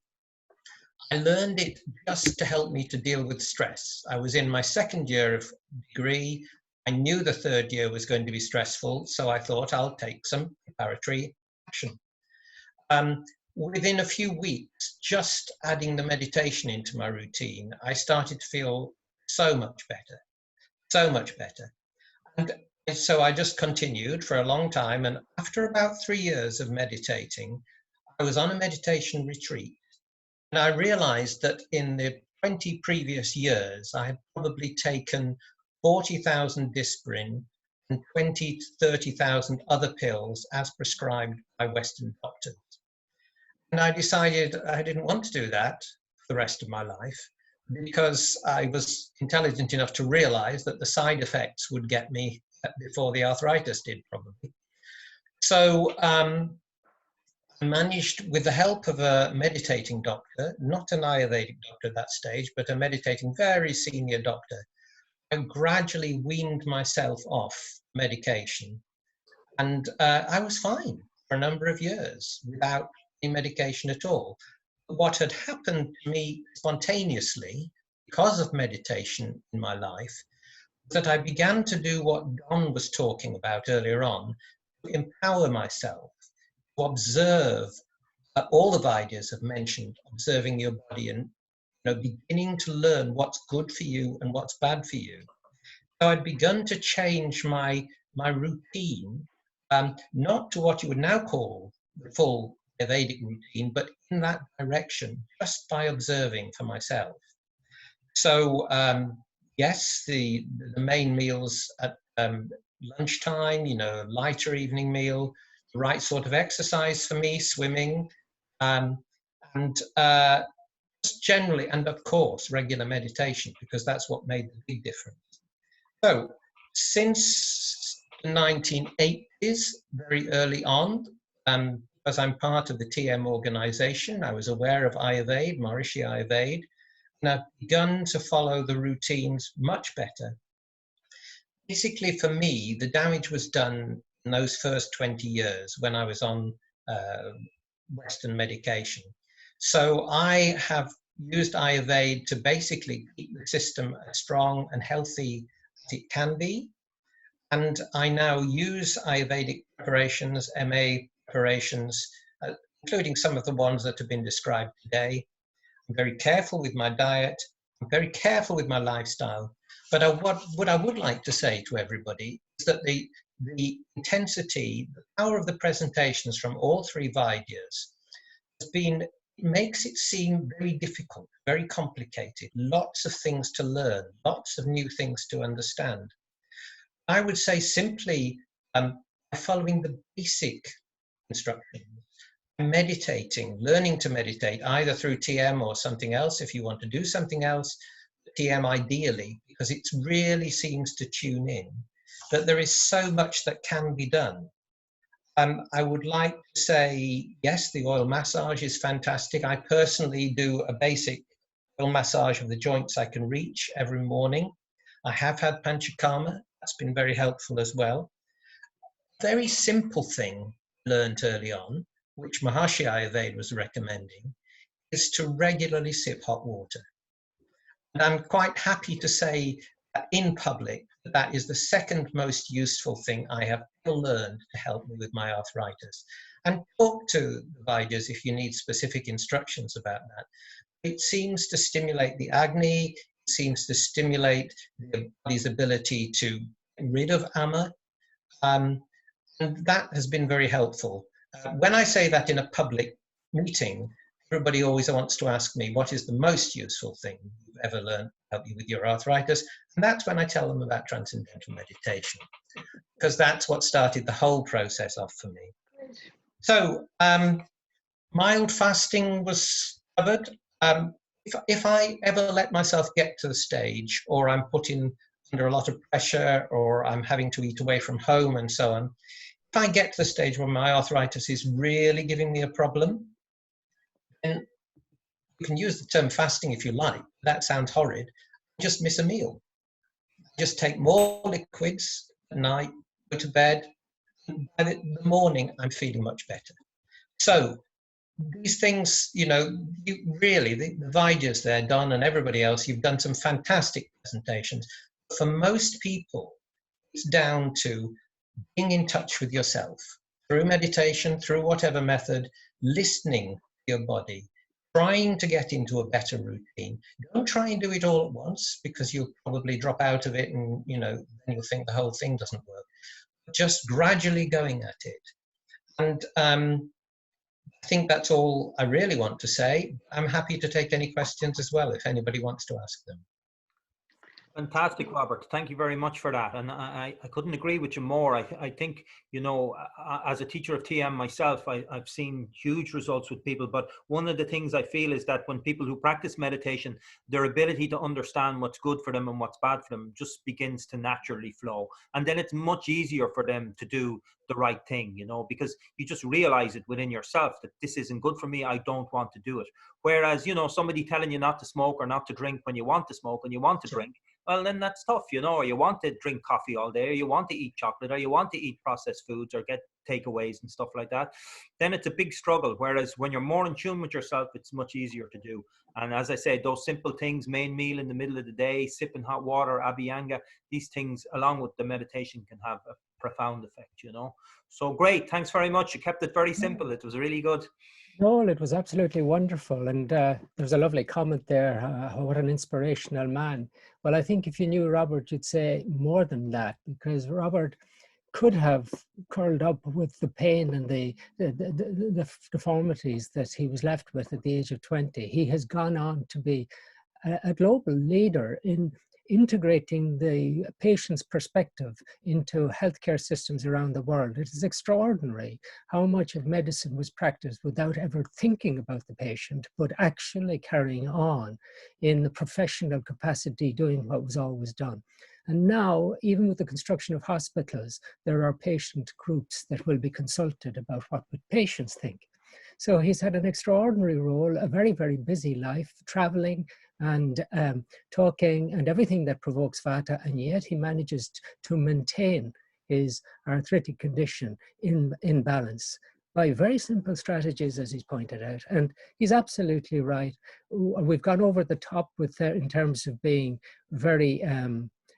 I learned it just to help me to deal with stress. I was in my second year of degree. I knew the third year was going to be stressful, so I thought I'll take some preparatory action. Within a few weeks, just adding the meditation into my routine, I started to feel so much better, so much better. And so I just continued for a long time. And after about 3 years of meditating, I was on a meditation retreat. And I realized that in the 20 previous years, I had probably taken 40,000 Disprin and 20 to 30,000 other pills as prescribed by Western doctors. And I decided I didn't want to do that for the rest of my life because I was intelligent enough to realize that the side effects would get me before the arthritis did, probably. So I managed, with the help of a meditating doctor, not an Ayurvedic doctor at that stage, but a meditating, very senior doctor, I gradually weaned myself off medication. And I was fine for a number of years without any medication at all. What had happened to me spontaneously because of meditation in my life was that I began to do what Don was talking about earlier on, to empower myself, to observe all the Vaidyas have mentioned, observing your body and beginning to learn what's good for you and what's bad for you. So I'd begun to change my routine, not to what you would now call the full Ayurvedic routine, but in that direction, just by observing for myself. So yes, the main meals at lunchtime, lighter evening meal, the right sort of exercise for me, swimming, and just generally, and of course, regular meditation, because that's what made the big difference. So since the 1980s, very early on, as I'm part of the TM organization, I was aware of Ayurveda, Maharishi Ayurveda, and I've begun to follow the routines much better. Basically, for me, the damage was done in those first 20 years when I was on Western medication. So I have used Ayurveda to basically keep the system as strong and healthy as it can be. And I now use Ayurvedic preparations, MA preparations, including some of the ones that have been described today. I'm very careful with my diet. I'm very careful with my lifestyle. But what I would like to say to everybody is that the intensity, the power of the presentations from all three Vaidyas makes it seem very difficult, very complicated, lots of things to learn, lots of new things to understand. I would say simply, by following the basic instructions, meditating, learning to meditate, either through TM or something else, if you want to do something else, TM ideally, because it really seems to tune in, that there is so much that can be done. I would like to say, yes, the oil massage is fantastic. I personally do a basic oil massage of the joints I can reach every morning. I have had Panchakarma. That's been very helpful as well. Very simple thing learned early on, which Maharishi Ayurveda was recommending, is to regularly sip hot water. And I'm quite happy to say that in public, that is the second most useful thing I have ever learned to help me with my arthritis. And talk to the Vaidyas if you need specific instructions about that. It seems to stimulate the Agni, it seems to stimulate the body's ability to get rid of Ama, and that has been very helpful. When I say that in a public meeting, everybody always wants to ask me, what is the most useful thing you've ever learned to help you with your arthritis? And that's when I tell them about transcendental meditation, because that's what started the whole process off for me. So mild fasting was covered. If I ever let myself get to the stage, or I'm put in under a lot of pressure, or I'm having to eat away from home and so on, if I get to the stage where my arthritis is really giving me a problem, then you can use the term fasting if you like. That sounds horrid. Just miss a meal. Just take more liquids at night, go to bed. By the morning, I'm feeling much better. So these things, you know, you really, the Vaidyas there, Don and everybody else, you've done some fantastic presentations. For most people, it's down to being in touch with yourself through meditation, through whatever method, listening to your body, trying to get into a better routine. Don't try and do it all at once, because you'll probably drop out of it and, you know, then you'll think the whole thing doesn't work. Just gradually going at it. And I think that's all I really want to say. I'm happy to take any questions as well, if anybody wants to ask them. Fantastic, Robert. Thank you very much for that. And I couldn't agree with you more. I think, you know, as a teacher of TM myself, I've seen huge results with people. But one of the things I feel is that when people who practice meditation, their ability to understand what's good for them and what's bad for them just begins to naturally flow. And then it's much easier for them to do the right thing, you know, because you just realize it within yourself that this isn't good for me. I don't want to do it. Whereas, you know, somebody telling you not to smoke or not to drink when you want to smoke and you want to drink, well, then that's tough, you know, or you want to drink coffee all day, or you want to eat chocolate, or you want to eat processed foods or get takeaways and stuff like that. Then it's a big struggle. Whereas when you're more in tune with yourself, it's much easier to do. And as I said, those simple things, main meal in the middle of the day, sipping hot water, abhyanga, these things along with the meditation can have a profound effect, you know. So great. Thanks very much. You kept it very simple. It was really good. Noel, it was absolutely wonderful. And there's a lovely comment there. What an inspirational man. Well, I think if you knew Robert, you'd say more than that, because Robert could have curled up with the pain and the deformities that he was left with at the age of 20. He has gone on to be a global leader in integrating the patient's perspective into healthcare systems around the world. It is extraordinary how much of medicine was practiced without ever thinking about the patient, but actually carrying on in the professional capacity, doing what was always done. And now, even with the construction of hospitals, there are patient groups that will be consulted about what would patients think. So he's had an extraordinary role, a very, very busy life, traveling and talking and everything that provokes vata, and yet he manages to maintain his arthritic condition in balance by very simple strategies, as he's pointed out. And he's absolutely right. We've gone over the top with in terms of being very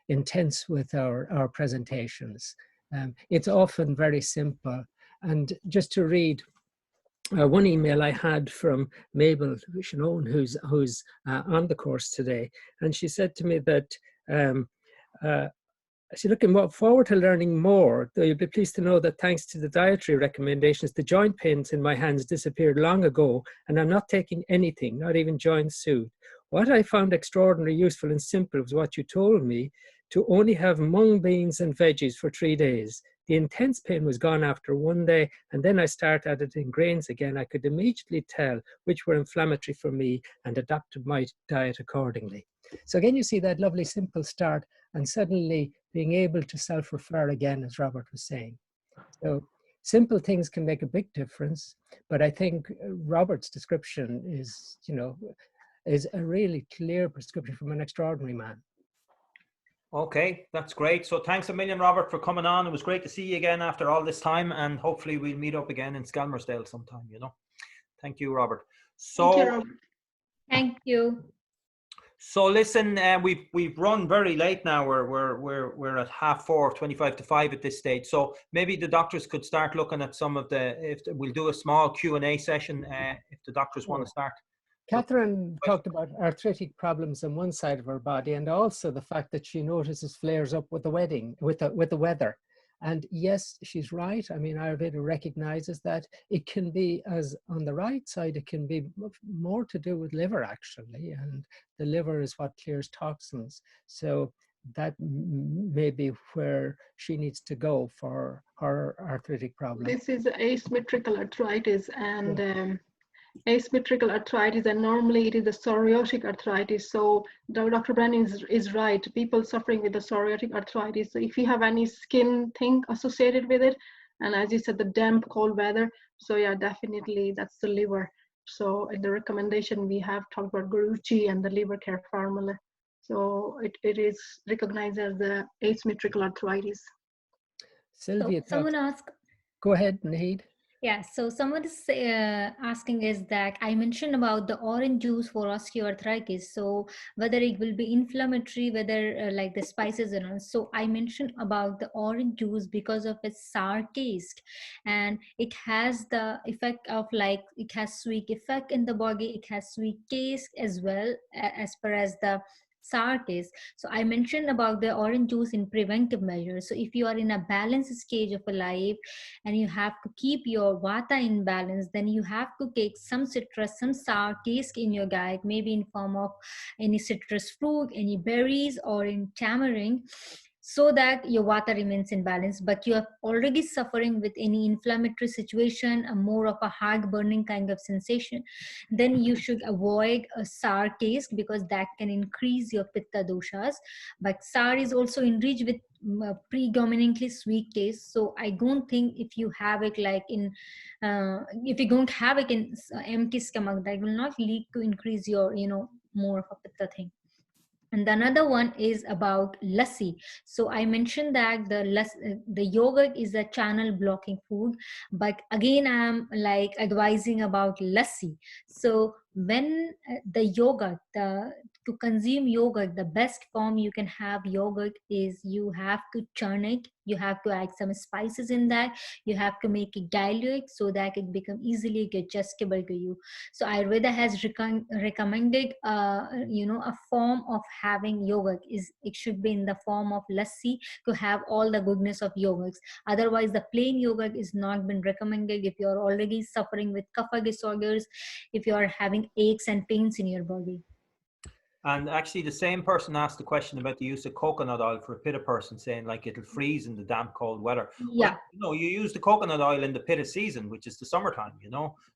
intense with our presentations. It's often very simple. And just to read one email I had from Mabel Shannon, who's on the course today, and she said to me that she's looking forward to learning more, though you'll be pleased to know that thanks to the dietary recommendations, the joint pains in my hands disappeared long ago, and I'm not taking anything, not even joint soothe. What I found extraordinarily useful and simple was what you told me, to only have mung beans and veggies for 3 days. the intense pain was gone after one day, and then I started adding grains again. I could immediately tell which were inflammatory for me and adapted my diet accordingly. So again, you see that lovely simple start and suddenly being able to self-refer again, as Robert was saying. So simple things can make a big difference, but I think Robert's description is, is a really clear prescription from an extraordinary man. Okay, that's great. So thanks a million, Robert, for coming on. It was great to see you again after all this time, and hopefully we'll meet up again in Skelmersdale sometime, Thank you, Robert. So, thank you, Robert. Thank you. So listen, we've run very late now. We're at 4:30, 25 to 5 at this stage. So maybe the doctors could start looking at some of we'll do a small Q&A session if the doctors want to start. Catherine talked about arthritic problems on one side of her body, and also the fact that she notices flares up with the weather. And yes, she's right. I mean, Ayurveda recognizes that it can be, as on the right side, it can be more to do with liver actually, and the liver is what clears toxins. So that may be where she needs to go for her arthritic problem. This is asymmetrical arthritis, and asymmetrical arthritis, and normally it is the psoriatic arthritis. So Dr. Brandon is right. People suffering with the psoriatic arthritis. So if you have any skin thing associated with it, and as you said, the damp, cold weather. So yeah, definitely that's the liver. So in the recommendation we have talked about Guruchi and the liver care formula. So it is recognized as the asymmetrical arthritis. Sylvia, so someone asked. Go ahead, Naheed. Yeah, so someone is asking is that I mentioned about the orange juice for osteoarthritis. So whether it will be inflammatory, whether like the spices and all. So I mentioned about the orange juice because of its sour taste, and it has the effect of like it has sweet effect in the body. It has sweet taste as well as far as the sour taste. So I mentioned about the orange juice in preventive measures. So if you are in a balanced stage of a life and you have to keep your vata in balance, then you have to take some citrus, some sour taste in your diet, maybe in form of any citrus fruit, any berries, or in tamarind, so that your vata remains in balance. But you are already suffering with any inflammatory situation, a more of a heart burning kind of sensation, then you should avoid a sour taste, because that can increase your pitta doshas. But sour is also enriched with predominantly sweet taste. So I don't think if you have it like in if you don't have it in empty stomach, that will not lead to increase your more of a pitta thing. And another one is about lassi. So I mentioned that the yogurt is a channel blocking food, but again I'm like advising about lassi. So when the yogurt, to consume yogurt, the best form you can have yogurt is you have to churn it, you have to add some spices in that, you have to make it dilute so that it become easily digestible to you. So Ayurveda has recommended a form of having yogurt is it should be in the form of lassi to have all the goodness of yogurts. Otherwise the plain yogurt is not been recommended if you are already suffering with kapha disorders, if you are having aches and pains in your body. And actually the same person asked the question about the use of coconut oil for a pitta person, saying like it'll freeze in the damp cold weather. Yeah. Well, you use the coconut oil in the pitta season, which is the summertime,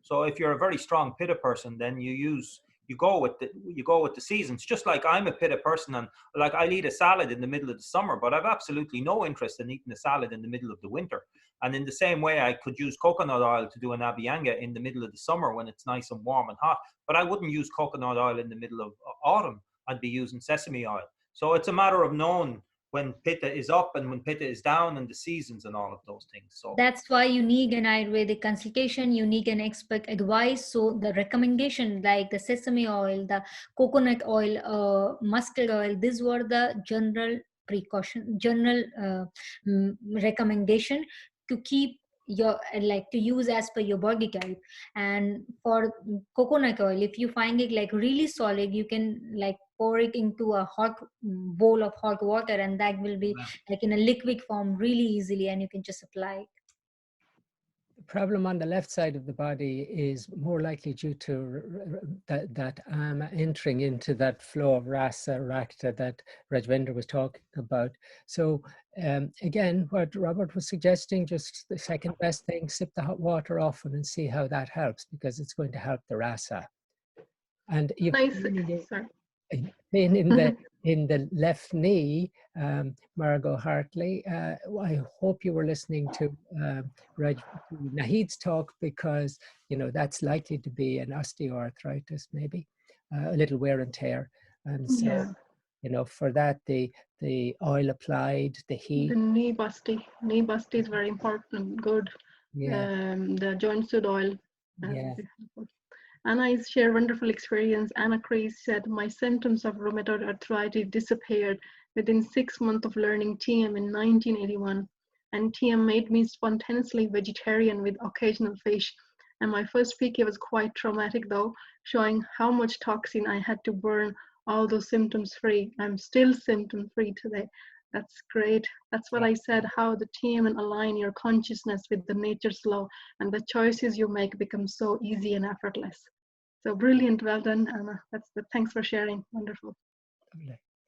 So if you're a very strong pitta person, then you go with the seasons. Just like I'm a pitta person, and like I'll eat a salad in the middle of the summer, but I've absolutely no interest in eating a salad in the middle of the winter. And in the same way, I could use coconut oil to do an abhyanga in the middle of the summer when it's nice and warm and hot, but I wouldn't use coconut oil in the middle of autumn. I'd be using sesame oil. So it's a matter of knowing when pitta is up and when pitta is down, and the seasons and all of those things. So that's why you need an Ayurvedic consultation, you need an expert advice. So the recommendation like the sesame oil, the coconut oil, mustard oil, these were the general recommendation to keep your like to use as per your body type. And for coconut oil, if you find it like really solid, you can like pour it into a hot bowl of hot water, and that will be like in a liquid form really easily, and you can just apply it. problem on the left side of the body is more likely due to that entering into that flow of rasa, rakta that Rajvinder was talking about. So again, what Robert was suggesting, just the second best thing, sip the hot water often and see how that helps, because it's going to help the rasa. And you've pain in the left knee, Margot Hartley. I hope you were listening to Naheed's talk, because that's likely to be an osteoarthritis, maybe a little wear and tear. And so, for that, the oil applied, the heat. The knee busty is very important. Good. Yeah. The joint sud oil. Yeah. Anna shared wonderful experience. Anna Chris said, my symptoms of rheumatoid arthritis disappeared within 6 months of learning TM in 1981. And TM made me spontaneously vegetarian with occasional fish. And my first PK was quite traumatic though, showing how much toxin I had to burn, all those symptoms free. I'm still symptom free today. That's great. That's what I said, how the TM and align your consciousness with the nature's law, and the choices you make become so easy and effortless. So brilliant. Well done, Anna. Thanks for sharing. Wonderful.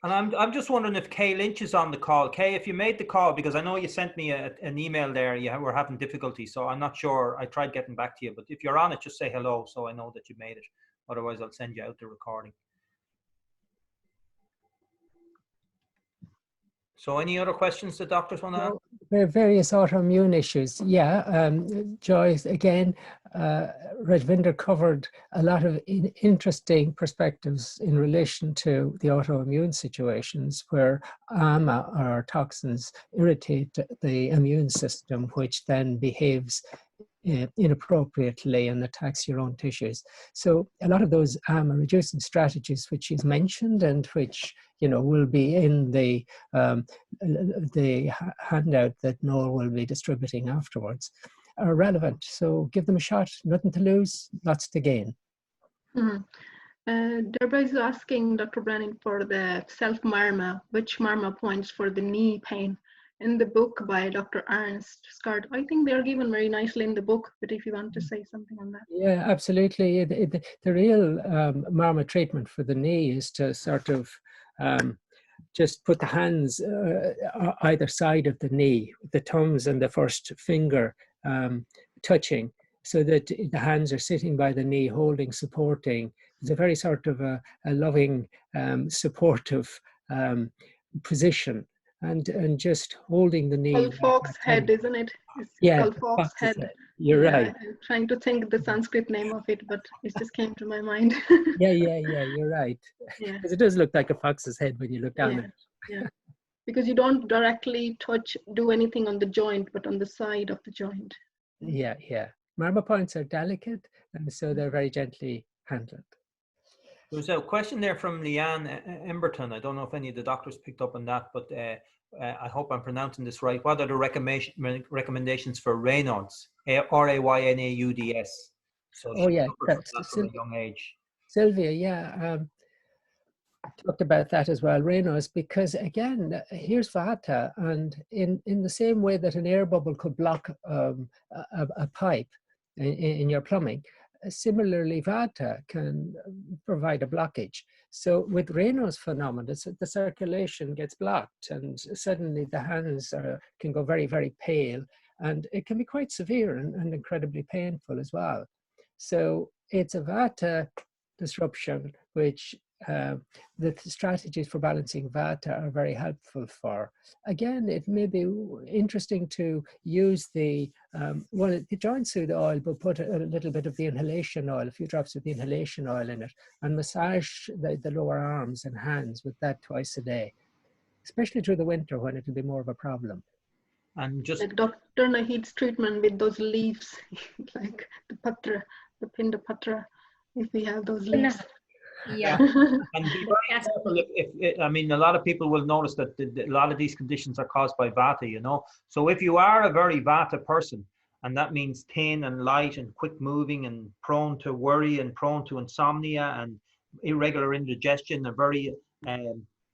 And I'm just wondering if Kay Lynch is on the call. Kay, if you made the call, because I know you sent me an email there, you were having difficulty, so I'm not sure. I tried getting back to you, but if you're on it, just say hello so I know that you made it. Otherwise, I'll send you out the recording. So any other questions the doctors want to ask? There are various autoimmune issues. Yeah, Joyce, again, Rajvinder covered a lot of interesting perspectives in relation to the autoimmune situations where ama, or toxins, irritate the immune system, which then behaves inappropriately and attacks your own tissues. So a lot of those ama reducing strategies which he's mentioned, and which will be in the handout that Noel will be distributing afterwards, are relevant. So give them a shot. Nothing to lose, lots to gain. Deborah is asking Dr. Brannan for the self-marma, which marma points for the knee pain. In the book by Dr. Ernst Scott, I think they're given very nicely in the book, but if you want to say something on that. Yeah, absolutely. The real marma treatment for the knee is to sort of just put the hands either side of the knee, the thumbs and the first finger touching, so that the hands are sitting by the knee, holding, supporting. It's a very sort of a loving, supportive position. And just holding the knee. Fox head, isn't it? It's called fox head. You're right. I'm trying to think the Sanskrit name of it, but it just came to my mind. yeah, you're right. Because it does look like a fox's head when you look down at it. Yeah, because you don't directly do anything on the joint, but on the side of the joint. Yeah. Marma points are delicate, and so they're very gently handled. There's a question there from Leanne Emberton. I don't know if any of the doctors picked up on that, but I hope I'm pronouncing this right. What are the recommendations for Raynaud's? R-A-Y-N-A-U-D-S. So that's from a young age. Sylvia, talked about that as well, Raynaud's, because again, here's Vata, and in the same way that an air bubble could block a pipe in your plumbing, similarly, Vata can provide a blockage. So with Raynaud's phenomenon, the circulation gets blocked, and suddenly the hands can go very, very pale, and it can be quite severe and incredibly painful as well. So it's a Vata disruption, which the strategies for balancing Vata are very helpful for. Again, it may be interesting to use the joint soothe oil, but put a little bit of the inhalation oil, a few drops of the inhalation oil in it, and massage the lower arms and hands with that twice a day, especially through the winter when it will be more of a problem. And just like Dr. Naheed's treatment with those leaves, like the patra, the pinda patra, if we have those leaves. Yeah. And be very careful I mean, a lot of people will notice that a lot of these conditions are caused by Vata, So if you are a very Vata person, and that means thin and light and quick moving and prone to worry and prone to insomnia and irregular indigestion, a very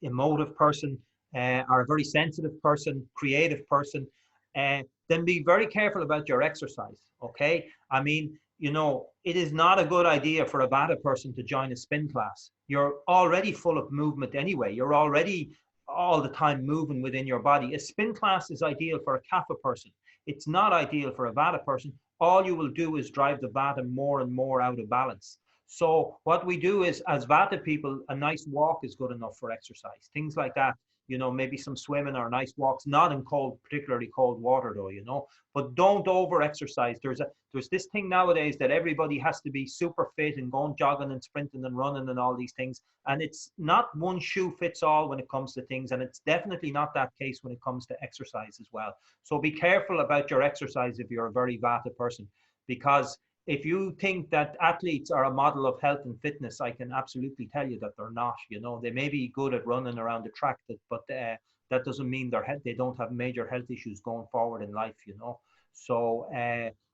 emotive person, or a very sensitive person, creative person, then be very careful about your exercise. Okay. I mean, you know, it is not a good idea for a Vata person to join a spin class. You're already full of movement anyway. You're already all the time moving within your body. A spin class is ideal for a Kapha person. It's not ideal for a Vata person. All you will do is drive the Vata more and more out of balance. So what we do is, as Vata people, a nice walk is good enough for exercise. Things like that, you know, maybe some swimming or nice walks, not in cold, particularly cold water though, you know, but don't over exercise. There's this thing nowadays that everybody has to be super fit and going jogging and sprinting and running and all these things. And it's not one shoe fits all when it comes to things. And it's definitely not that case when it comes to exercise as well. So be careful about your exercise if you're a very Vata person, because if you think that athletes are a model of health and fitness, I can absolutely tell you that they're not. You know, they may be good at running around the track, but that doesn't mean they don't have major health issues going forward in life, you know. So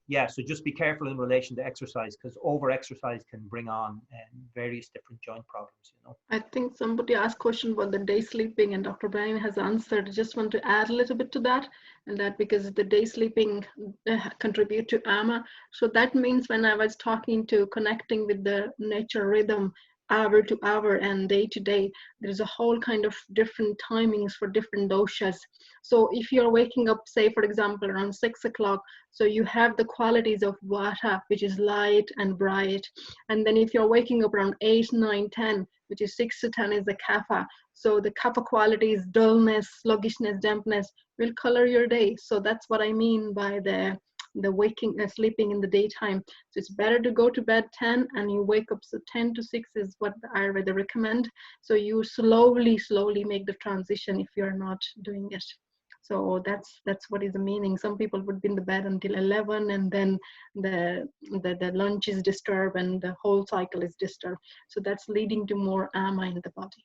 yeah, so just be careful in relation to exercise, because over exercise can bring on various different joint problems, you know. I think somebody asked a question about the day sleeping, and Dr. Brian has answered. I just want to add a little bit to that, and that because the day sleeping contribute to AMA. So that means when I was talking to connecting with the nature rhythm, hour to hour and day to day, there's a whole kind of different timings for different doshas. So if you're waking up, say for example around 6 o'clock, so you have the qualities of Vata, which is light and bright. And then if you're waking up around 8, 9, 10, which is 6 to 10 is the Kapha. So the Kapha qualities, dullness, sluggishness, dampness, will color your day. So that's what I mean by the waking and sleeping in the daytime. So it's better to go to bed 10 and you wake up, so 10 to 6 is what the Ayurveda recommend. So you slowly make the transition if you're not doing it. So that's what is the meaning. Some people would be in the bed until 11 and then the lunch is disturbed and the whole cycle is disturbed. So that's leading to more ama in the body.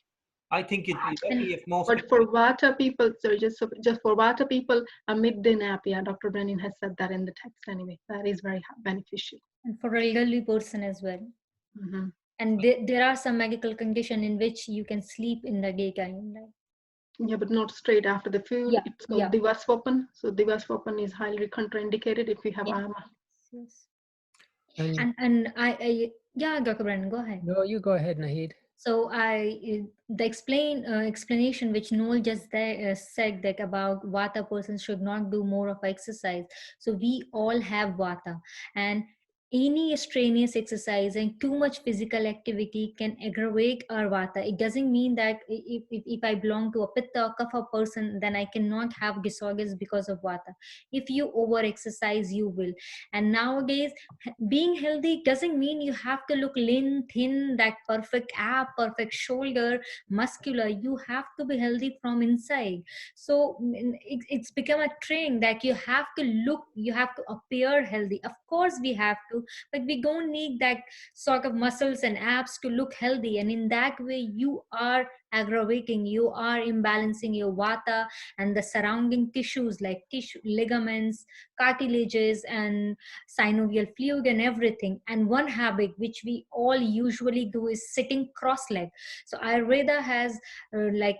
I think it'd be lucky if most. But for Vata people, so just for Vata people, a midday nap, yeah, Dr. Brennan has said that in the text anyway. That is very beneficial. And for elderly person as well. Mm-hmm. And there are some medical condition in which you can sleep in the daytime. Right? Yeah, but not straight after the food. Yeah, It's called Divaswapan. So Divaswapan is highly contraindicated if you have ama. Yes. And I yeah, Dr. Brennan, go ahead. no, you go ahead, Naheed. So the explanation which Noel just said that about Vata persons should not do more of exercise. So we all have Vata, and any strenuous exercise and too much physical activity can aggravate our Vata. It doesn't mean that if I belong to a Pitta or Kapha person, then I cannot have disorders because of Vata. If you over exercise, you will. And nowadays, being healthy doesn't mean you have to look lean, thin, that perfect ab, perfect shoulder, muscular. You have to be healthy from inside. So it's become a trend that you have to appear healthy. Of course we have to, but we don't need that sort of muscles and abs to look healthy. And in that way, you are aggravating, you are imbalancing your Vata and the surrounding tissues like ligaments, cartilages, and synovial fluid and everything. And one habit which we all usually do is sitting cross-legged. So Ayurveda has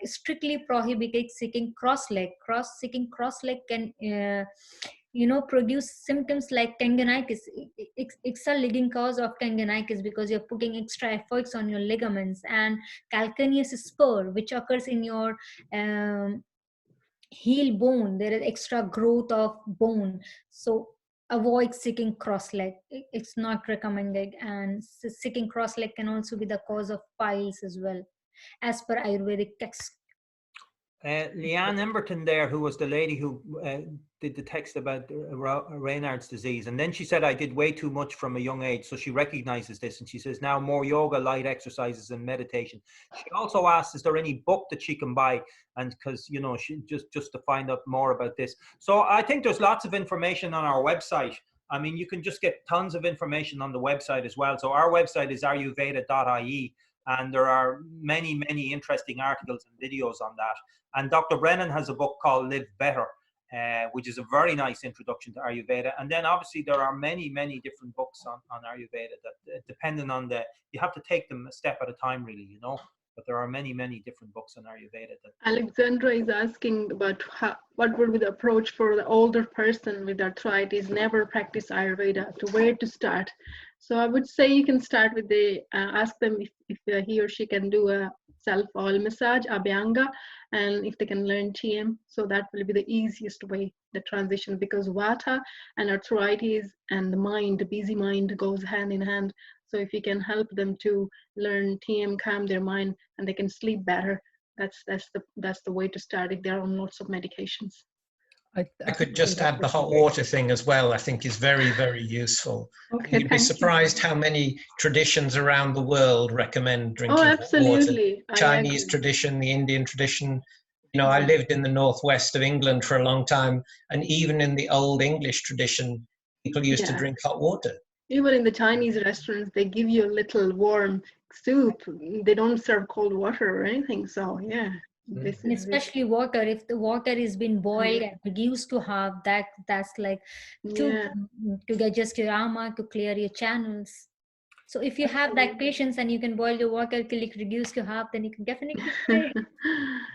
strictly prohibited sitting cross-legged. Sitting cross-legged can produce symptoms like tendonitis. It's a leading cause of tendonitis because you're putting extra efforts on your ligaments, and calcaneus spur, which occurs in your heel bone. There is extra growth of bone. So avoid sitting cross-legged. It's not recommended. And sitting cross-legged can also be the cause of piles as well, as per Ayurvedic text. Leanne Emberton there, who was the lady who did the text about Raynaud's disease, and then she said I did way too much from a young age, so she recognizes this, and she says now more yoga, light exercises, and meditation. She also asked, is there any book that she can buy, and because she just to find out more about this. So I think there's lots of information on our website. I mean, you can just get tons of information on the website as well. So our website is ayurveda.ie, and there are many interesting articles and videos on that. And Dr. Brennan has a book called Live Better, which is a very nice introduction to Ayurveda. And then obviously there are many different books on Ayurveda that depending on you have to take them a step at a time really, But there are many, many different books on Ayurveda. Alexandra is asking about what would be the approach for the older person with arthritis, never practice Ayurveda, to where to start. So I would say you can start with ask them if he or she can do a self-oil massage, Abhyanga, and if they can learn TM. So that will be the easiest way, the transition, because Vata and arthritis and the mind, the busy mind, goes hand in hand. So if you can help them to learn TM, calm their mind, and they can sleep better, that's the way to start if they're on lots of medications. I could just add the hot water thing as well. I think is very, very useful. Okay, You'd be surprised how many traditions around the world recommend drinking hot water. Chinese tradition, the Indian tradition. You know, I lived in the northwest of England for a long time, and even in the old English tradition, people used to drink hot water. Even in the Chinese restaurants, they give you a little warm soup. They don't serve cold water or anything. So yeah. This is especially water, if the water is been boiled and reduced to half, that's like to digest your ama, to clear your channels. So if you have that patience and you can boil your water till it reduce to half, then you can definitely try it.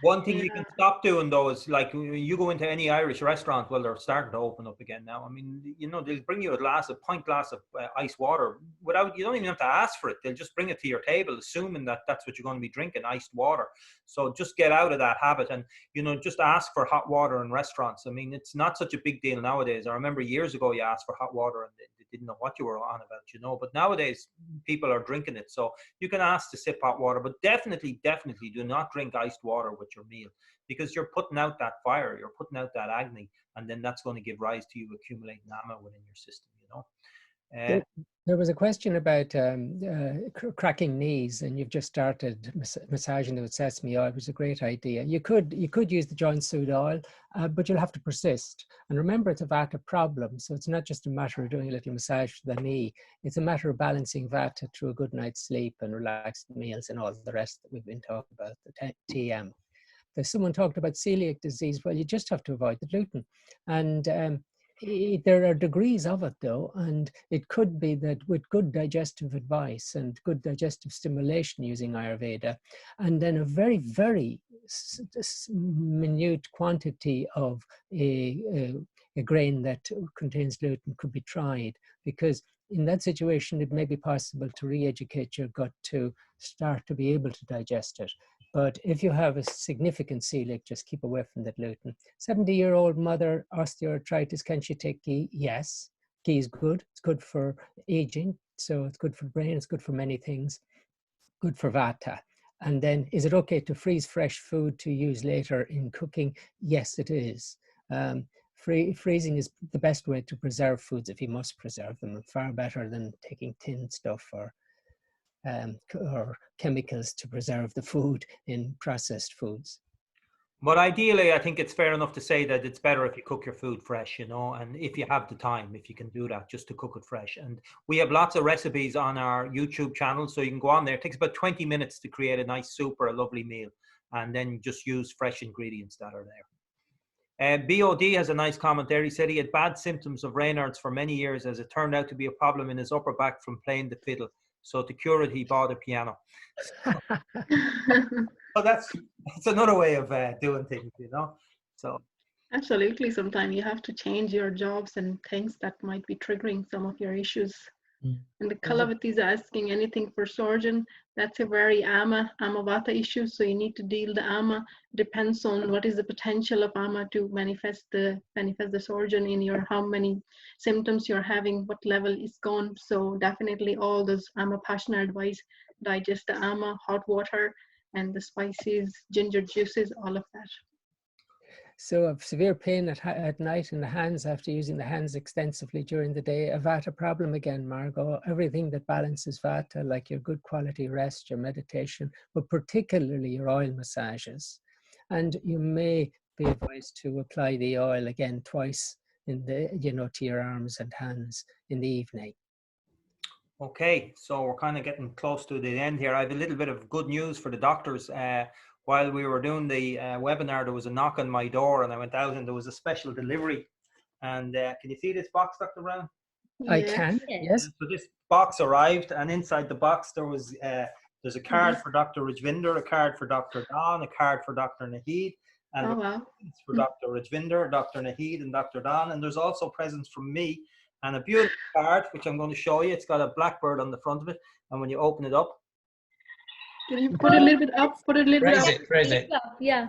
One thing you can stop doing though is, like, you go into any Irish restaurant, well, they're starting to open up again now. I mean, you know, they'll bring you a pint glass of ice water without, you don't even have to ask for it. They'll just bring it to your table, assuming that that's what you're going to be drinking, iced water. So just get out of that habit and, you know, just ask for hot water in restaurants. I mean, it's not such a big deal nowadays. I remember years ago you asked for hot water and they didn't know what you were on about, you know, but nowadays people are drinking it. So you can ask to sip hot water, but definitely do not drink iced water with your meal, because you're putting out that fire, you're putting out that agni, and then that's going to give rise to you accumulating ama within your system, you know. There was a question about cracking knees, and you've just started massaging them with sesame oil, which is a great idea. You could use the joint soot oil, but you'll have to persist. And remember, it's a Vata problem, so it's not just a matter of doing a little massage to the knee. It's a matter of balancing Vata through a good night's sleep and relaxed meals and all the rest that we've been talking about, the TM. There's someone talked about celiac disease. Well, you just have to avoid the gluten. And there are degrees of it though, and it could be that with good digestive advice and good digestive stimulation using Ayurveda, and then a very, very minute quantity of a grain that contains gluten could be tried, because in that situation it may be possible to re-educate your gut to start to be able to digest it. But if you have a significant celiac, just keep away from the gluten. 70-year-old mother, osteoarthritis, can she take ghee? Yes. Ghee is good. It's good for aging. So it's good for the brain. It's good for many things. Good for Vata. And then, is it okay to freeze fresh food to use later in cooking? Yes, it is. Freezing is the best way to preserve foods if you must preserve them. Far better than taking tinned stuff or chemicals to preserve the food in processed foods. But ideally, I think it's fair enough to say that it's better if you cook your food fresh, you know, and if you have the time, if you can do that, just to cook it fresh. And we have lots of recipes on our YouTube channel, so you can go on there. It takes about 20 minutes to create a nice soup or a lovely meal, and then just use fresh ingredients that are there. BOD has a nice comment there. He said he had bad symptoms of Raynaud's for many years, as it turned out to be a problem in his upper back from playing the fiddle. So to cure it, he bought a piano. So that's another way of doing things, you know. So absolutely, sometimes you have to change your jobs and things that might be triggering some of your issues. And the Kalavati is asking anything for surgeon. That's a very ama vata issue. So you need to deal the ama. Depends on what is the potential of ama to manifest the surgeon in your, how many symptoms you're having, what level is gone. So definitely all those ama passion advice, digest the ama, hot water, and the spices, ginger juices, all of that. So of severe pain at night in the hands after using the hands extensively during the day, a Vata problem again, Margot. Everything that balances Vata, like your good quality rest, your meditation, but particularly your oil massages. And you may be advised to apply the oil again twice in the, you know, to your arms and hands in the evening. Okay, so we're kind of getting close to the end here. I have a little bit of good news for the doctors. While we were doing the webinar, there was a knock on my door, and I went out and there was a special delivery. And can you see this box, Dr. Brown? I can, yes. So this box arrived, and inside the box there was There's a card for Dr. Rajvinder, a card for Dr. Don, a card for Dr. Naheed, and Oh, wow. it's for Dr. Rajvinder, Dr. Naheed, and Dr. Don. And there's also presents from me and a beautiful card, which I'm going to show you. It's got a blackbird on the front of it. And when you open it up, Can you put it a little bit up? Put it a little bit up. Raise it. Yeah.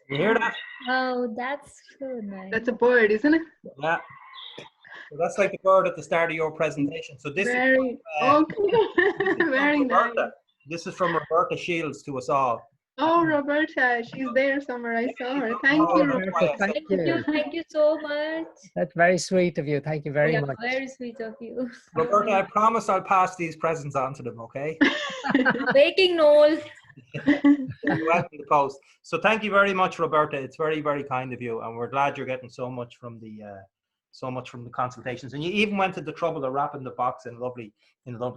you hear that? Oh, that's so nice. That's a bird, isn't it? Yeah. So that's like the bird at the start of your presentation. So this Very, is okay. Very nice. Roberta. This is from Roberta Shields to us all. Oh, Roberta, she's there somewhere. I saw her. Thank you, Roberta. Thank you so much. That's very sweet of you. Thank you very much. Very sweet of you. Roberta, I promise I'll pass these presents on to them, okay? Waiting, Noel. Welcome to the post. So thank you very much, Roberta. It's very, very kind of you, and we're glad you're getting so much from the consultations. And you even went to the trouble of wrapping the box in lovely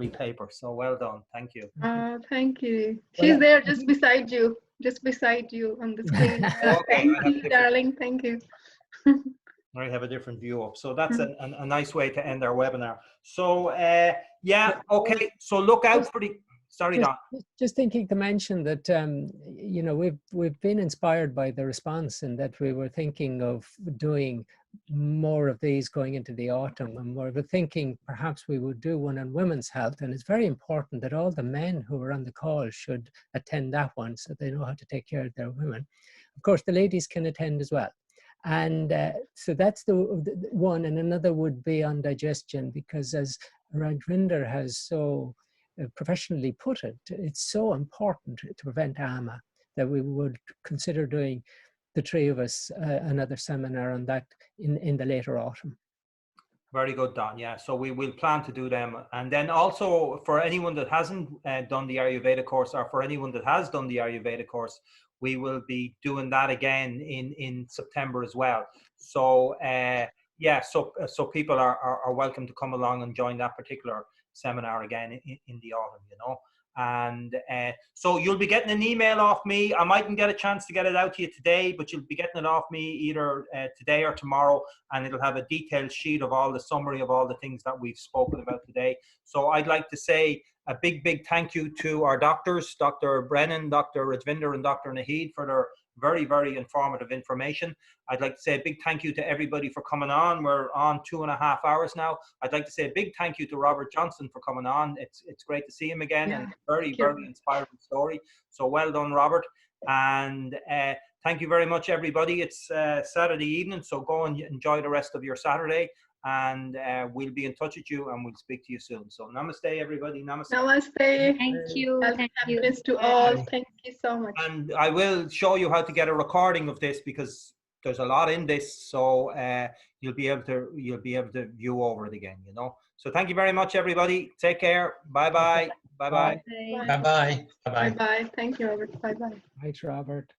paper. So well done. Thank you. Thank you. She's there just beside you on the screen. Thank you, darling. Thank you. I have a different view up. So that's a nice way to end our webinar. So yeah, okay. So look out for the. Sorry, Don. Just thinking to mention that you know, we've been inspired by the response, and that we were thinking of doing more of these going into the autumn, and we were thinking perhaps we would do one on women's health. And it's very important that all the men who are on the call should attend that one, so they know how to take care of their women. Of course, the ladies can attend as well. And so that's the one. And another would be on digestion, because as Rajvinder has so professionally put it, it's so important to prevent AMA that we would consider doing, the three of us, another seminar on that in the later autumn. Very good, Don. Yeah, so we will plan to do them. And then also for anyone that hasn't done the Ayurveda course, or for anyone that has done the Ayurveda course, we will be doing that again in September as well. So yeah, so people are welcome to come along and join that particular seminar again in the autumn, you know. And so you'll be getting an email off me. I mightn't get a chance to get it out to you today, but you'll be getting it off me either today or tomorrow, and it'll have a detailed sheet of all the summary of all the things that we've spoken about today. So I'd like to say a big thank you to our doctors, Dr. Brennan, Dr. Rajvinder, and Dr. Naheed, for their very informative information. I'd like to say a big thank you to everybody for coming on. We're on 2.5 hours now. I'd like to say a big thank you to Robert Johnson for coming on. It's great to see him again, and very inspiring story. So well done, Robert. And thank you very much, everybody. It's Saturday evening, so go and enjoy the rest of your Saturday. And we'll be in touch with you, and we'll speak to you soon. So namaste, everybody. Namaste. Namaste. Thank you. Thank you. Happiness to all. Thank you so much. And I will show you how to get a recording of this, because there's a lot in this. So you'll be able to view over it again, you know. So thank you very much, everybody. Take care. Bye bye. Bye bye. Bye bye. Bye bye. Thank you, Robert. Bye bye. Thanks, Robert.